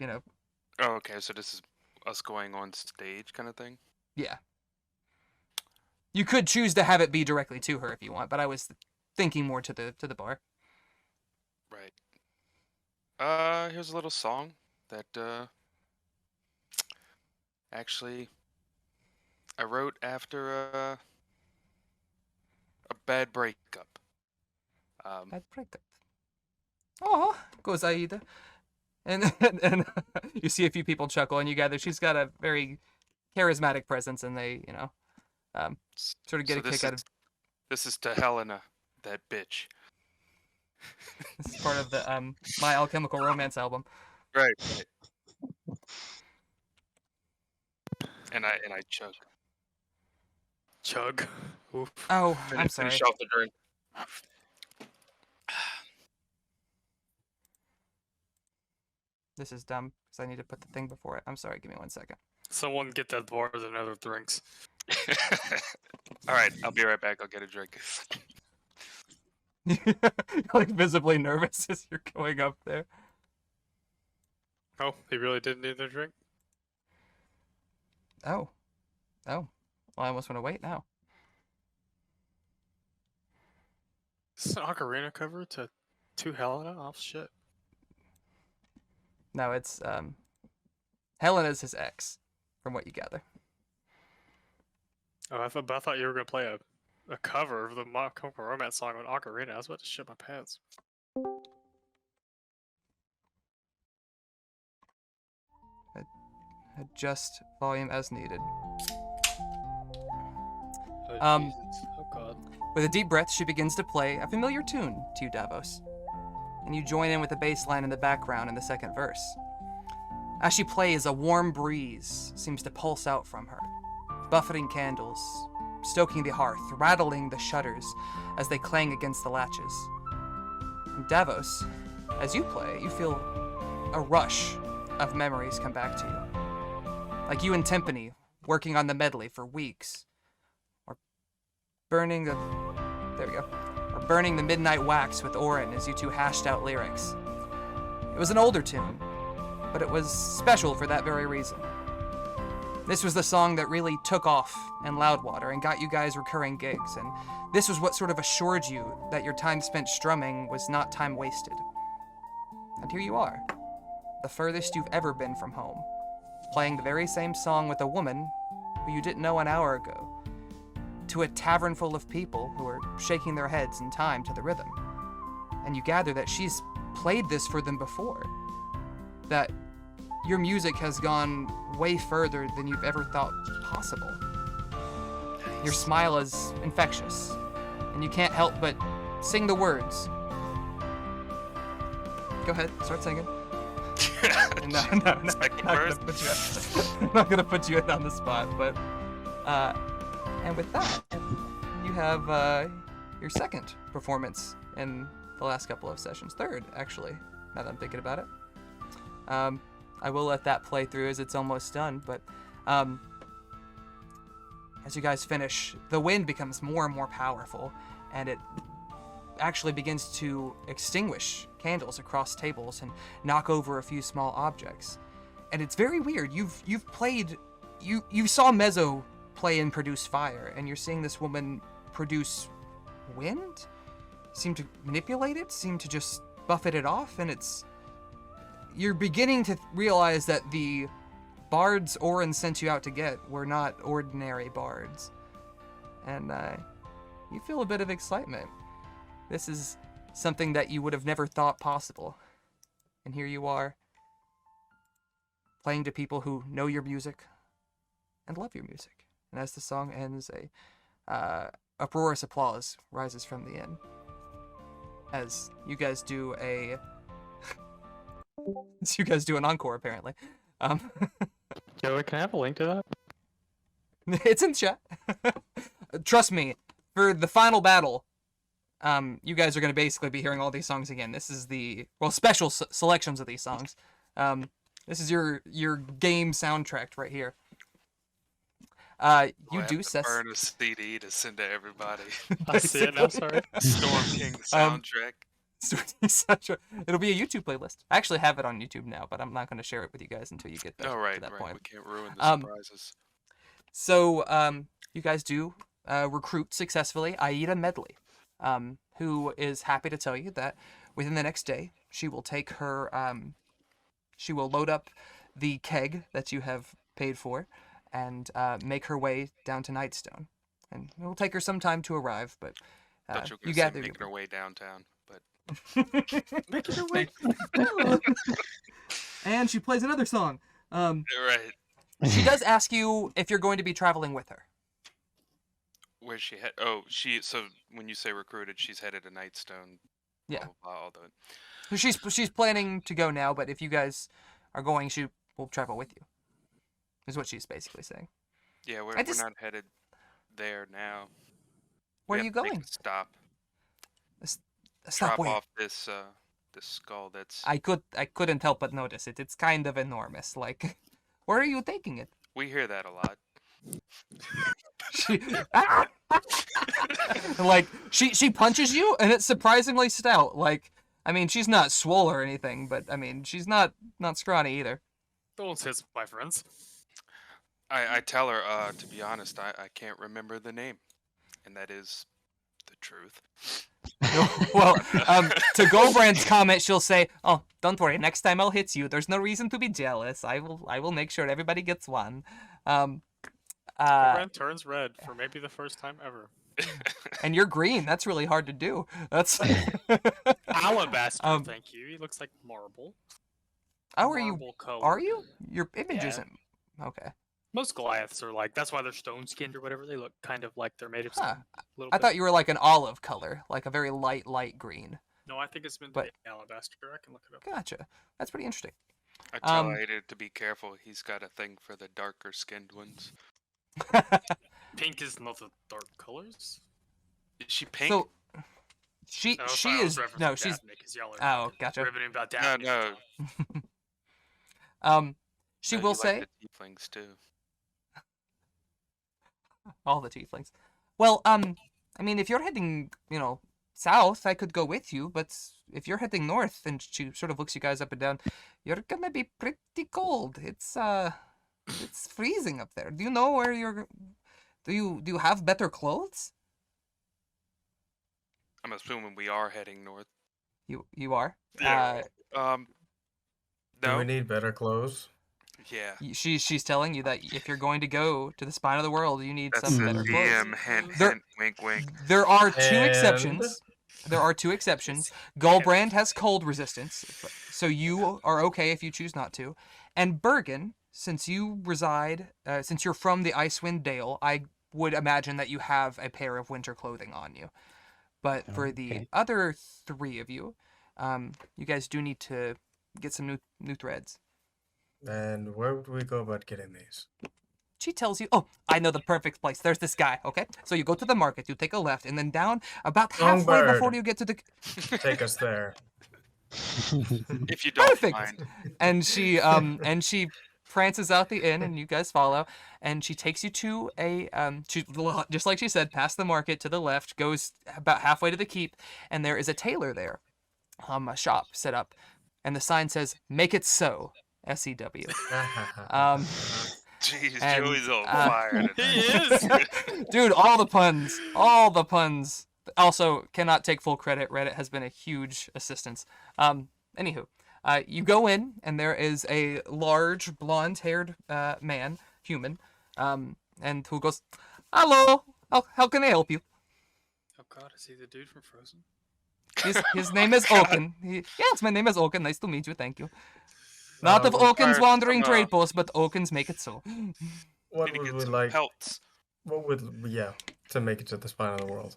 Oh, okay. So this is us going on stage, kind of thing. yeah. You could choose to have it be directly to her if you want, but I was thinking more to the bar. Right. Here's a little song that actually I wrote after a bad breakup. Bad breakup. Oh, goes Aida. And you see a few people chuckle, and you gather she's got a very charismatic presence, and they, sort of get so a kick out of. This is to Helena, that bitch. This is part of the My Alchemical Romance album. Right. And I chug. Chug. Oof. Oh, I'm sorry. Finish off the drink. This is dumb because I need to put the thing before it. I'm sorry. Give me 1 second. Someone get that bar and other drinks. All right, I'll be right back. I'll get a drink. You're like visibly nervous as you're going up there. Oh, he really didn't need a drink? Oh. Well, I almost want to wait now. Is this an ocarina cover to To Helena? Oh shit. No, it's Helena's his ex, from what you gather. Oh, I thought you were gonna play a cover of the Chemical Romance song on Ocarina. I was about to shit my pants. Adjust volume as needed. Oh, Jesus. Oh god. With a deep breath, she begins to play a familiar tune to you, Davos, and you join in with the bass line in the background in the second verse. As she plays, a warm breeze seems to pulse out from her, buffeting candles, stoking the hearth, rattling the shutters as they clang against the latches. And Davos, as you play, you feel a rush of memories come back to you. Like you and Timpani working on the medley for weeks, or burning the midnight wax with Orin as you two hashed out lyrics. It was an older tune, but it was special for that very reason. This was the song that really took off in Loudwater and got you guys recurring gigs, and this was what sort of assured you that your time spent strumming was not time wasted. And here you are, the furthest you've ever been from home, playing the very same song with a woman who you didn't know an hour ago, to a tavern full of people who are shaking their heads in time to the rhythm. And you gather that she's played this for them before, that your music has gone way further than you've ever thought possible. Your smile is infectious, and you can't help but sing the words. Go ahead, start singing. No. I'm not gonna put you on the spot, but and with that, you have your second performance in the last couple of sessions. Third, actually, now that I'm thinking about it. I will let that play through as it's almost done, but as you guys finish, the wind becomes more and more powerful, and it actually begins to extinguish candles across tables and knock over a few small objects. And it's very weird. You've played, you saw Mezzo play and produce fire, and you're seeing this woman produce wind? Seem to manipulate it, seem to just buffet it off, and you're beginning to realize that the bards Orin sent you out to get were not ordinary bards. And you feel a bit of excitement. This is something that you would have never thought possible. And here you are, playing to people who know your music and love your music. And as the song ends, a uproarious applause rises from the inn as you guys do an encore, apparently. Joey, can I have a link to that? It's in chat. Trust me, for the final battle, you guys are going to basically be hearing all these songs again. This is special selections of these songs. This is your game soundtrack right here. You do burn a CD to send to everybody. I see it now. Sorry. Storm King soundtrack. It'll be a YouTube playlist. I actually have it on YouTube now, but I'm not going to share it with you guys until you get to that point. We can't ruin the surprises. So you guys do recruit successfully Aida Medli, who is happy to tell you that within the next day she will take her. She will load up the keg that you have paid for, and make her way down to Nightstone. And it will take her some time to arrive, but you get making her way downtown. But making her way. And she plays another song. Right. She does ask you if you're going to be traveling with her. Where's she head? So when you say recruited, she's headed to Nightstone. Yeah. All So she's planning to go now, but if you guys are going, she will travel with you. Is what she's basically saying. Yeah, we're not headed there now. Where are you going? Take a stop. Stop Drop where? off this skull. That's. I couldn't help but notice it. It's kind of enormous. Like, where are you taking it? We hear that a lot. She punches you, and it's surprisingly stout. Like, I mean, she's not swole or anything, but I mean, she's not scrawny either. Don't hit my friends. I tell her, to be honest, I can't remember the name, and that is the truth. Well, to Gulbrand's comment, she'll say, "Oh, don't worry. Next time I'll hit you. There's no reason to be jealous. I will make sure everybody gets one." Gulbrand turns red for maybe the first time ever. And you're green. That's really hard to do. That's Alabaster, thank you. He looks like marble. How are you? Marble colored. Are you? Your image Yeah. isn't. Okay. Most Goliaths are like, that's why they're stone skinned or whatever. They look kind of like they're made of stone. Huh. A little I bit. thought you were like an olive color, like a very light green. No, I think it's meant to But- be alabaster. I can look it up. Gotcha. That's pretty interesting. I tell Um, Aida to be careful. He's got a thing for the darker skinned ones. Pink is not the dark colors. Is she pink? So she No, she sorry, I was is referencing no she's Daphne, 'cause y'all are oh fucking gotcha. riveting about no, Daphne. no. She No, will you say like the tieflings too. all the tieflings. Well, I mean, if you're heading, south, I could go with you. But if you're heading north, and she sort of looks you guys up and down, you're gonna be pretty cold. It's freezing up there. Do you know where you're? Do you have better clothes? I'm assuming we are heading north. You are. Yeah. Do No. we need better clothes? Yeah. She's telling you that if you're going to go to the spine of the world, you need That's some the better clothes. DM. Hint, There- hint. Wink, wink. There are two And- exceptions. There are two exceptions. Gulbrand has cold resistance, so you are okay if you choose not to. And Bergen, since you reside, since you're from the Icewind Dale, I would imagine that you have a pair of winter clothing on you. But for the Okay. other three of you, you guys do need to get some new threads. And where would we go about getting these? She tells you, "Oh, I know the perfect place. There's this guy, okay? So you go to the market, you take a left, and then down about halfway Songbird. before you get to the..." Take us there. If you don't Perfect. mind. And she prances out the inn, and you guys follow, and she takes you to a just like she said, past the market to the left, goes about halfway to the keep, and there is a tailor there, a shop set up, and the sign says, "Make it so, SEW." Jeez, and, Joey's on uh, fire He tonight. is. Dude, all the puns. Also, cannot take full credit. Reddit has been a huge assistance. Anywho, you go in, and there is a large, blonde-haired human, and who goes, "Hello, how can I help you?" Oh god, is he the dude from Frozen? His name is Oaken. Yes, my name is Oaken. Nice to meet you. Thank you. Not of we Oaken's are wandering from, trade post, but Oaken's make it so. What Need to would get we some like? pelts. What would to make it to the spine of the world?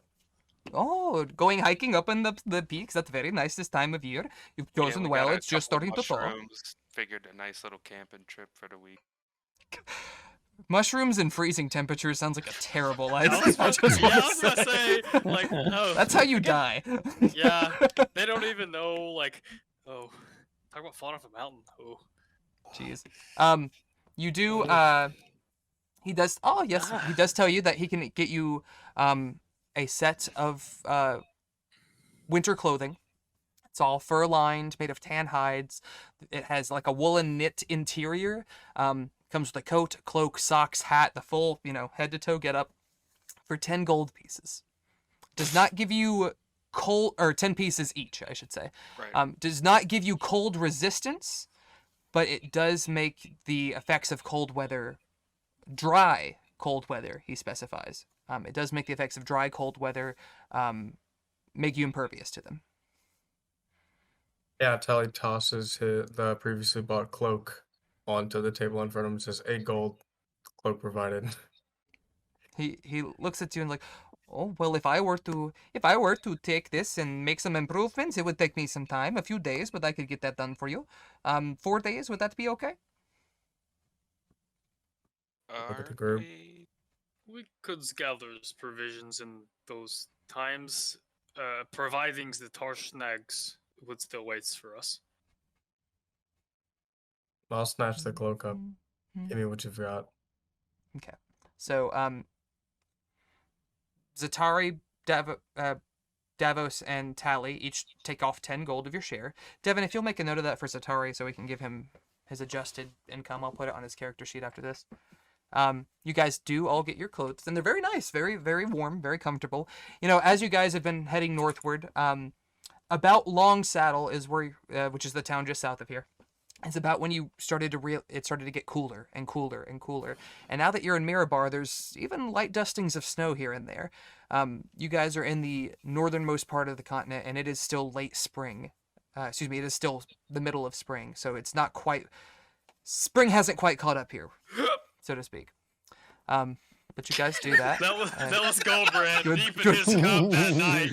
Oh, going hiking up in the peaks. That's very nice this time of year. You've Yeah, chosen we well. got a It's just couple starting to thaw. mushrooms. Figured a nice little camping trip for the week. Mushrooms in freezing temperatures sounds like a terrible I idea. was, I just yeah, I wanna was gonna say, like, oh. That's how you die. Yeah, they don't even know, like, oh, talk about falling off a mountain. Oh. Jeez. You do. He does. Oh yes, he does tell you that he can get you a set of winter clothing. It's all fur lined, made of tan hides. It has like a woolen knit interior. Comes with a coat, cloak, socks, hat, the full, head to toe get up for 10 gold pieces. Does not give you cold, or 10 pieces each, I should say. Right. Does not give you cold resistance, but it does make the effects of cold weather dry cold weather, he specifies. It does make the effects of dry cold weather make you impervious to them. Yeah, Tally tosses the previously bought cloak onto the table in front of him and says, 8 gold, cloak provided. He looks at you and like, "Oh, well, if I were to take this and make some improvements, it would take me some time, a few days, but I could get that done for you. 4 days, would that be okay?" Look at the Are group. We could gather provisions in those times, providing the Harshnag's would still waits for us. I'll snatch the cloak up. Give me what you've got. Okay. So, Zatari, Davos, and Tally each take off 10 gold of your share. Devin, if you'll make a note of that for Zatari so we can give him his adjusted income, I'll put it on his character sheet after this. You guys do all get your clothes, and they're very nice, very, very warm, very comfortable. You know, as you guys have been heading northward, about Long Saddle is where, which is the town just south of here. It's about when you started to it started to get cooler and cooler and cooler. And now that you're in Mirabar, there's even light dustings of snow here and there. You guys are in the northernmost part of the continent, and it is still late spring. It is still the middle of spring, so it's not quite. Spring hasn't quite caught up here, so to speak. But you guys do that. That was Gulbrand good- deep in good- his cup that night.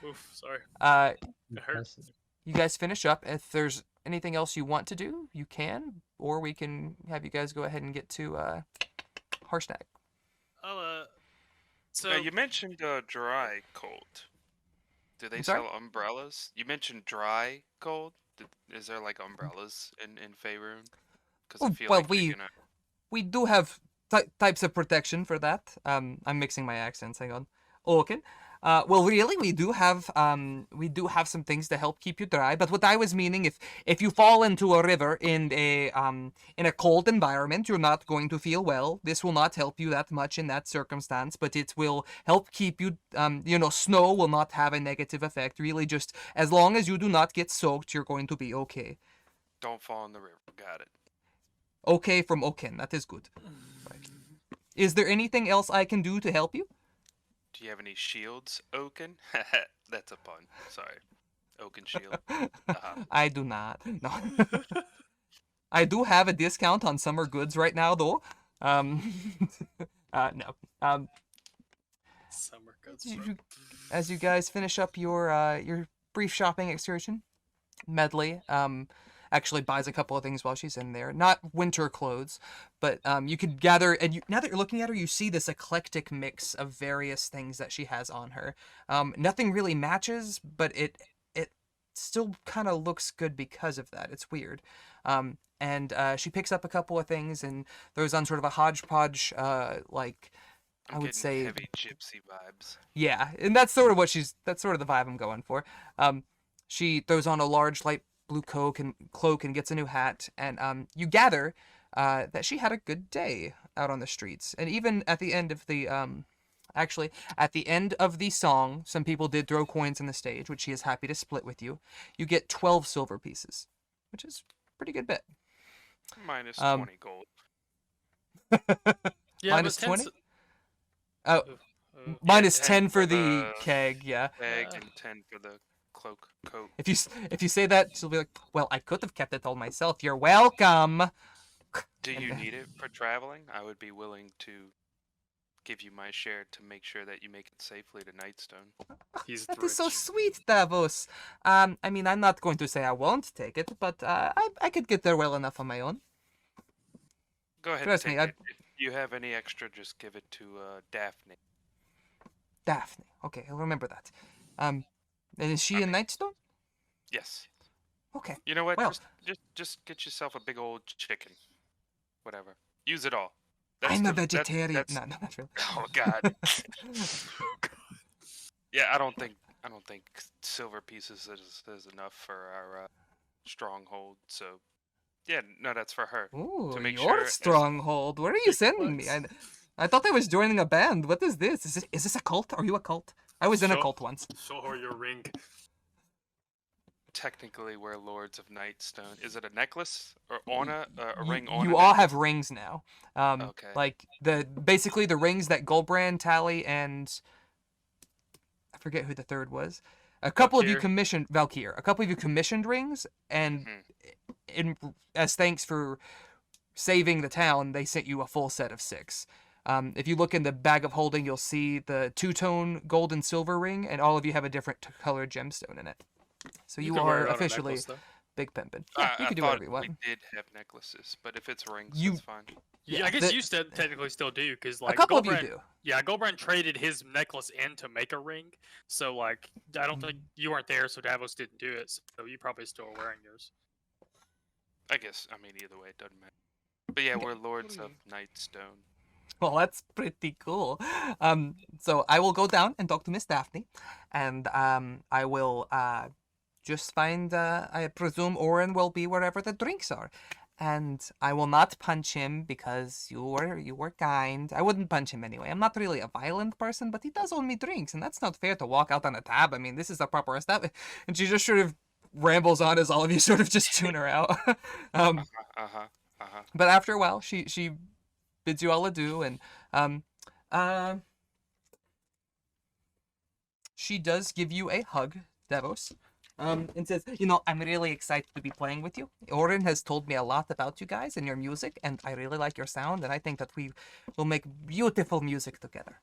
Oof, sorry. It hurts. You guys finish up. If there's anything else you want to do, you can, or we can have you guys go ahead and get to Harshnag. So Now, you mentioned dry cold. Do they I'm sorry? sell umbrellas? You mentioned dry cold. Is there like umbrellas in Faerun? Because I Oh, feel well, like you're gonna... We do have types of protection for that. I'm mixing my accents. Hang on. Okay. Well, really, we do have some things to help keep you dry. But what I was meaning, if you fall into a river in a cold environment, you're not going to feel well. This will not help you that much in that circumstance, but it will help keep you. Snow will not have a negative effect. Really, just as long as you do not get soaked, you're going to be okay. Don't fall in the river. Got it. Okay from Oken. That is good. Right. Is there anything else I can do to help you? Do you have any shields, Oaken? That's a pun. Sorry. Oaken shield. I do not. No. I do have a discount on summer goods right now, though. No. summer goods. As you guys finish up your brief shopping excursion, Medli actually buys a couple of things while she's in there. Not winter clothes, but you could gather, and now that you're looking at her, you see this eclectic mix of various things that she has on her. Nothing really matches, but it still kind of looks good because of that. It's weird. And she picks up a couple of things and throws on sort of a hodgepodge, like I would say heavy gypsy vibes. Yeah, and that's sort of the vibe I'm going for. She throws on a large light blue cloak and gets a new hat, and you gather that she had a good day out on the streets. And even at the end of the at the end of the song, some people did throw coins on the stage, which she is happy to split with you. You get 12 silver pieces, which is a pretty good bit. Minus 20 gold. Yeah, Minus but 20? 10's Oh, uh, minus 10 10 for for the the keg, yeah. Egg Yeah. and 10 for the cloak coat. If you say that, she'll be like, "Well, I could have kept it all myself. You're welcome." Do And you then- need it for traveling? I would be willing to give you my share to make sure that you make it safely to Nightstone. he's That is so rich. sweet, Davos. I mean, I'm not going to say I won't take it, but I could get there well enough on my own. Go ahead Trust and me, take it. If you have any extra, just give it to Daphne. Daphne. Okay, I'll remember that. And is she in Nightstone? Yes. Okay. You know what? Well- just get yourself a big old chicken. Whatever. Use it all. I'm a the- vegetarian. that's- No, not really. Oh God. Yeah, I don't think silver pieces is enough for our stronghold. So, yeah, no, that's for her. Ooh, To make your sure as- stronghold. Where are you sending me? I thought I was joining a band. What is this? Is this a cult? Are you a cult? I was in a Sure. cult once. Show her your ring. Technically, we're Lords of Nightstone. Is it a necklace or on a ring on? You a all necklace? have rings now. Okay. Like basically the rings that Gulbrand, Tally, and I forget who the third was. A couple of you Valkyr. commissioned Valkyr. A couple of you commissioned rings, and as thanks for saving the town, they sent you a full set of 6. If you look in the bag of holding, you'll see the 2-tone gold and silver ring, and all of you have a different colored gemstone in it. So you can wear are it on a officially necklace, though. big pimpin'. Yeah, you I can do thought whatever you want. we did have necklaces, but if it's rings, You- that's fine. Yeah, Yeah, I guess the- you technically still do, because like a couple of Gulbrand, you do. Yeah, Gulbrand traded his necklace in to make a ring. So like, I don't think you weren't there, so Davos didn't do it. So you probably still are wearing yours. I guess. I mean, either way, it doesn't matter. But yeah, Okay. we're Lords of Nightstone. Well, that's pretty cool. So I will go down and talk to Miss Daphne, and I will just find. I presume Oren will be wherever the drinks are, and I will not punch him because you were kind. I wouldn't punch him anyway. I'm not really a violent person, but he does owe me drinks, and that's not fair to walk out on a tab. I mean, this is a proper establishment. And she just sort of rambles on as all of you sort of just tune her out. But after a while, she bids you all adieu, and she does give you a hug, Davos. And says, I'm really excited to be playing with you. Orin has told me a lot about you guys and your music, and I really like your sound, and I think that we will make beautiful music together.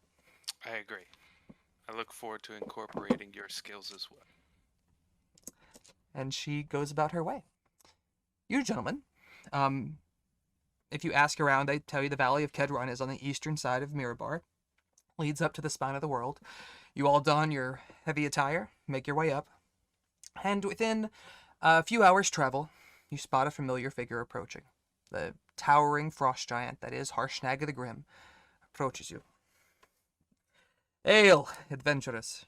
I agree. I look forward to incorporating your skills as well. And she goes about her way. You gentlemen, if you ask around, they tell you the Valley of Khedrun is on the eastern side of Mirabar. Leads up to the spine of the world. You all don your heavy attire, make your way up. And within a few hours' travel, you spot a familiar figure approaching. The towering frost giant that is Harshnag the Grim approaches you. Hail, adventurers.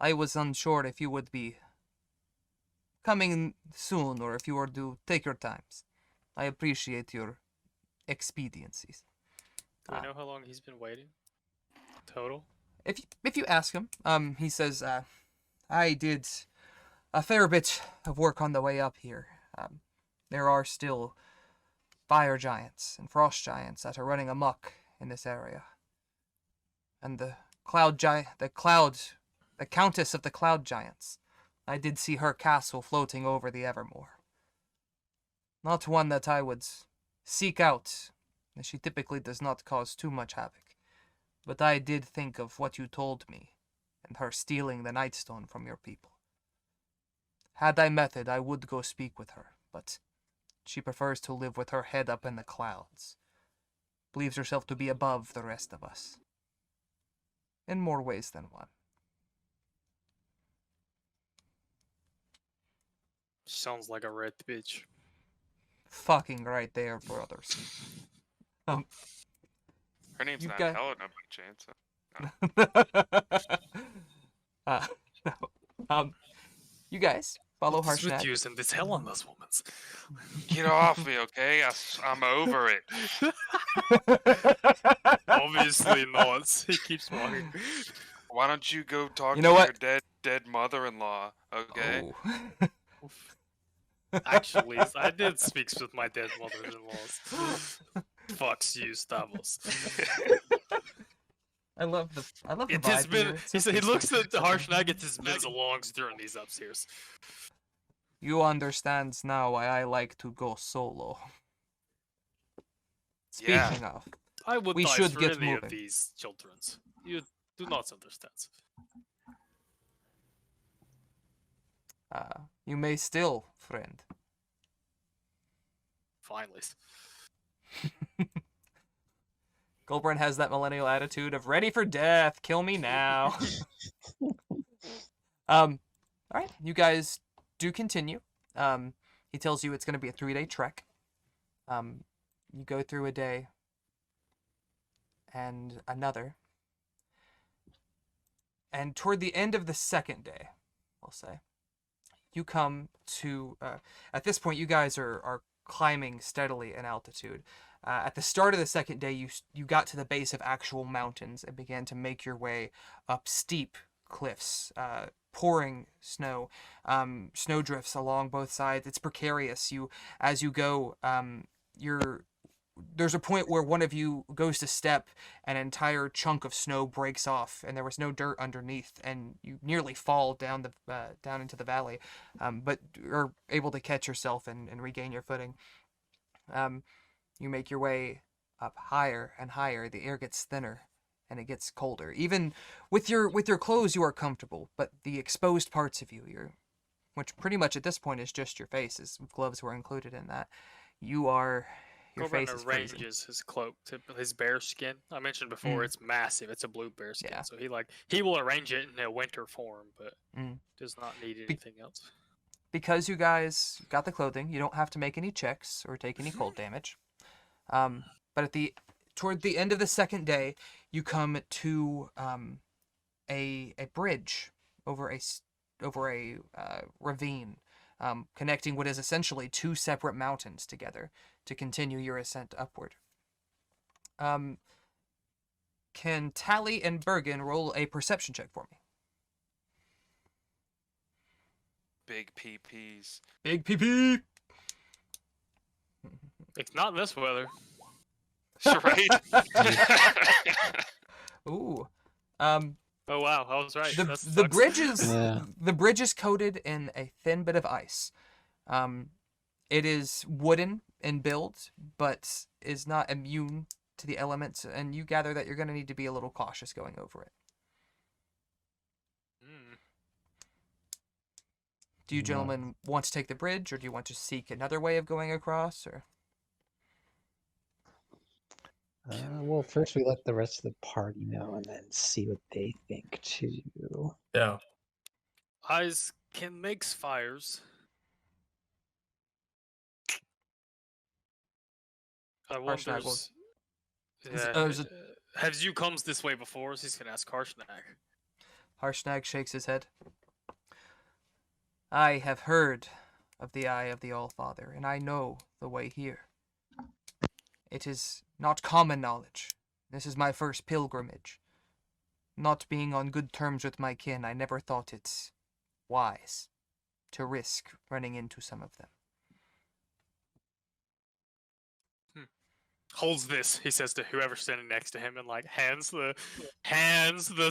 I was unsure if you would be coming soon or if you were to take your times. I appreciate your expediencies. Do we know how long he's been waiting? Total? If you ask him, he says, I did a fair bit of work on the way up here. There are still fire giants and frost giants that are running amok in this area. And the Countess of the Cloud Giants. I did see her castle floating over the Evermore. Not one that I would seek out, as she typically does not cause too much havoc. But I did think of what you told me, and her stealing the Nightstone from your people. Had I met it, I would go speak with her, but she prefers to live with her head up in the clouds. Believes herself to be above the rest of us. In more ways than one. Sounds like a red bitch. Fucking right there, brothers. Her name's You not got- Helena by chance. No. You guys follow What is with Harshnag. using this Helena's woman's? Get off me, okay? I'm over it. Obviously not. He keeps walking. Why don't you go talk You to know your what? dead mother-in-law, okay? Oh. Actually, I did speak with my dead mother-in-laws. Fucks you, Davos. I love the It vibe has been. here. It's so He looks peaceful. at the Harshnag. It has been so long during these upstairs. You understand now why I like to go solo. Yeah. Speaking of, I would We die should for get any moving. of these childrens. You do not understand. you may still, friend. Finally. Gulbrand has that millennial attitude of ready for death, kill me now. All right, you guys do continue. He tells you it's going to be a 3-day trek. You go through a day and another. And toward the end of the second day, we'll say, you come to, at this point, you guys are climbing steadily in altitude. At the start of the second day, you got to the base of actual mountains and began to make your way up steep cliffs, pouring snow, snowdrifts along both sides. It's precarious. As you go, there's a point where one of you goes to step, an entire chunk of snow breaks off, and there was no dirt underneath, and you nearly fall down into the valley, but are able to catch yourself and regain your footing. You make your way up higher and higher. The air gets thinner, and it gets colder. Even with your clothes, you are comfortable, but the exposed parts of you, which pretty much at this point is just your face, as gloves were included in that, your face is freezing. arranges his cloak to his bear skin. I mentioned before, it's massive. It's a blue bear skin. Yeah. So he will arrange it in a winter form, but does not need anything else. Because you guys got the clothing, you don't have to make any checks or take any cold damage. But toward the end of the second day, you come to a bridge over a ravine connecting what is essentially two separate mountains together to continue your ascent upward. Can Tally and Bergen roll a perception check for me? Big PPs. Big PP! It's not this weather. Right? Ooh. Oh wow, I was right. That The sucks. bridge is Yeah. the bridge is coated in a thin bit of ice. It is wooden in build, but is not immune to the elements, and you gather that you're going to need to be a little cautious going over it. Do you Yeah. gentlemen want to take the bridge, or do you want to seek another way of going across? Or Well, first we let the rest of the party know and then see what they think too. Yeah. Eyes can make fires. I Harshnag wonder. is it- Have you comes this way before? So he's gonna ask Harshnag. Harshnag shakes his head. I have heard of the Eye of the All-Father, and I know the way here. It is not common knowledge. This is my first pilgrimage. Not being on good terms with my kin, I never thought it's wise to risk running into some of them. Holds this, he says to whoever's standing next to him, and like hands the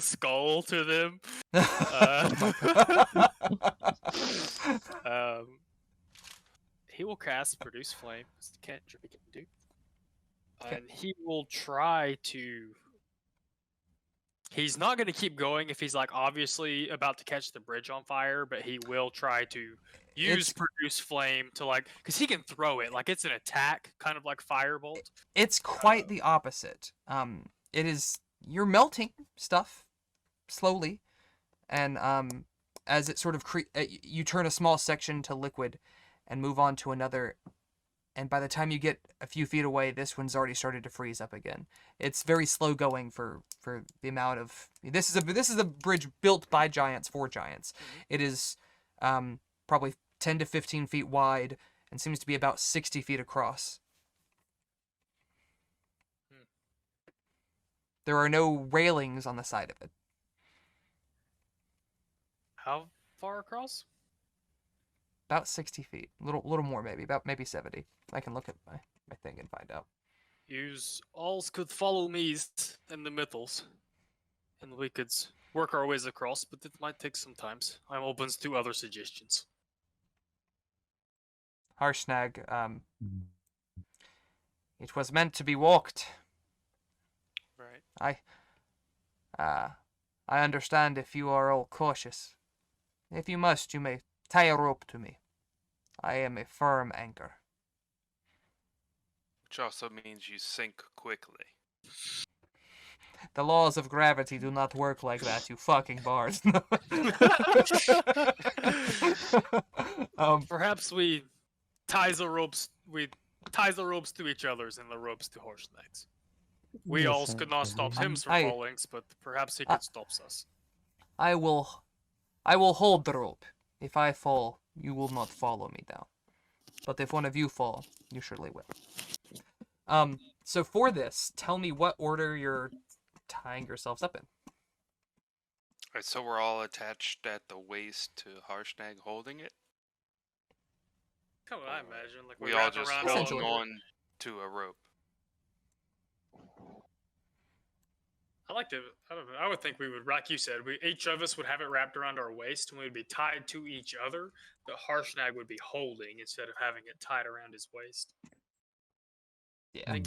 skull to them. He will cast Produce Flame, as the cantrip he can do. Okay. And he will try to... He's not going to keep going if he's like obviously about to catch the bridge on fire, but he will try to use Produce Flame to like... Because he can throw it, like it's an attack, kind of like Firebolt. It's quite the opposite. It is, you're melting stuff slowly, and as it sort of you turn a small section to liquid and move on to another, and by the time you get a few feet away, this one's already started to freeze up again. It's very slow going for the amount of... This is a bridge built by giants for giants. It is probably 10 to 15 feet wide and seems to be about 60 feet across. There are no railings on the side of it. How far across? About 60 feet. A little more maybe. About maybe 70. I can look at my thing and find out. Use alls could follow me in the middles, and we could work our ways across, but it might take some time. I'm open to other suggestions. Harshnag, it was meant to be walked. Right. I understand if you are all cautious. If you must, you may tie a rope to me. I am a firm anchor. Which also means you sink quickly. The laws of gravity do not work like that, you fucking bards. Perhaps we ties the ropes to each other's and the ropes to Harshnag's. We all could not stop him from falling, but perhaps he could stop us. I will hold the rope. If I fall, you will not follow me down. But if one of you fall, you surely will. So for this, tell me what order you're tying yourselves up in. Alright, so we're all attached at the waist to Harshnag holding it? Come on, I imagine. Like We all wrap just around hold Essentially. on to a rope. I like to. I don't know. I would think we would, like you said, each of us would have it wrapped around our waist, and we'd be tied to each other. The Harshnag would be holding instead of having it tied around his waist. Yeah.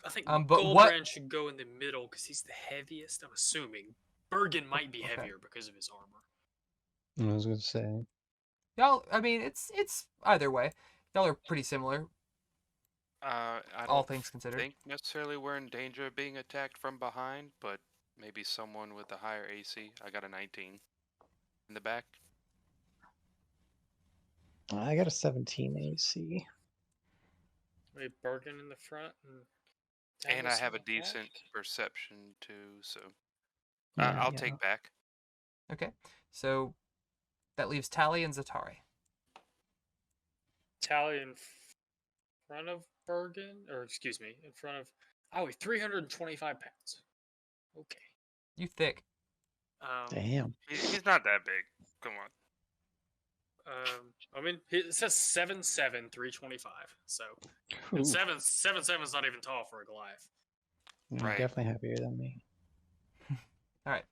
I think but Gulbrand should go in the middle because he's the heaviest. I'm assuming Bergen might be Okay. heavier because of his armor. I was gonna say. Y'all, I mean, it's either way. Y'all are pretty similar, I all don't things considered. think necessarily we're in danger of being attacked from behind, but maybe someone with a higher AC. I got a 19 in the back. I got a 17 AC. Maybe Bergen in the front, And I Davos in have a the back? decent perception too, so Yeah, I'll yeah. take back. Okay, so that leaves Tally and Zatari. Tally in front of Bergen, or excuse me, in front of. I weigh 325 pounds. Okay. You thick. Damn. He's not that big. Come on. I mean, it says 7'7", 325. So, Ooh. and 7'7" is not even tall for a Goliath. You're Right. definitely heavier than me. All right.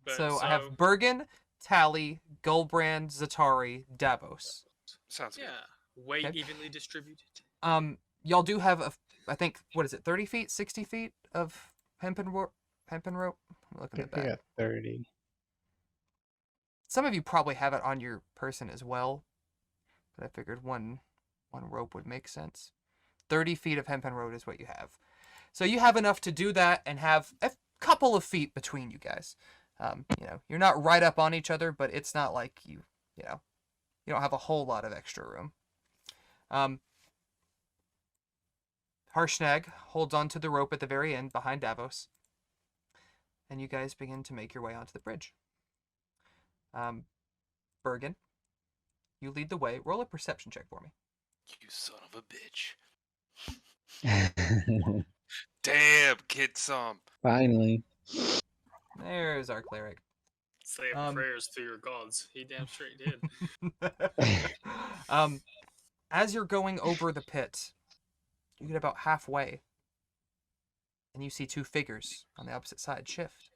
But, So I have Bergen, Tally, Gulbrand, Zatari, Davos. Sounds good. yeah, weight Okay. evenly distributed. Y'all do have I think, what is it, 30 feet, 60 feet of hempen rope? I'm looking I at think I that. got 30. Some of you probably have it on your person as well, but I figured one rope would make sense. 30 feet of hempen rope is what you have. So you have enough to do that and have a couple of feet between you guys. You're not right up on each other, but it's not like you don't have a whole lot of extra room. Harshnag holds onto the rope at the very end behind Davos, and you guys begin to make your way onto the bridge. Bergen, you lead the way. Roll a perception check for me. You son of a bitch. Damn, kid some. Finally. There's our cleric. Say prayers to your gods. He damn straight did. As you're going over the pit, you get about halfway, and you see two figures on the opposite side shift.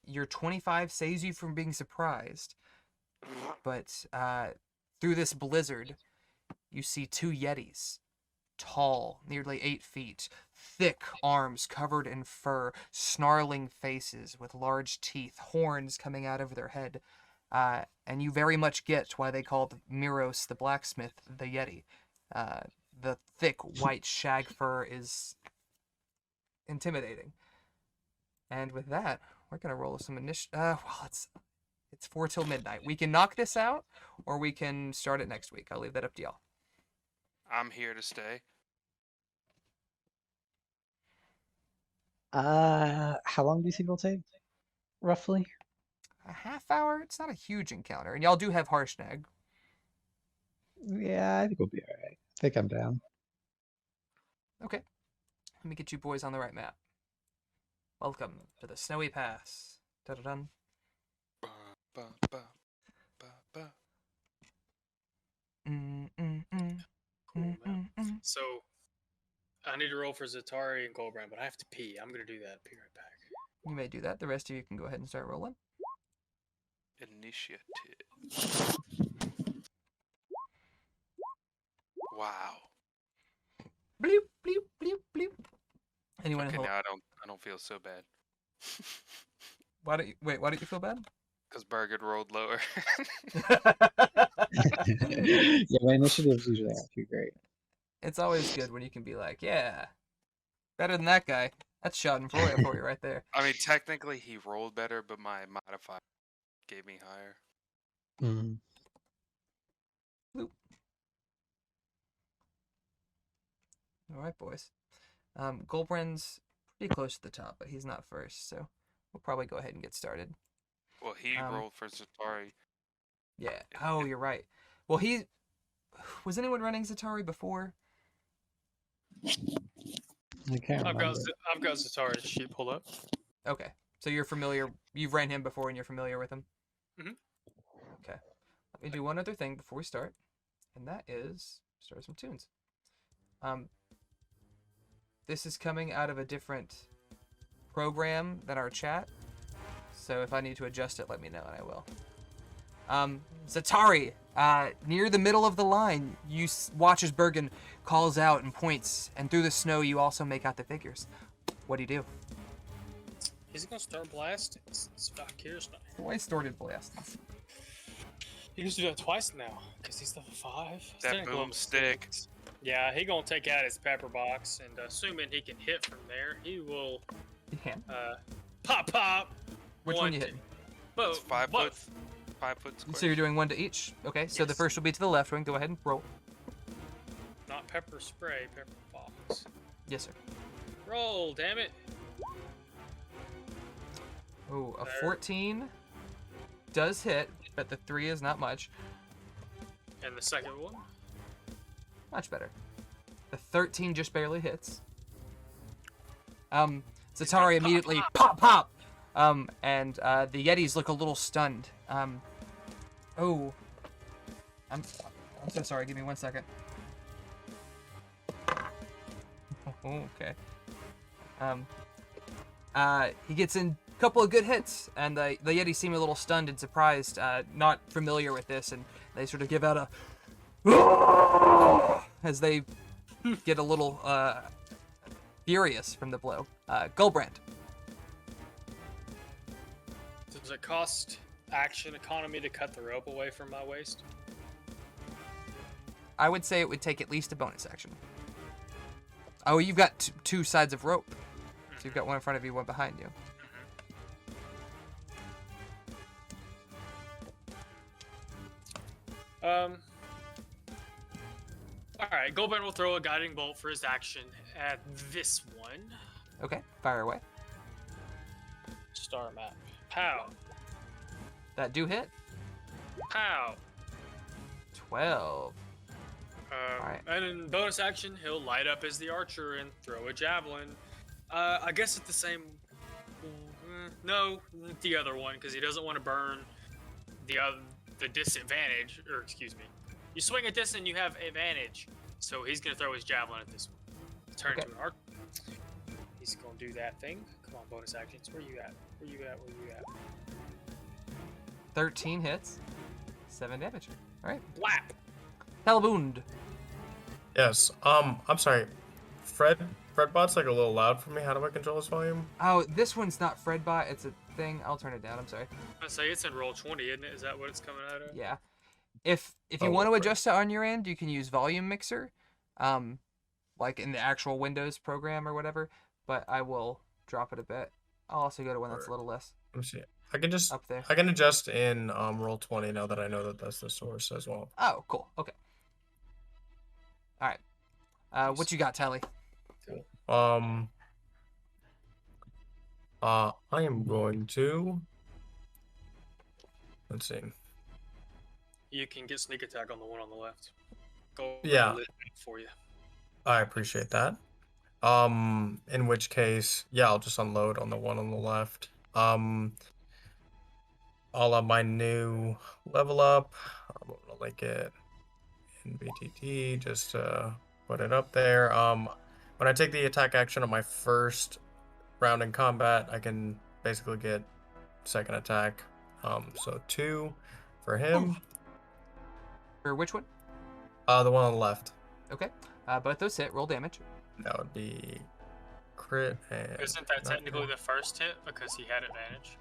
Your 25 saves you from being surprised, but through this blizzard, you see two Yetis, tall, nearly 8 feet, thick arms covered in fur, snarling faces with large teeth, horns coming out of their head. And you very much get why they called Miros the blacksmith the Yeti. The thick white shag fur is intimidating. And with that, we're gonna roll some initiative. It's 4 till midnight. We can knock this out, or we can start it next week. I'll leave that up to y'all. I'm here to stay. How long do you think it'll take? Roughly? A half hour? It's not a huge encounter. And y'all do have Harshnag. Yeah, I think we'll be alright. I think I'm down. Okay. Let me get you boys on the right map. Welcome to the Snowy Pass. Da-da-dun. Ba, ba, ba, ba, ba. Cool, man. So, I need to roll for Zatari and Gulbrand, but I have to pee. I'm gonna do that. Be right back. You may do that. The rest of you can go ahead and start rolling. Initiative. Wow. Bloop, bloop, bloop, bloop. Anyone Okay, hold? now I don't feel so bad. Why don't you feel bad? Because Bergen rolled lower. Yeah, my initiative's usually not too great. It's always good when you can be like, yeah, better than that guy. That's Schadenfreude for you right there. I mean, technically he rolled better, but my modifier gave me higher. Mm. All right, boys. Gulbrand's pretty close to the top, but he's not first, so we'll probably go ahead and get started. Well, he rolled for Zatari. Yeah. Oh, you're right. Well, was anyone running Zatari before? I can't I've remember. got Zatari's sheet pulled up. Okay. So you're familiar. You've ran him before, and you're familiar with him. Mhm. Okay. Let me do one other thing before we start, and that is start some tunes. This is coming out of a different program than our chat, so if I need to adjust it, let me know, and I will. Zatari, near the middle of the line, you watch as Bergen calls out and points, and through the snow, you also make out the figures. What do you do? He's gonna start blasting. It's back here. Why started blasting? He can do that twice now, because he's level 5. That boomstick. Yeah, he gonna take out his pepper box, and assuming he can hit from there, he will You can. pop. Which one you hitting? It's Both. 5 foot. 5 foot square. So you're doing one to each. Okay. So the Yes. first will be to the left wing. Go ahead and roll. Not pepper spray, pepper box. Yes, sir. Roll, damn it. Oh, a There. 14 does hit, but the 3 is not much. And the second one? Much better. The 13 just barely hits. Zatari immediately pop. And the Yetis look a little stunned. Oh. I'm so sorry. Give me 1 second. Okay. He gets in a couple of good hits, and the Yeti seem a little stunned and surprised, not familiar with this, and they sort of give out a as they get a little furious from the blow. Gulbrand. Does it cost action economy to cut the rope away from my waist? I would say it would take at least a bonus action. Oh, you've got two sides of rope. So you've got one in front of you, one behind you. Alright, Gulbrand will throw a guiding bolt for his action at this one. Okay, fire away. Star map. Pow. That do hit. Pow. 12. Alright. And in bonus action, he'll light up as the archer and throw a javelin. I guess it's the same. No, the other one, because he doesn't want to burn the disadvantage. Or excuse me, you swing at this and you have advantage. So he's gonna throw his javelin at this one. Turn to an archer. He's gonna do that thing. Come on, bonus actions. Where you at? Where you at? Where you at? 13 hits. 7 damage. Alright. Blap. Hellwound. Yes. I'm sorry. Fredbot's like a little loud for me. How do I control his volume? Oh, this one's not Fredbot. It's a thing. I'll turn it down. I'm sorry. I say it's in roll 20, isn't it? Is that what it's coming out of? Yeah. If you want to adjust it on your end, you can use Volume Mixer, like in the actual Windows program or whatever. But I will drop it a bit. I'll also go to one that's a little less Let me see. I can just up there. I can adjust in roll 20 now that I know that that's the source as well. Oh, cool. Okay. All right. What you got, Tally? I am going to. Let's see. You can get sneak attack on the one on the left. Go Yeah. for you. I appreciate that. In which case, yeah, I'll just unload on the one on the left. All of my new level up. I'm gonna link it in BTT just to put it up there. When I take the attack action on my first round in combat, I can basically get second attack. So 2 for him. For which one? The one on the left. Okay. Both those hit. Roll damage. That would be crit and. Isn't that technically the first hit because he had advantage?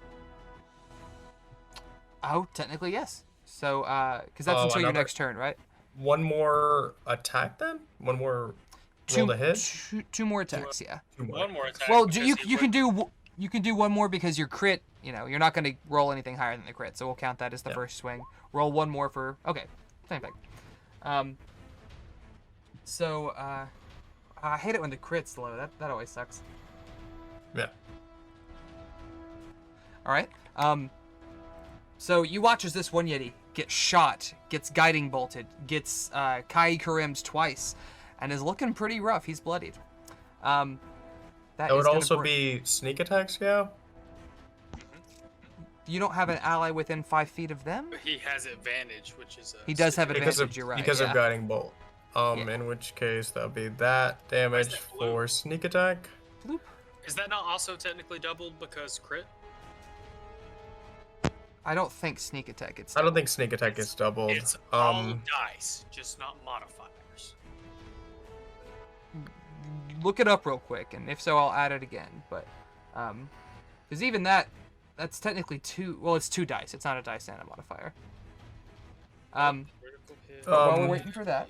Oh, technically yes. So, because that's until your another- next turn, right? One more attack then? One more roll to hit? Two more attacks, yeah. 2 more. One more attack. Well, because you he can do one more because your crit. You know, you're not going to roll anything higher than the crit, so we'll count that as the first swing. Roll one more for okay, same thing. So I hate it when the crit's low. That always sucks. Yeah. All right. So you watch as this one Yeti gets shot, gets guiding bolted, gets Kai Karim's twice, and is looking pretty rough. He's bloodied. That would also be sneak attacks, yeah? You don't have an ally within 5 feet of them? But he has advantage, which is He does have Because advantage, of, you're right. because yeah. of guiding bolt. Yeah. In which case that would be that damage that blue? for sneak attack. Bloop. Is that not also technically doubled because crit? I don't think sneak attack gets I don't think sneak attack is doubled. It's all dice, just not modifiers. Look it up real quick, and if so, I'll add it again. But, because even that's technically it's 2 dice. It's not a dice and a modifier. Critical hit. While we're waiting for that.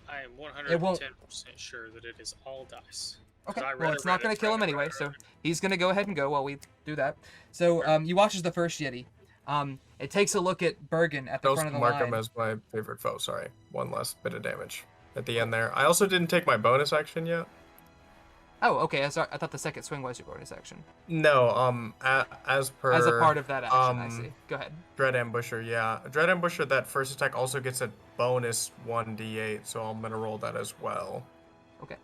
I am It won't- 110% sure that it is all dice. Okay, I well, read it's it, not read going it, to kill read him it, anyway, read it, so read it. he's going to go ahead and go while we do that. So, you watch as the first Yeti. It takes a look at Bergen at the Those front of the mark line. him as my favorite foe. Sorry, one less bit of damage at the end there. I also didn't take my bonus action yet. Oh, okay. I thought the second swing was your bonus action. No, as per As a part of that action, I see. Go ahead. Dread Ambusher, yeah. Dread Ambusher, that first attack also gets a bonus 1d8, so I'm gonna roll that as well. Okay.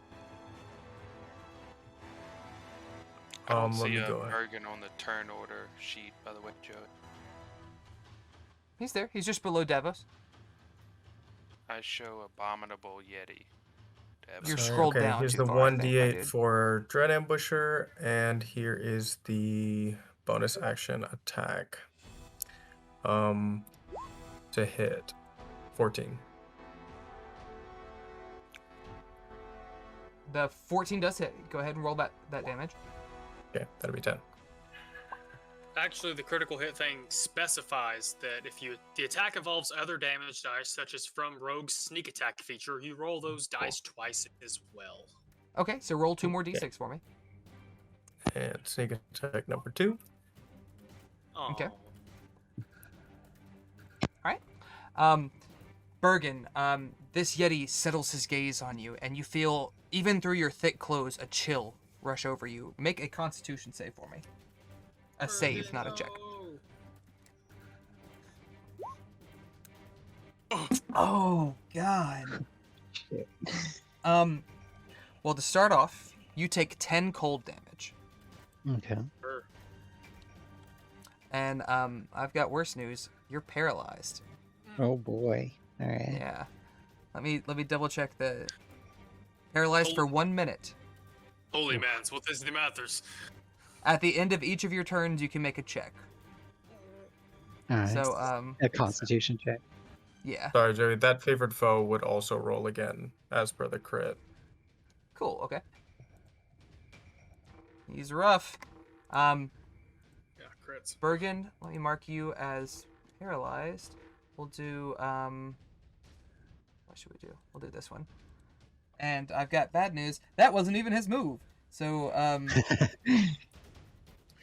I don't let see me a go ahead. Bergen on the turn order sheet, by the way, Joe. He's there. He's just below Davos. I show Abominable Yeti. You're Sorry, scrolled okay, down here's too the far, I think, my 1d8 dude. for Dread Ambusher, and here is the bonus action attack. To hit 14. The 14 does hit. Go ahead and roll that damage. Okay, that'll be 10. Actually, the critical hit thing specifies that if the attack involves other damage dice, such as from Rogue's sneak attack feature, you roll those dice twice as well. Okay, so roll 2 more Okay. d6 for me. And sneak attack number 2. Okay. Aw. Alright. Bergen, this Yeti settles his gaze on you, and you feel, even through your thick clothes, a chill rush over you. Make a Constitution save for me. A save, not a check. Oh, God. Shit. Well, to start off, you take 10 cold damage. Okay. And, I've got worse news. You're paralyzed. Oh boy. All right. Yeah. Let me double check the... Paralyzed for 1 minute. Holy mans, what is the matters? At the end of each of your turns, you can make a check. All right. So, A Constitution check. yeah. Sorry, Joey, that favored foe would also roll again, as per the crit. Cool, okay. He's rough. Yeah, crits. Bergen, let me mark you as paralyzed. We'll do, what should we do? We'll do this one. And I've got bad news. That wasn't even his move. So,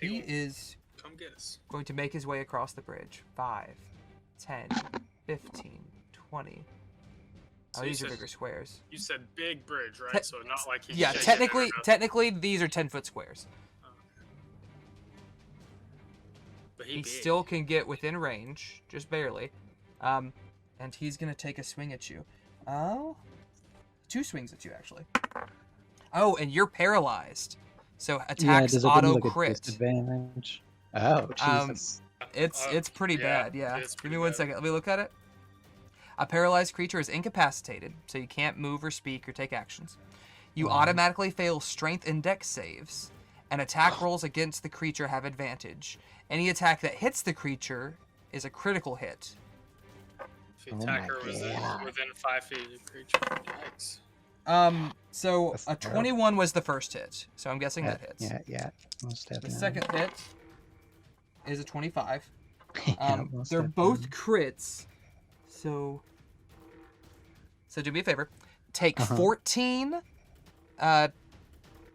he is Come get us. going to make his way across the bridge. 5, 10, 15, 20. Oh, So you these are said- bigger squares. You said big bridge, right? So not like he's Yeah, shaking technically, these are 10-foot squares. but He big. still can get within range, just barely. And he's gonna take a swing at you. Oh, 2 swings at you actually. Oh, and you're paralyzed, so attacks does it give me, auto like, a crit. disadvantage? Oh, Jesus. It's pretty bad. Yeah. it's Give pretty me 1 bad. second. Let me look at it. A paralyzed creature is incapacitated, so you can't move or speak or take actions. You automatically fail strength and dex saves, and attack rolls against the creature have advantage. Any attack that hits the creature is a critical hit. If the Oh my attacker was God. within 5 feet of the creature, yikes. So That's a terrible. 21 was the first hit, so I'm guessing that hits. Yeah. Most The definitely. second hit is a 25. Yeah, most They're definitely. both crits, so do me a favor. Take 14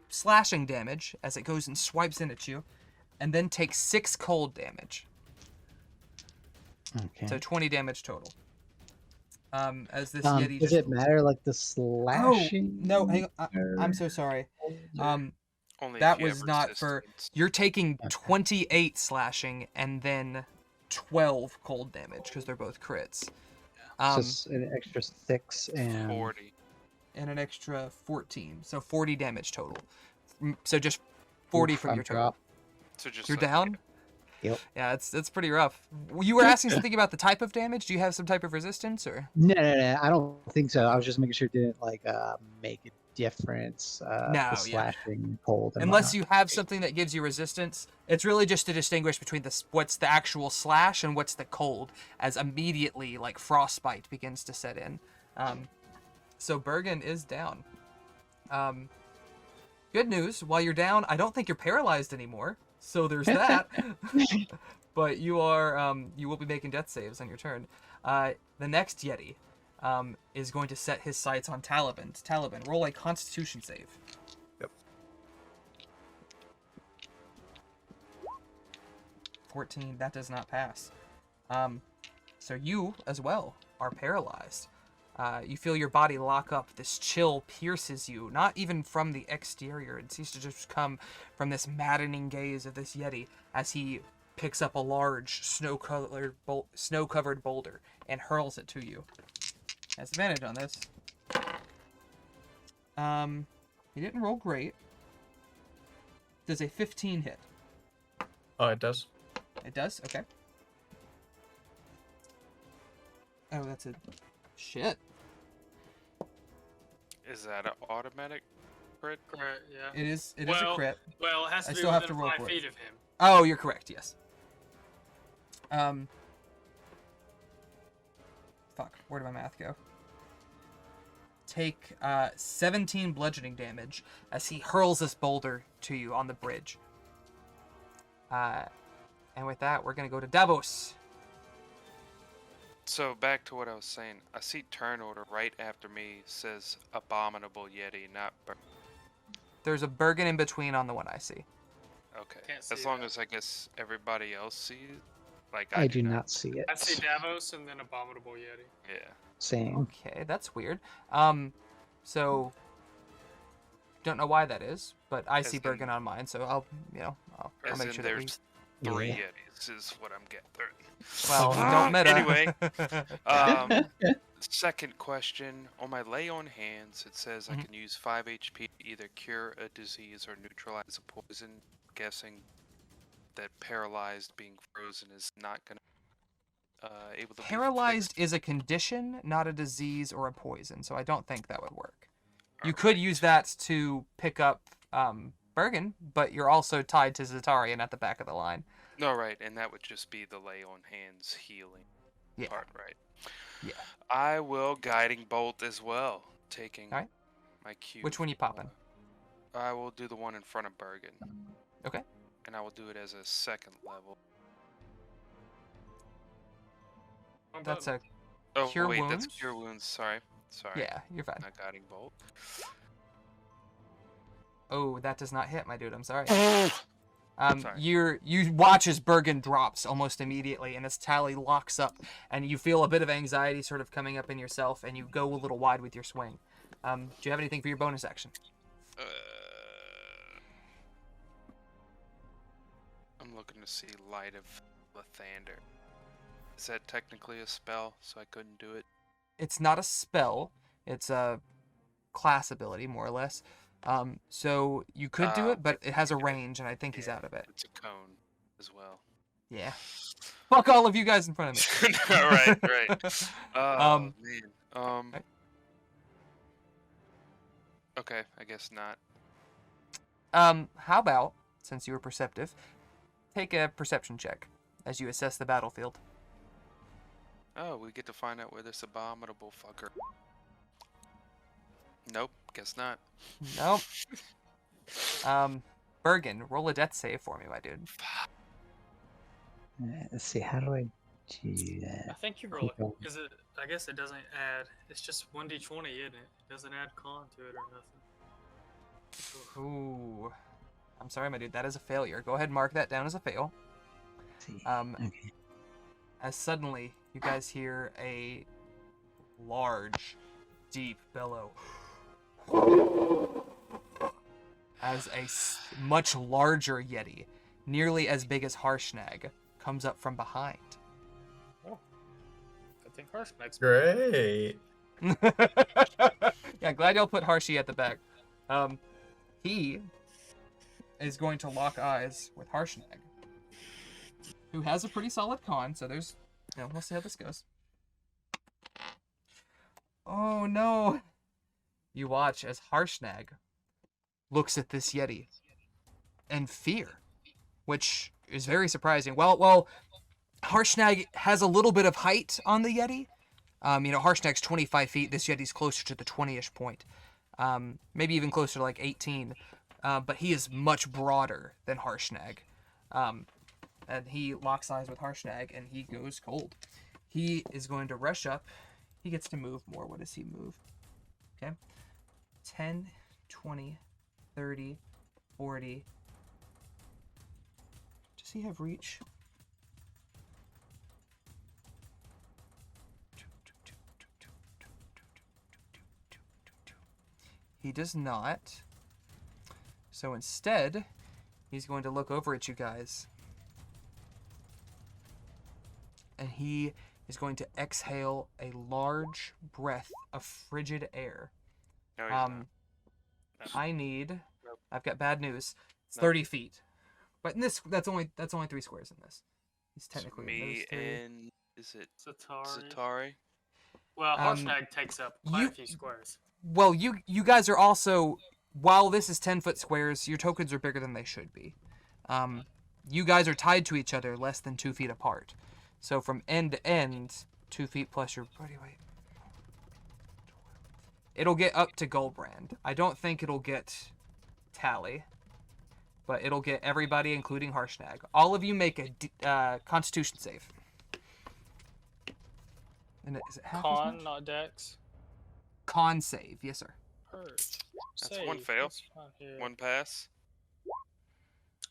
slashing damage as it goes and swipes in at you, and then take 6 cold damage. Okay. So 20 damage total. As this Yeti Does just... it matter, like, the slashing? no, hang on. I'm or- so sorry. Only That if you was have not for... resistance. You're taking 28 slashing and then 12 cold damage because they're both crits. Just an extra 6 and 40. And an extra 14, so 40 damage total. So just 40 Oof, from your I'm total. dropped. So just You're like, down? Yep. Yeah, it's pretty rough. You were asking something about the type of damage. Do you have some type of resistance, or? No, I don't think so. I was just making sure it didn't like make a difference. No, the yeah. slashing cold. And Unless whatnot. you have something that gives you resistance, it's really just to distinguish between what's the actual slash and what's the cold, as immediately like frostbite begins to set in. So Bergen is down. Good news, while you're down, I don't think you're paralyzed anymore. So there's that. But you are you will be making death saves on your turn. The next Yeti is going to set his sights on Taliban. Taliban, roll a Constitution save. Yep. 14, that does not pass. So you, as well, are paralyzed. You feel your body lock up. This chill pierces you, not even from the exterior. It seems to just come from this maddening gaze of this Yeti as he picks up a large snow-covered boulder and hurls it to you. Has advantage on this. He didn't roll great. Does a 15 hit? Oh, it does. It does? Okay. Oh, that's a... Shit. Is that an automatic crit? Correct, yeah. It is a crit. Well, it has to I be still have within to roll 5 for it. feet of him. Oh, you're correct, yes. Fuck, where did my math go? Take 17 bludgeoning damage as he hurls this boulder to you on the bridge. And with that, we're going to go to Davos. So back to what I was saying. I see turn order right after me says abominable Yeti, not There's a Bergen in between on the one I see. okay. Can't As see long that. as I guess everybody else sees, like I do not see it. I see Davos and then Abominable Yeti. Yeah. Same. Okay, that's weird. So don't know why that is, but I see in- Bergen on mine, so I'll As make in sure that we... there's 3 Yeah. Yetis is what I'm getting. Well, don't meta. Anyway, second question. On my lay on hands, it says Mhm. I can use 5 HP to either cure a disease or neutralize a poison. Guessing that paralyzed being frozen is not gonna able to Paralyzed be is a condition, not a disease or a poison, so I don't think that would work. You fixed. could use that to pick up Bergen, but you're also tied to Zatarian at the back of the line. No, right, and that would just be the lay on hands healing Yeah. part, right? Yeah. I will guiding bolt as well, taking Alright. my cue. Which one you popping? I will do the one in front of Bergen. Okay. And I will do it as a second level. That's a... Oh Cure wait, wounds? that's cure wounds. Sorry. Yeah, you're fine. Not guiding bolt. Oh, that does not hit, my dude. I'm sorry. Sorry. You watch as Bergen drops almost immediately, and his tally locks up, and you feel a bit of anxiety sort of coming up in yourself, and you go a little wide with your swing. Do you have anything for your bonus action? I'm looking to see Light of Lathander. Is that technically a spell, so I couldn't do it? It's not a spell. It's a class ability, more or less. So you could do it, but it has a range, and I think he's out of it. It's a cone as well. Yeah. Fuck all of you guys in front of me. No, right. Oh, man. right. Okay, I guess not. How about, since you were perceptive, take a perception check as you assess the battlefield. Oh, we get to find out where this abominable fucker. Nope, guess not. Nope. Bergen, roll a death save for me, my dude. Let's see, how do I do I that? think you roll it. Okay. Because I guess it doesn't add. It's just 1d20, isn't it? It doesn't add con to it or nothing. Ooh. I'm sorry, my dude. That is a failure. Go ahead and mark that down as a fail. Let's see. Okay. As suddenly, you guys hear a large, deep bellow. As a much larger Yeti, nearly as big as Harshnag, comes up from behind. Oh. I think Harshnag's Great. Yeah, glad y'all put Harshi at the back. He is going to lock eyes with Harshnag, who has a pretty solid con, so there's, we'll see how this goes. Oh no! You watch as Harshnag looks at this Yeti and fear, which is very surprising. Well, Harshnag has a little bit of height on the Yeti. Harshnag's 25 feet. This Yeti's closer to the 20-ish point. Maybe even closer to like 18. But he is much broader than Harshnag. And he locks eyes with Harshnag, and he goes cold. He is going to rush up. He gets to move more. What does he move? Okay. 10, 20, 30, 40. Does he have reach? He does not. So instead, he's going to look over at you guys. And he is going to exhale a large breath of frigid air. No, he's not. I need. Nope. I've got bad news. It's Nope. 30 feet. But in this, that's only 3 squares in this. He's It's technically in me those 3. and is it Zatari. Zatari? Well, Um, Harshnag takes up quite you- a few squares. Well, you guys are also, while this is 10-foot squares, your tokens are bigger than they should be. You guys are tied to each other less than 2 feet apart. So from end to end, 2 feet plus your body weight. It'll get up to Gulbrand. I don't think it'll get Tally, but it'll get everybody, including Harshnag. All of you make a Constitution save. And is it half as Con, much? not Dex. Con save, yes sir. Purge. That's one Save. fail. What's on here? One pass.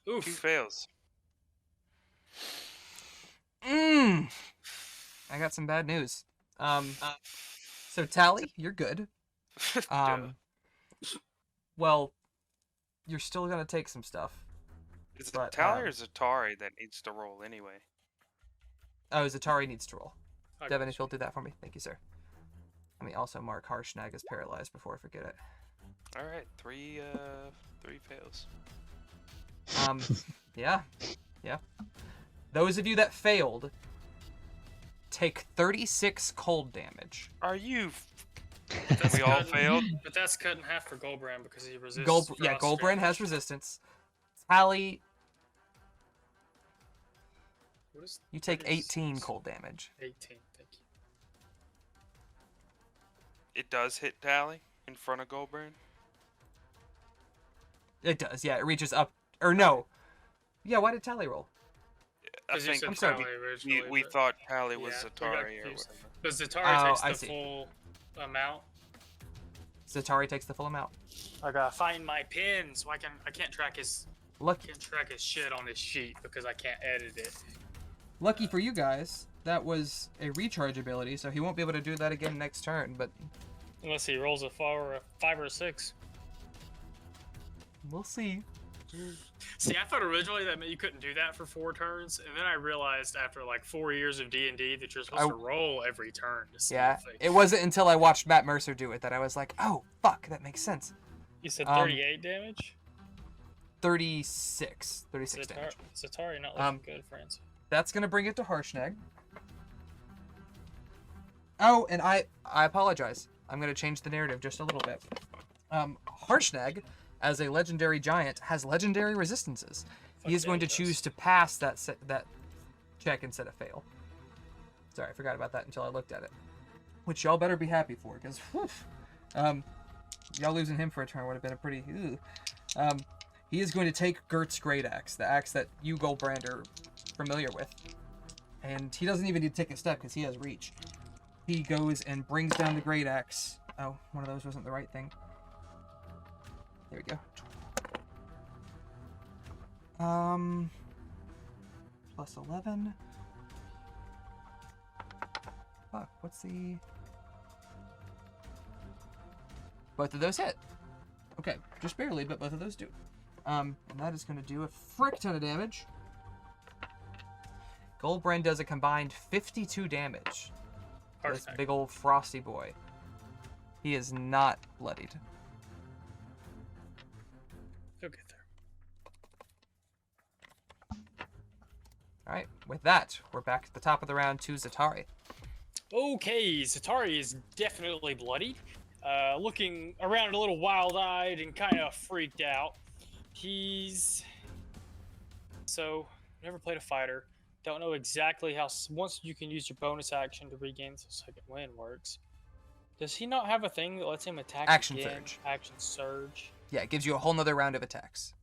2 Oof. fails. I got some bad news. So Tally, you're good. Duh. Well, you're still gonna take some stuff. Is it but, Tally or Zatari that needs to roll anyway? Oh, Zatari needs to roll. I Devin, got if you'll do that for me, thank you, sir. Let me also mark Harshnag as paralyzed before I forget it. All right, three fails. Yeah. Those of you that failed take 36 cold damage. Are you? That's We all cut- failed. But that's cut in half for Gulbrand because he resists. Yeah, frost Gulbrand has damage. resistance. Tally, What is you take 18 36? cold damage. 18, thank you. It does hit Tally in front of Gulbrand. It does, yeah. It reaches up, or no. Yeah, why did Tally roll? I 'Cause you think said I'm sorry, Tally originally, we but- thought Tally was Yeah, we got Zatari or confused. whatever. Because Zatari Oh, takes I the see. full amount. Zatari takes the full amount. I gotta find my pin so I can't track his Lucky shit on this sheet because I can't edit it. for you guys, that was a recharge ability, so he won't be able to do that again next turn, but Unless he rolls a 5 or a 6. we'll see. See, I thought originally that meant you couldn't do that for 4 turns, and then I realized after like 4 years of D&D that you're supposed to roll every turn to see Yeah, if they- it wasn't until I watched Matt Mercer do it that I was like, oh, fuck, that makes sense. You said um, 38 damage? 36 damage. Zatari not Um, looking good, friends. That's going to bring it to Harshnag. Oh, and I apologize. I'm going to change the narrative just a little bit. Harshnag, as a legendary giant, has legendary resistances. He is yeah, going to he does. choose to pass that check instead of fail. Sorry, I forgot about that until I looked at it. Which y'all better be happy for, because y'all losing him for a turn would have been a pretty... he is going to take Gert's Great Axe, the axe that you, Gulbrand, are familiar with. And he doesn't even need to take a step because he has reach. He goes and brings down the Great Axe. Oh, one of those wasn't the right thing. There we go. Plus 11. Fuck, what's the... Both of those hit. Okay, just barely, but both of those do. And that is going to do a frick ton of damage. Gulbrand does a combined 52 damage. This Harshnag. big old frosty boy. He is not bloodied. He'll get there. Alright, with that, we're back at the top of the round to Zatari. Okay, Zatari is definitely bloodied. Looking around a little wild-eyed and kind of freaked out. So, never played a fighter. Don't know exactly how... Once you can use your bonus action to regain the second wind works. Does he not have a thing that lets him attack Action again? surge. Action surge. Yeah, it gives you a whole nother round of attacks.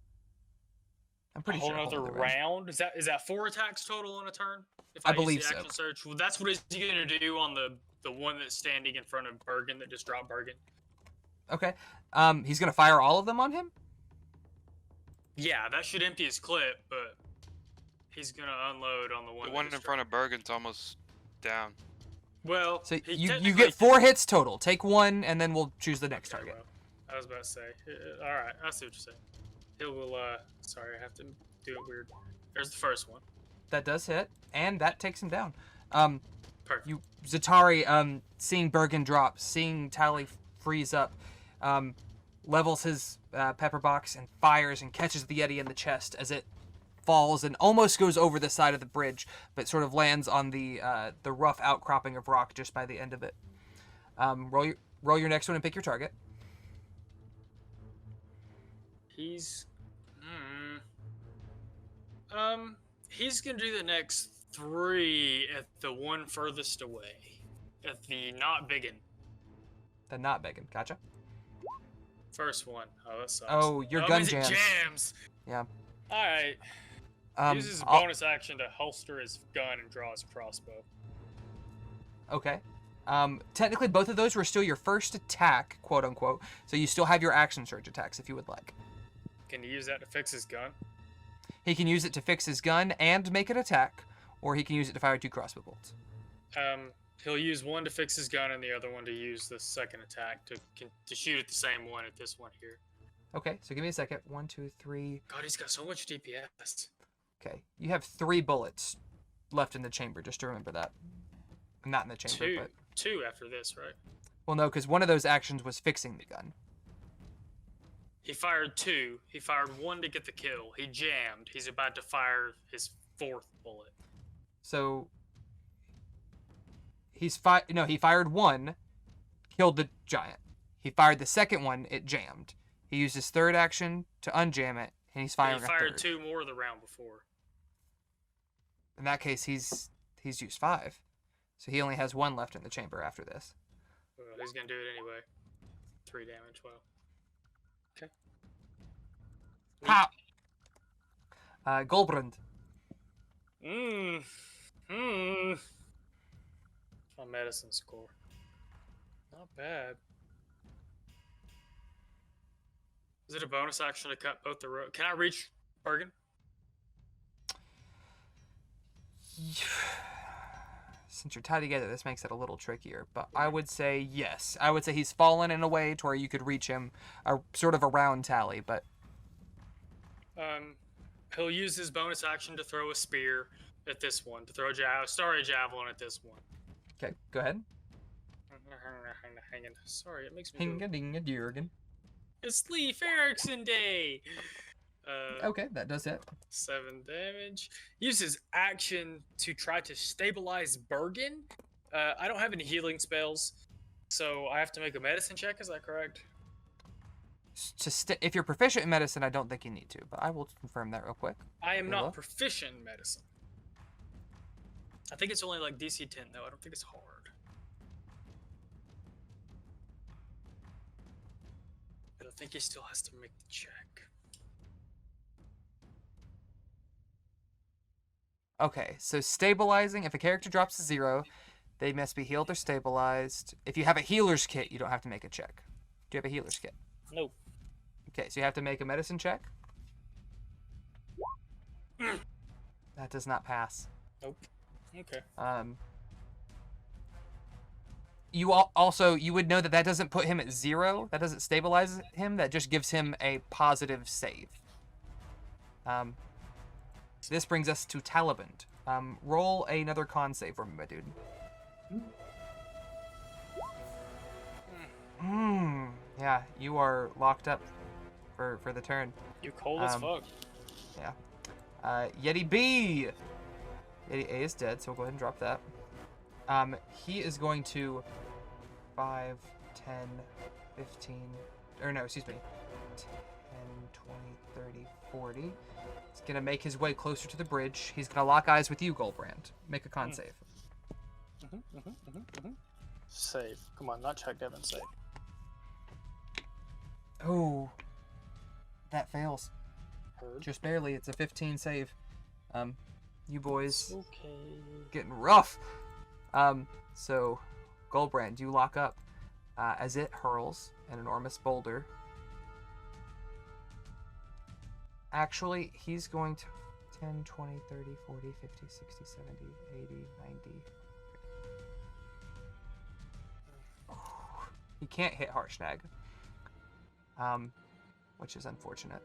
I'm pretty a whole sure. nother round? Is that 4 attacks total on a turn? If I use believe the so. action surge, well, that's what is he gonna do on the one that's standing in front of Bergen that just dropped Bergen? Okay. He's gonna fire all of them on him? Yeah, that should empty his clip, but he's gonna unload on the one. The one in front of Bergen's almost down. Well, So he you technically- get 4 hits total. Take one, and then we'll choose the next Okay, target. well, I was about to say. All right, I see what you're saying. He will. Sorry, I have to do it weird. There's the first one. That does hit, and that takes him down. Perfect. You Zatari, seeing Bergen drop, seeing Tally freeze up, levels his pepper box and fires and catches the Yeti in the chest as it falls and almost goes over the side of the bridge, but sort of lands on the rough outcropping of rock just by the end of it. Roll your next one and pick your target. He's. He's gonna do the next 3 at the one furthest away, at the not biggin. The not begging. Gotcha. First one. Oh, that sucks. Oh, your gun jams. Jams. Yeah. All right. Uses his I'll- bonus action to holster his gun and draw his crossbow. Okay. Technically, both of those were still your first attack, quote unquote. So you still have your action surge attacks if you would like. Can he use that to fix his gun? He can use it to fix his gun and make an attack, or he can use it to fire 2 crossbow bolts. He'll use one to fix his gun and the other one to use the second attack to shoot at the same one at this one here. Okay, so give me a second. 1, 2, 3. God, he's got so much DPS. Okay, you have 3 bullets left in the chamber. Just to remember that. Not in the chamber, but Two after this, right? well, no, because one of those actions was fixing the gun. He fired 2. He fired 1 to get the kill. He jammed. He's about to fire his 4th bullet. So he fired 1, killed the giant. He fired the second one, it jammed. He used his 3rd action to unjam it, and he's firing he a fired 3rd. 2 more the round before. In that case, he's used 5. So he only has 1 left in the chamber after this. Well, he's gonna do it anyway. 3 damage. Well. Okay. Pop. Gulbrand. My medicine score. Not bad. Is it a bonus action to cut both the row? Can I reach Bergen? Since you're tied together, this makes it a little trickier. But I would say yes. I would say he's fallen in a way to where you could reach him, sort of around Tally. But He'll use his bonus action to throw a spear at this one, to throw a javelin at this one. okay, go ahead. Hanging. Sorry, it makes me. Hinga-dinga-durgan. It's Leif Erikson Day. Okay, that does it. 7 damage. Uses action to try to stabilize Bergen. I don't have any healing spells, so I have to make a medicine check. Is that correct? If you're proficient in medicine, I don't think you need to, but I will confirm that real quick. I am Hey, not look. proficient in medicine. I think it's only like DC 10 though. I don't think it's hard. But I think he still has to make the check. Okay, so stabilizing, if a character drops to 0, they must be healed or stabilized. If you have a healer's kit, you don't have to make a check. Do you have a healer's kit? Nope. Okay, so you have to make a medicine check. That does not pass. Nope. Okay. You would know that doesn't put him at 0. That doesn't stabilize him. That just gives him a positive save. This brings us to Taliband. Roll another con save for me, my dude. Yeah, you are locked up for the turn. You cold as fuck. Yeah. Yeti B! Yeti A is dead, so we'll go ahead and drop that. He is going to 5, 10, 15, or no, excuse me, 10, 20, 30, 40. He's going to make his way closer to the bridge. He's going to lock eyes with you, Gulbrand. Make a con save. Save. Come on, not check Devin, save. Oh, that fails. Heard. Just barely. It's a 15 save. You boys Okay. getting rough. So Gulbrand, you lock up as it hurls an enormous boulder. Actually, he's going to 10, 20, 30, 40, 50, 60, 70, 80, 90. He can't hit Harshnag. which is unfortunate.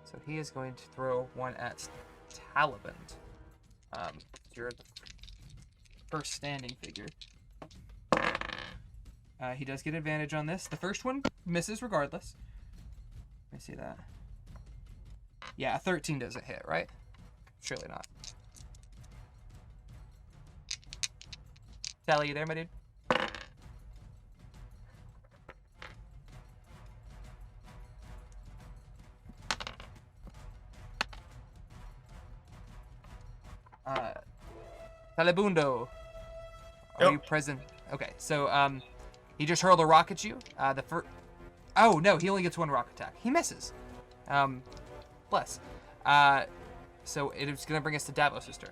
So he is going to throw one at Talaband. You're the first standing figure. He does get advantage on this. The first one misses regardless. Let me see that. Yeah, a 13 doesn't hit, right? Surely not. Tally, you there, my dude? Talabundo, are you present? Okay, so he just hurled a rock at you. The first. Oh no, he only gets one rock attack. He misses. Bless. So it is gonna bring us to Davos' turn.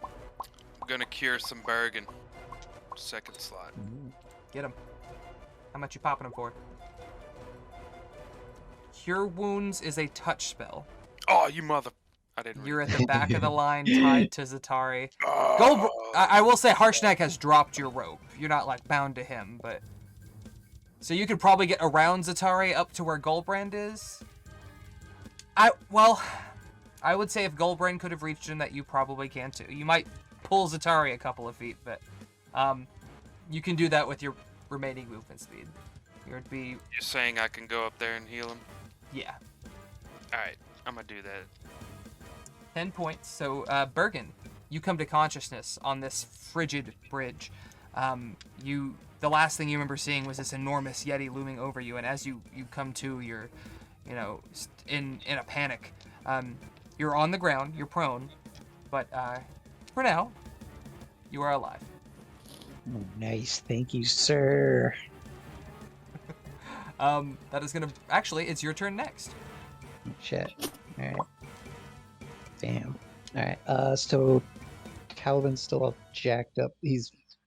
I'm gonna cure some Bergen. Second slot. Get him. How much you popping him for? Cure Wounds is a touch spell. Oh, you mother! I didn't. You're at the back of the line, tied to Zatari. I will say Harshnag has dropped your rope. You're not like bound to him, but so you could probably get around Zatari up to where Gulbrand is. I would say if Gulbrand could have reached him, that you probably can too. You might pull Zatari a couple of feet, but you can do that with your remaining movement speed. You're saying I can go up there and heal him? Yeah. All right, I'm gonna do that. 10 points. So, Bergen, you come to consciousness on this frigid bridge. The last thing you remember seeing was this enormous Yeti looming over you, and as you come to, you're, in a panic. You're on the ground, you're prone, but for now, you are alive. Oh, nice, thank you, sir. That is gonna actually, it's your turn next. Shit. All right. Damn. All right. So Calvin's still all jacked up.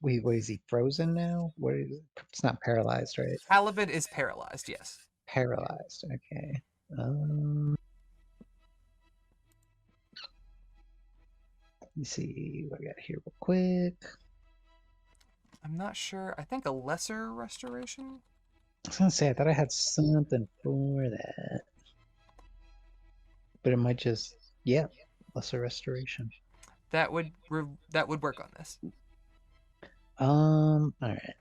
What is he frozen now? What is? It's not paralyzed, right? Halibut is paralyzed. Yes. Paralyzed. Okay. Let me see what I got here real quick. I'm not sure. I think a lesser restoration. I was gonna say I thought I had something for that, but it might just lesser restoration. That would work on this. All right.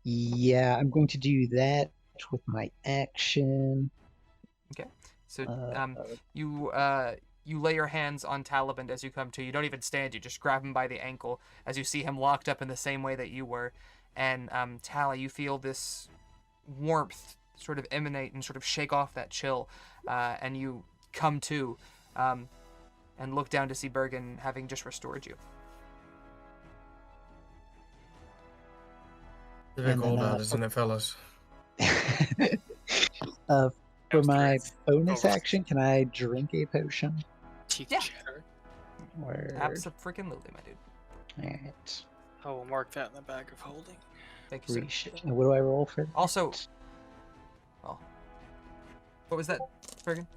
Yeah, I'm going to do that with my action. Okay. So you lay your hands on Talaband as you come to. You don't even stand. You just grab him by the ankle as you see him locked up in the same way that you were. And Tally, you feel this warmth sort of emanate and sort of shake off that chill, and you come to, and look down to see Bergen having just restored you. It's a bit cold out, isn't it, fellas? For my bonus action, can I drink a potion? Yeah. Word. Abso-freaking-lutely, my dude. Alright. I will mark that in the bag of holding. Thank you, sir. What do I roll for that? Also, what was that, Bergen?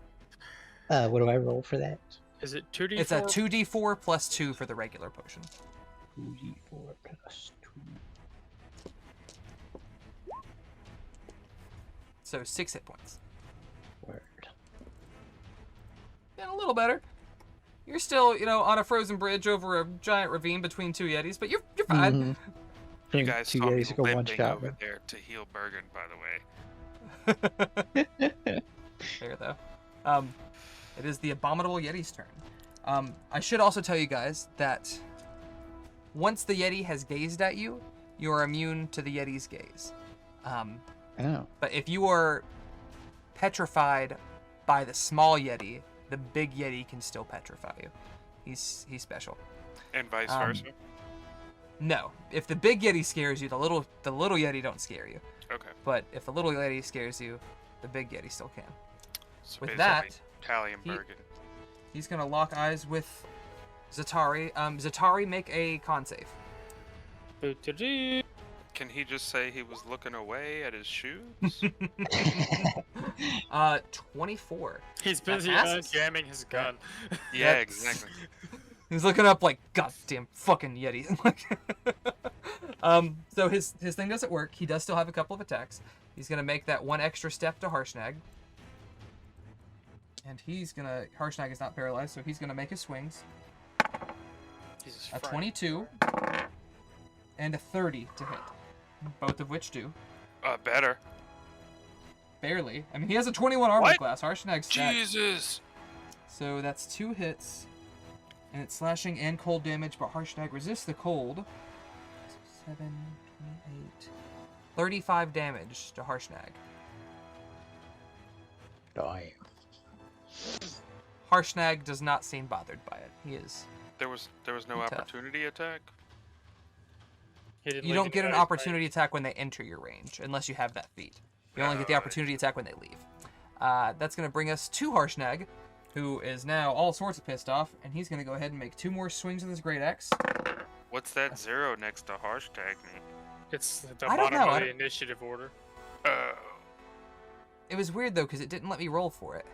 What do I roll for that? Is it 2d4? It's a 2d4 plus 2 for the regular potion. 2d4 plus 2. So 6 hit points. Word. And a little better. You're still, on a frozen bridge over a giant ravine between two Yetis, but you're fine. Mm-hmm. You guys two saw me Yetis go one limping shot. over there to heal Bergen, by the way. Fair though. It is the Abominable Yeti's turn. I should also tell you guys that once the Yeti has gazed at you, you are immune to the Yeti's gaze. But if you are petrified by the small Yeti, the big Yeti can still petrify you. He's special. And vice versa. No, if the big Yeti scares you, the little Yeti don't scare you. Okay. But if the little Yeti scares you, the big Yeti still can. So With basically, that, Tally and Bergen. He's gonna lock eyes with Zatari. Zatari, make a con save. Can he just say he was looking away at his shoes? 24. He's busy jamming his gun. Yeah, That's- exactly. He's looking up like, goddamn fucking Yeti. So his thing doesn't work. He does still have a couple of attacks. He's gonna make that one extra step to Harshnag. And Harshnag is not paralyzed, so he's gonna make his swings. Jesus A Christ. 22 and a 30 to hit. Both of which do. Better. Barely. I mean, he has a 21 armor What? class. Harshnag's stacked. Jesus! So that's 2 hits. And it's slashing and cold damage, but Harshnag resists the cold. 7, 28... 35 damage to Harshnag. Dying. Harshnag does not seem bothered by it. He is. There was no Tough. opportunity attack? He didn't You leave don't get an anybody, opportunity attack when they enter your range, unless you have that feat. You only get the opportunity attack when they leave. That's going to bring us to Harshnag, who is now all sorts of pissed off, and he's going to go ahead and make 2 more swings with his Great Axe. What's that 0 next to hashtag me? It's the I don't bottom know, of I the don't- initiative order. It was weird, though, because it didn't let me roll for it.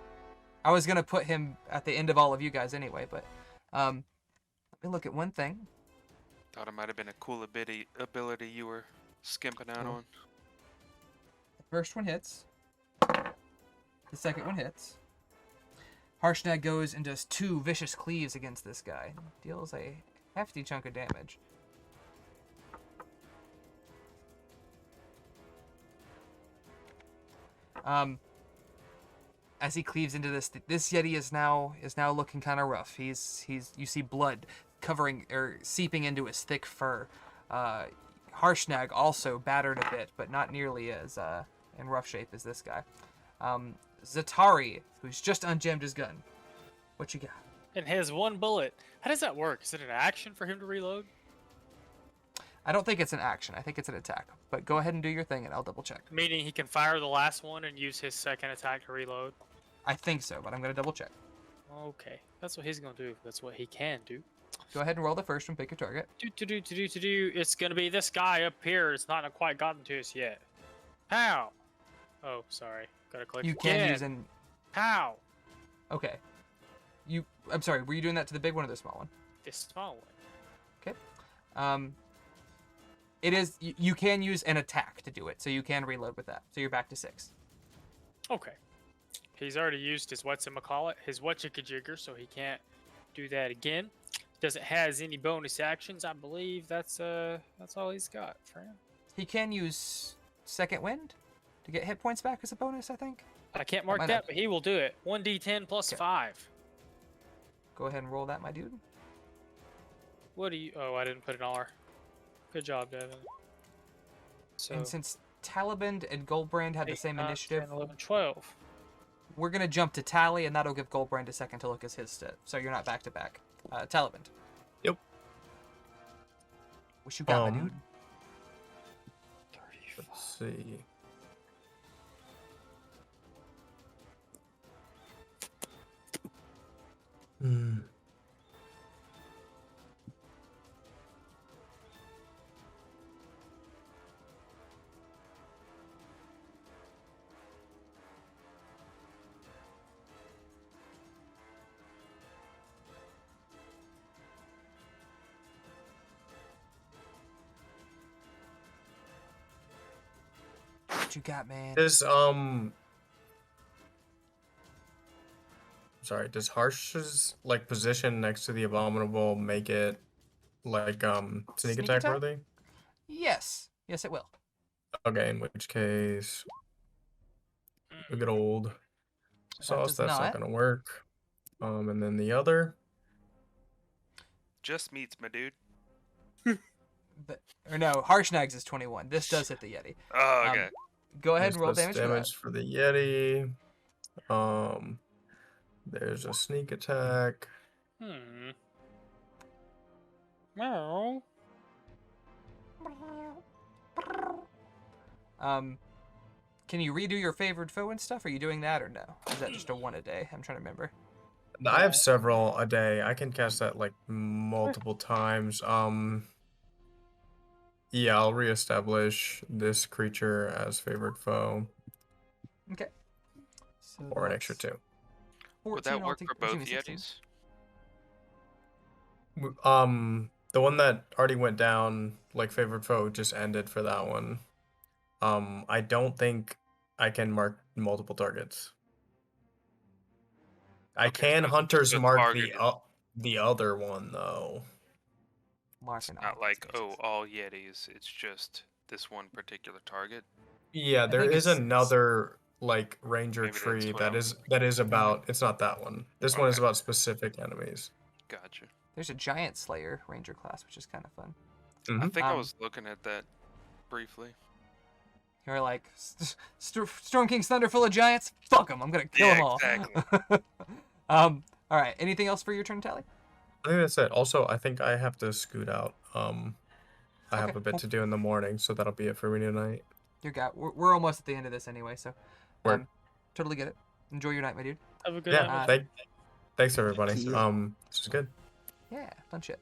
I was going to put him at the end of all of you guys anyway, but let me look at one thing. Thought it might have been a cool ability you were skimping out on. The first one hits. The second one hits. Harshnag goes and does 2 vicious cleaves against this guy. Deals a hefty chunk of damage. As he cleaves into this Yeti is now looking kind of rough. You see blood covering or seeping into his thick fur. Harshnag also battered a bit, but not nearly as in rough shape as this guy. Zatari, who's just unjammed his gun. What you got? And has 1 bullet. How does that work? Is it an action for him to reload? I don't think it's an action. I think it's an attack. But go ahead and do your thing, and I'll double check. Meaning he can fire the last one and use his second attack to reload? I think so, but I'm gonna double check. Okay. That's what he's gonna do. That's what he can do. Go ahead and roll the first one. Pick your target. It's gonna be this guy up here. It's not quite gotten to us yet. Pow! Oh, sorry. Gotta click You can again. use an. Pow! Okay. I'm sorry. Were you doing that to the big one or the small one? This small one. Okay. It is. You can use an attack to do it, so you can reload with that. So you're back to 6. Okay. He's already used his whatchamacallit, his whatchicajigger, so he can't do that again. Doesn't has any bonus actions. I believe that's all he's got for him. He can use Second Wind to get hit points back as a bonus, I think. I can't mark might that, not. but he will do it. 1d10 plus Okay. 5. Go ahead and roll that, my dude. What do you? Oh, I didn't put an R. Good job, Devin. So, And since Taliband and Gulbrand had the 8, same 9, initiative, 10, 11, 12. we're gonna jump to Tally, and that'll give Gulbrand a second to look as his stat. So you're not back to back. Taliband. Yep. What you got, my dude? 35. Let's see. Hmm. What you got, man? Does sorry, does Harsh's like position next to the abominable make it like sneak attack attack? worthy? Yes. Yes, it will. Okay, in which case we get old sauce, does that's not. not gonna work. And then the other Just meets, my dude. Or no, Harshnag's is 21. This does hit the Yeti. Oh, Um, okay. Go ahead there's and roll less damage, damage for the Yeti. There's a sneak attack. Meow. for that. Can you redo your favored foe and stuff? Are you doing that or no? Is that just a 1 a day? I'm trying to remember. I have several a day. I can cast that like multiple times. Yeah, I'll reestablish this creature as favored foe Okay. So for an extra that's 2. 14 Would that work altogether- for both excuse me, 16. Yetis? The one that already went down, like favorite foe, just ended for that one. I don't think I can mark multiple targets. I Okay, can so it's hunters just a mark targeted. the other one though. It's Marking not all like, spaces. all Yetis. It's just this one particular target. Yeah, there think is it's- another like ranger Maybe that's tree what that I'm- is about. It's not that one. This one is Okay. about specific enemies. Gotcha. There's a giant slayer ranger class, which is kind of fun. I think I Um, was looking at that briefly. You're like, Storm King's Thunder full of giants? Fuck them, I'm gonna kill Yeah, them all. exactly. Alright, anything else for your turn, Tally? I think that's it. Also, I think I have to scoot out. I have Okay, a bit cool. to do in the morning, so that'll be it for me tonight. We're almost at the end of this anyway, so Word. totally get it. Enjoy your night, my dude. Have a good Yeah, night. thanks everybody. See ya. This is good. Yeah, fun shit.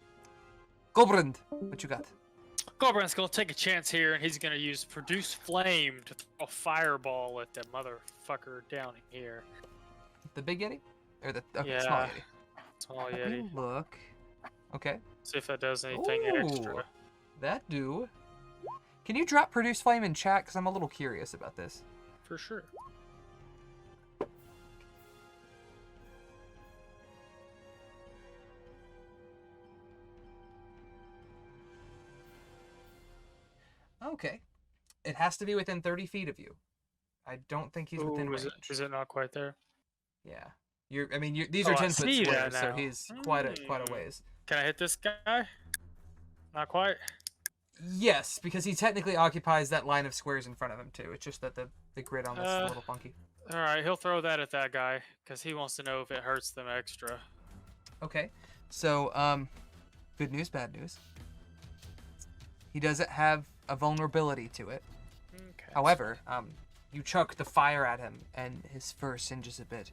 Gulbrand, what you got? Gulbrand's gonna take a chance here, and he's gonna use Produce Flame to throw a fireball at the motherfucker down here. The big Yeti? Or the small Yeah. Yeti? Small Let me Yeti. look. Okay. See if that does anything Ooh, extra. that do. Can you drop Produce Flame in chat? Because I'm a little curious about this. For sure. Okay. It has to be within 30 feet of you. I don't think he's within Ooh, range. is it not quite there? Yeah. These Oh, are I 10-foot see that squares, so now. he's quite a ways. Can I hit this guy? Not quite. Yes, because he technically occupies that line of squares in front of him too. It's just that the grid on this is a little funky. All right, he'll throw that at that guy because he wants to know if it hurts them extra. Okay. So, good news, bad news. He doesn't have a vulnerability to it. Okay. However, you chuck the fire at him, and his fur singes a bit,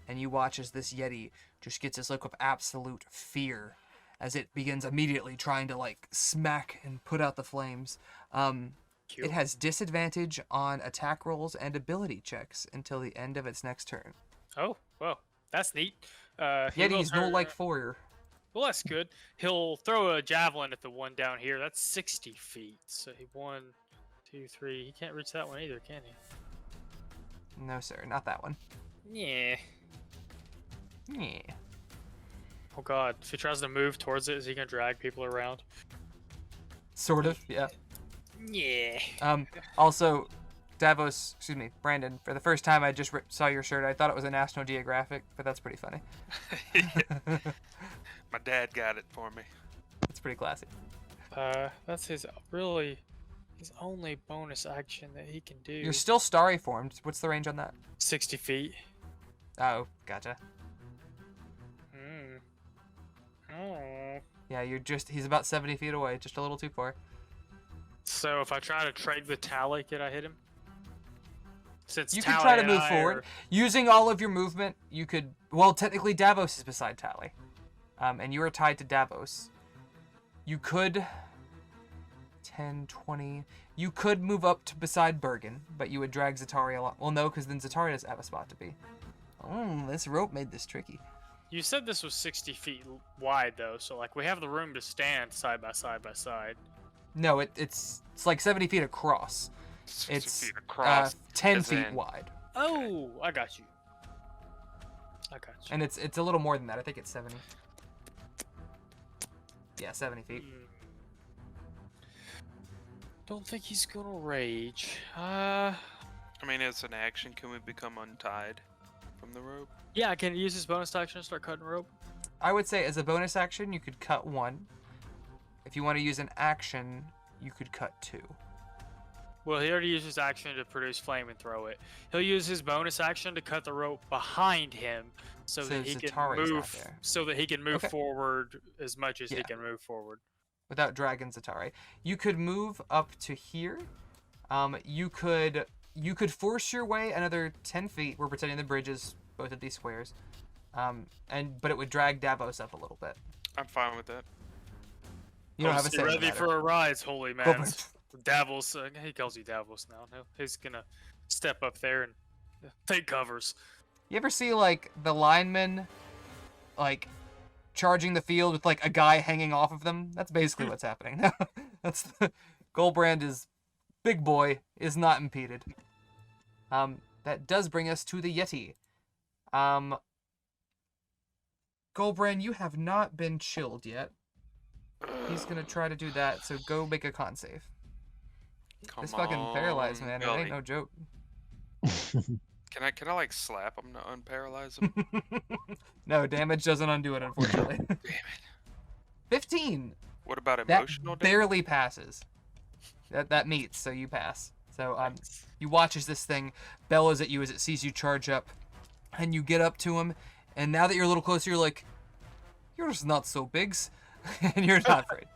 and you watch as this Yeti just gets this look of absolute fear as it begins immediately trying to, like, smack and put out the flames. Cute. It has disadvantage on attack rolls and ability checks until the end of its next turn. Oh, well, that's neat. He Yeti will is no turn- like foyer. Well, that's good. He'll throw a javelin at the one down here. That's 60 feet. So he 1, 2, 3. He can't reach that one either, can he? No, sir, not that one. Yeah. Yeah. Oh god, if he tries to move towards it, is he gonna drag people around? Sort of, yeah. Yeah. Also, Davos, excuse me, Brandon, for the first time I just saw your shirt. I thought it was a National Geographic, but that's pretty funny. My dad got it for me. It's pretty classy. That's his only bonus action that he can do. You're still starry formed. What's the range on that? 60 feet. Oh, gotcha. Oh. Yeah, he's about 70 feet away, just a little too far. So if I try to trade with Tally, could I hit him? Since You Tally could try to and move I forward. are- Using all of your movement, you could... Well, technically Davos is beside Tally. And you are tied to Davos. You could... 10, 20... You could move up to beside Bergen, but you would drag Zatari along. Well, no, because then Zatari doesn't have a spot to be. Oh, this rope made this tricky. You said this was 60 feet wide, though, so like we have the room to stand side by side by side. No, it's like 70 feet across. 60 It's feet across. 10 as feet in- wide. Oh, I got you. I got you. And it's a little more than that. I think it's 70. Yeah, 70 feet. Don't think he's gonna rage. I mean, as an action, can we become untied from the rope? Yeah, can he use his bonus action to start cutting rope? I would say as a bonus action, you could cut 1. If you want to use an action, you could cut 2. Well, he already used his action to produce flame and throw it. He'll use his bonus action to cut the rope behind him so So that he can Zatari's not move there. so that he can move Okay. forward as much as he Yeah. can move forward. Without Dragon Zatari. You could move up to here. You could force your way another 10 feet. We're pretending the bridge is both of these squares. But it would drag Davos up a little bit. I'm fine with that. You don't have a Get say in the ready matter. for a rise, holy man. Gulbrand. Davos, he calls you Davos now. He's gonna step up there and take covers. You ever see like the linemen, like charging the field with like a guy hanging off of them. That's basically what's happening. That's Gulbrand is big boy, is not impeded. That does bring us to the Yeti. Gulbrand, you have not been chilled yet. He's gonna try to do that, so go make a con save. This fucking paralyzed, man. It ain't no joke. Can I like slap him to unparalyze him? No, damage doesn't undo it, unfortunately. Damn it. 15. What about That emotional damage? barely passes. That meets, so you pass. So you watch as this thing bellows at you as it sees you charge up, and you get up to him, and now that you're a little closer, you're like, you're just not so bigs, and you're not afraid.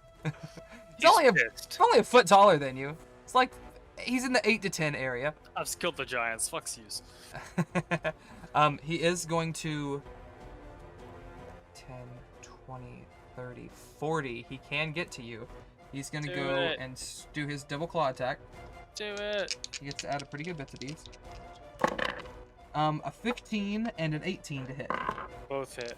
It's only a foot taller than you. It's like he's in the 8 to 10 area. I've skilled the giants. Fucks yous. He is going to 10, 20, 30, 40. He can get to you. He's going to Do go it. and do his double claw attack. Do it. He gets to add a pretty good bit to these. A 15 and an 18 to hit. Both hit.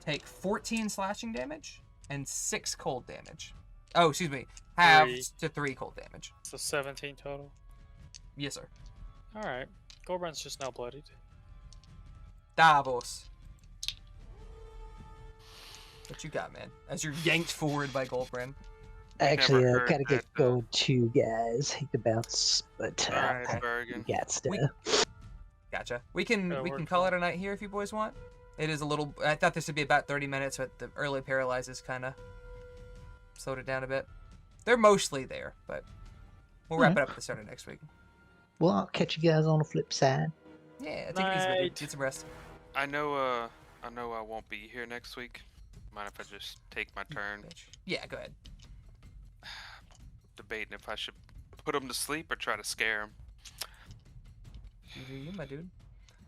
Take 14 slashing damage and 6 cold damage. Oh, excuse me. Halved to 3 cold damage. So 17 total. Yes, sir. Alright. Gulbrand's just now bloodied. Davos. What you got, man? As you're yanked forward by Gulbrand. Actually, Never I heard gotta get that, going too, guys. Hate to bounce, but Alright, Okay. Bergen. we got stuff. Gotcha. We can works call well. it a night here if you boys want. It is a little. I thought this would be about 30 minutes, but the early paralyzes kind of slowed it down a bit. They're mostly there, but we'll wrap it up at the start of next week. Well, I'll catch you guys on the flip side. Yeah, take it easy, baby. Night. Get some rest. I know I won't be here next week. Mind if I just take my turn? Bitch. Yeah, go ahead. Debating if I should put him to sleep or try to scare him. You do you, my dude.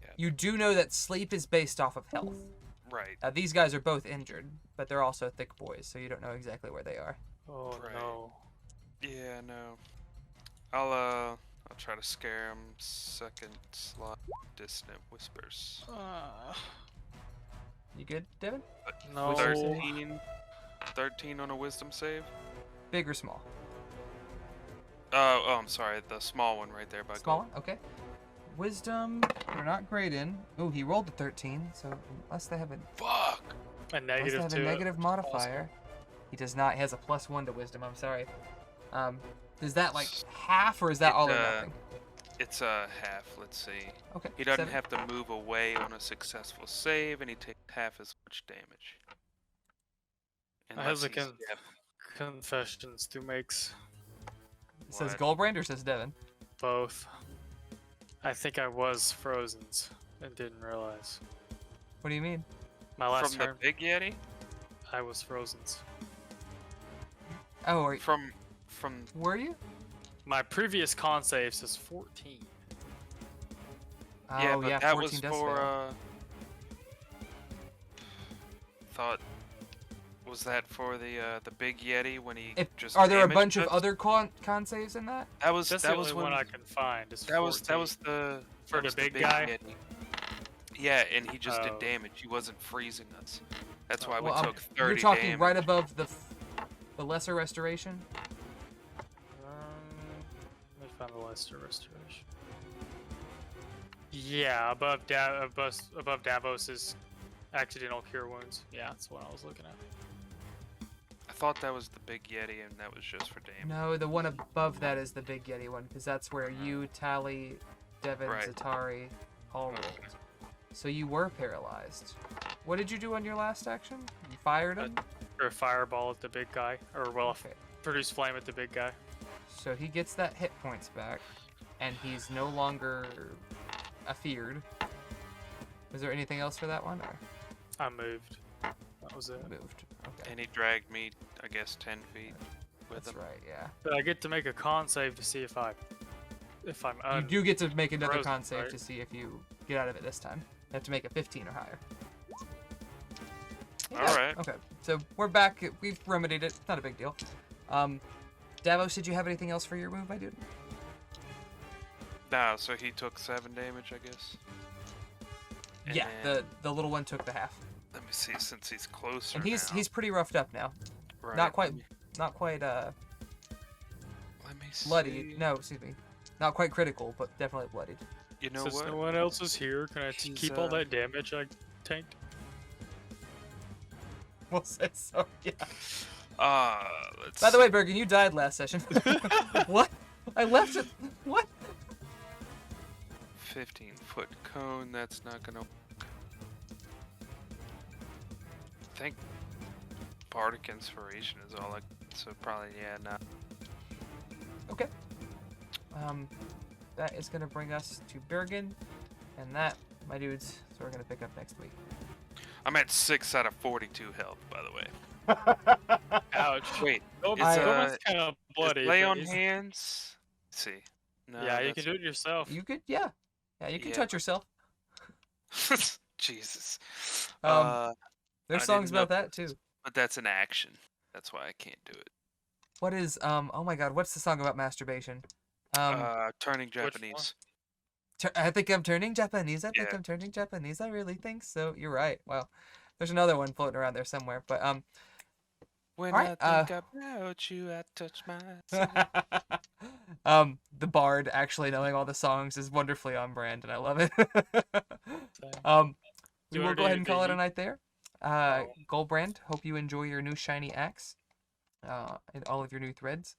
Yeah. You do know that sleep is based off of health. Right. These guys are both injured, but they're also thick boys, so you don't know exactly where they are. Oh Right. no. Yeah, no. I'll try to scare him. Second slot, dissonant whispers. You good, Devin? No. 13 on a wisdom save. Big or small? Oh, I'm sorry. The small one right there by Small gold. one? Okay. Wisdom, they're not great in. Oh, he rolled a 13, so unless they have a, Fuck. A unless they negative have a to negative it. modifier. He does not. He has a +1 to wisdom. I'm sorry. Is that like half, or is that all or nothing? It's a half. Let's see. Okay. He doesn't 7. have to move away on a successful save, and he takes half as much damage. I have the Unless he's deaf. confessions to makes It says What? Gulbrand or says Devin? both. I think I was frozen and didn't realize. What do you mean? My last From the turn, big Yeti? I was frozen. Oh, From were you? My previous con save says 14. Oh, yeah, but yeah, that 14 was does for fail. thought was that for the big Yeti when he just Are there a damaged bunch of us? other con saves in that? That was That's that the was only when one I can find. Is that was 14. the For that the was big guy? Yeti. Yeah, and he just Oh. did damage. He wasn't freezing us. That's why Well, we took 30 you're talking damage. right above the lesser restoration. Let me find the Leicester restoration. Yeah, above Davos's accidental cure wounds. Yeah, that's what I was looking at. I thought that was the big Yeti, and that was just for damage. No, the one above that is the Big Yeti one, because that's where you, Tally, Devin, Right. Zatari all rolled. So you were paralyzed. What did you do on your last action? You fired him? Or a fireball at the big guy, or well, Okay. produce flame at the big guy. So he gets that hit points back, and he's no longer afeared. Was there anything else for that one? Or I moved. That was it. moved. Okay. And he dragged me, I guess, 10 feet with That's him. right, yeah. But I get to make a con save to see if I'm You do get to make another frozen, con save right? to see if you get out of it this time. You have to make a 15 or higher. Alright. Okay, so we're back. We've remedied it. Not a big deal. Davos, did you have anything else for your move, my dude? No, so he took 7 damage, I guess. Yeah, And the little one took the half. Let me see, since he's closer And he's now. he's pretty roughed up now. Right, Not quite Let me bloodied. see. No, excuse me. Not quite critical, but definitely bloodied. You know Since what? no one else is here, can I He's, keep all that damage I tanked? We'll say so. Yeah. Let's By the way, Bergen, you died last session. What? I left it. What? 15-foot cone, that's not gonna work. I think Bardic Inspiration is all I so probably no. Okay. That is gonna bring us to Bergen, and that, my dudes, so we're gonna pick up next week. I'm at 6 out of 42 health, by the way. Ouch. Wait, Goldman's kind of bloody. lay but on he's- hands? Let's see. No, Yeah, you can do it yourself. You could, yeah, you can Yeah. touch yourself. Jesus. There's I songs didn't know about that too. But that's an action. That's why I can't do it. What is oh my god, what's the song about masturbation? Turning one? Japanese. I think I'm turning Japanese. I think Yeah. I'm turning Japanese. I really think so. You're right. Wow. There's another one floating around there somewhere. But When Alright, I think about you, I touch myself. the bard actually knowing all the songs is wonderfully on brand, and I love it. We Do you will wanna go ahead do and call it a the- night there. Gulbrand, hope you enjoy your new shiny axe, and all of your new threads.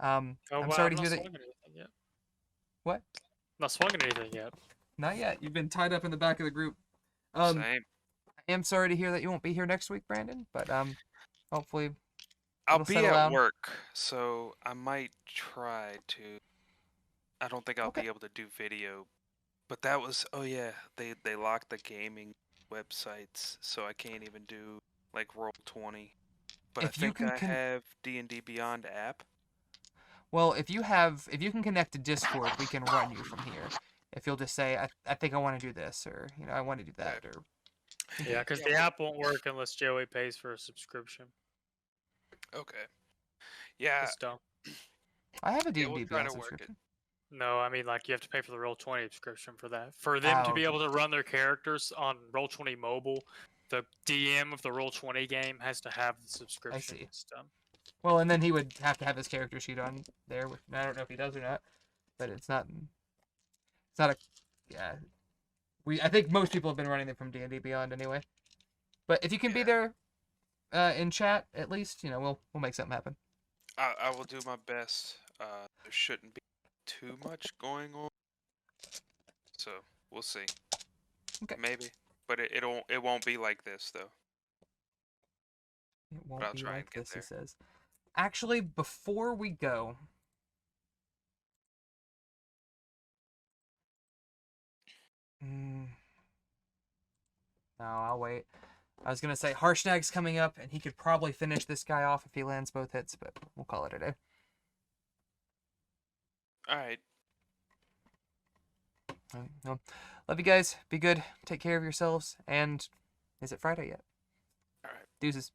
Oh, I'm wow, sorry to not hear that. swinging anything yet. What? Not swinging anything yet. Not yet. You've been tied up in the back of the group. I Same. am sorry to hear that you won't be here next week, Brandon. But hopefully I'll it'll be settle at down. work, so I might try to. I don't think I'll Okay. be able to do video, but that was they locked the gaming websites, so I can't even do like Roll20. But If I you think I can have D&D Beyond app. Well, if you can connect to Discord, we can run you from here. If you'll just say, I think I want to do this, or I want to do that, Okay. or Yeah, because the app won't work unless Joey pays for a subscription. Okay. Yeah, It's dumb. I have a Yeah, D&D we'll try Beyond to work it. subscription. No, I mean, like, you have to pay for the Roll20 subscription for that. For them to be able to run their characters on Roll20 mobile, the DM of the Roll20 game has to have the subscription. see. It's dumb. Well, and then he would have to have his character sheet on there. Which I don't know if he does or not, but it's not a. Yeah, I think most people have been running them from D&D Beyond anyway. But if you can be there, in chat at least, we'll make something happen. I will do my best. There shouldn't be too much going on, so we'll see. Okay. Maybe, but it won't be like this though. It won't I'll be try and like get this, he there. says. Actually, before we go, no, I'll wait. I was gonna say Harshnag's coming up, and he could probably finish this guy off if he lands both hits, but we'll call it a day. All right. All right, well, love you guys. Be good. Take care of yourselves. And is it Friday yet? All right. Deuces.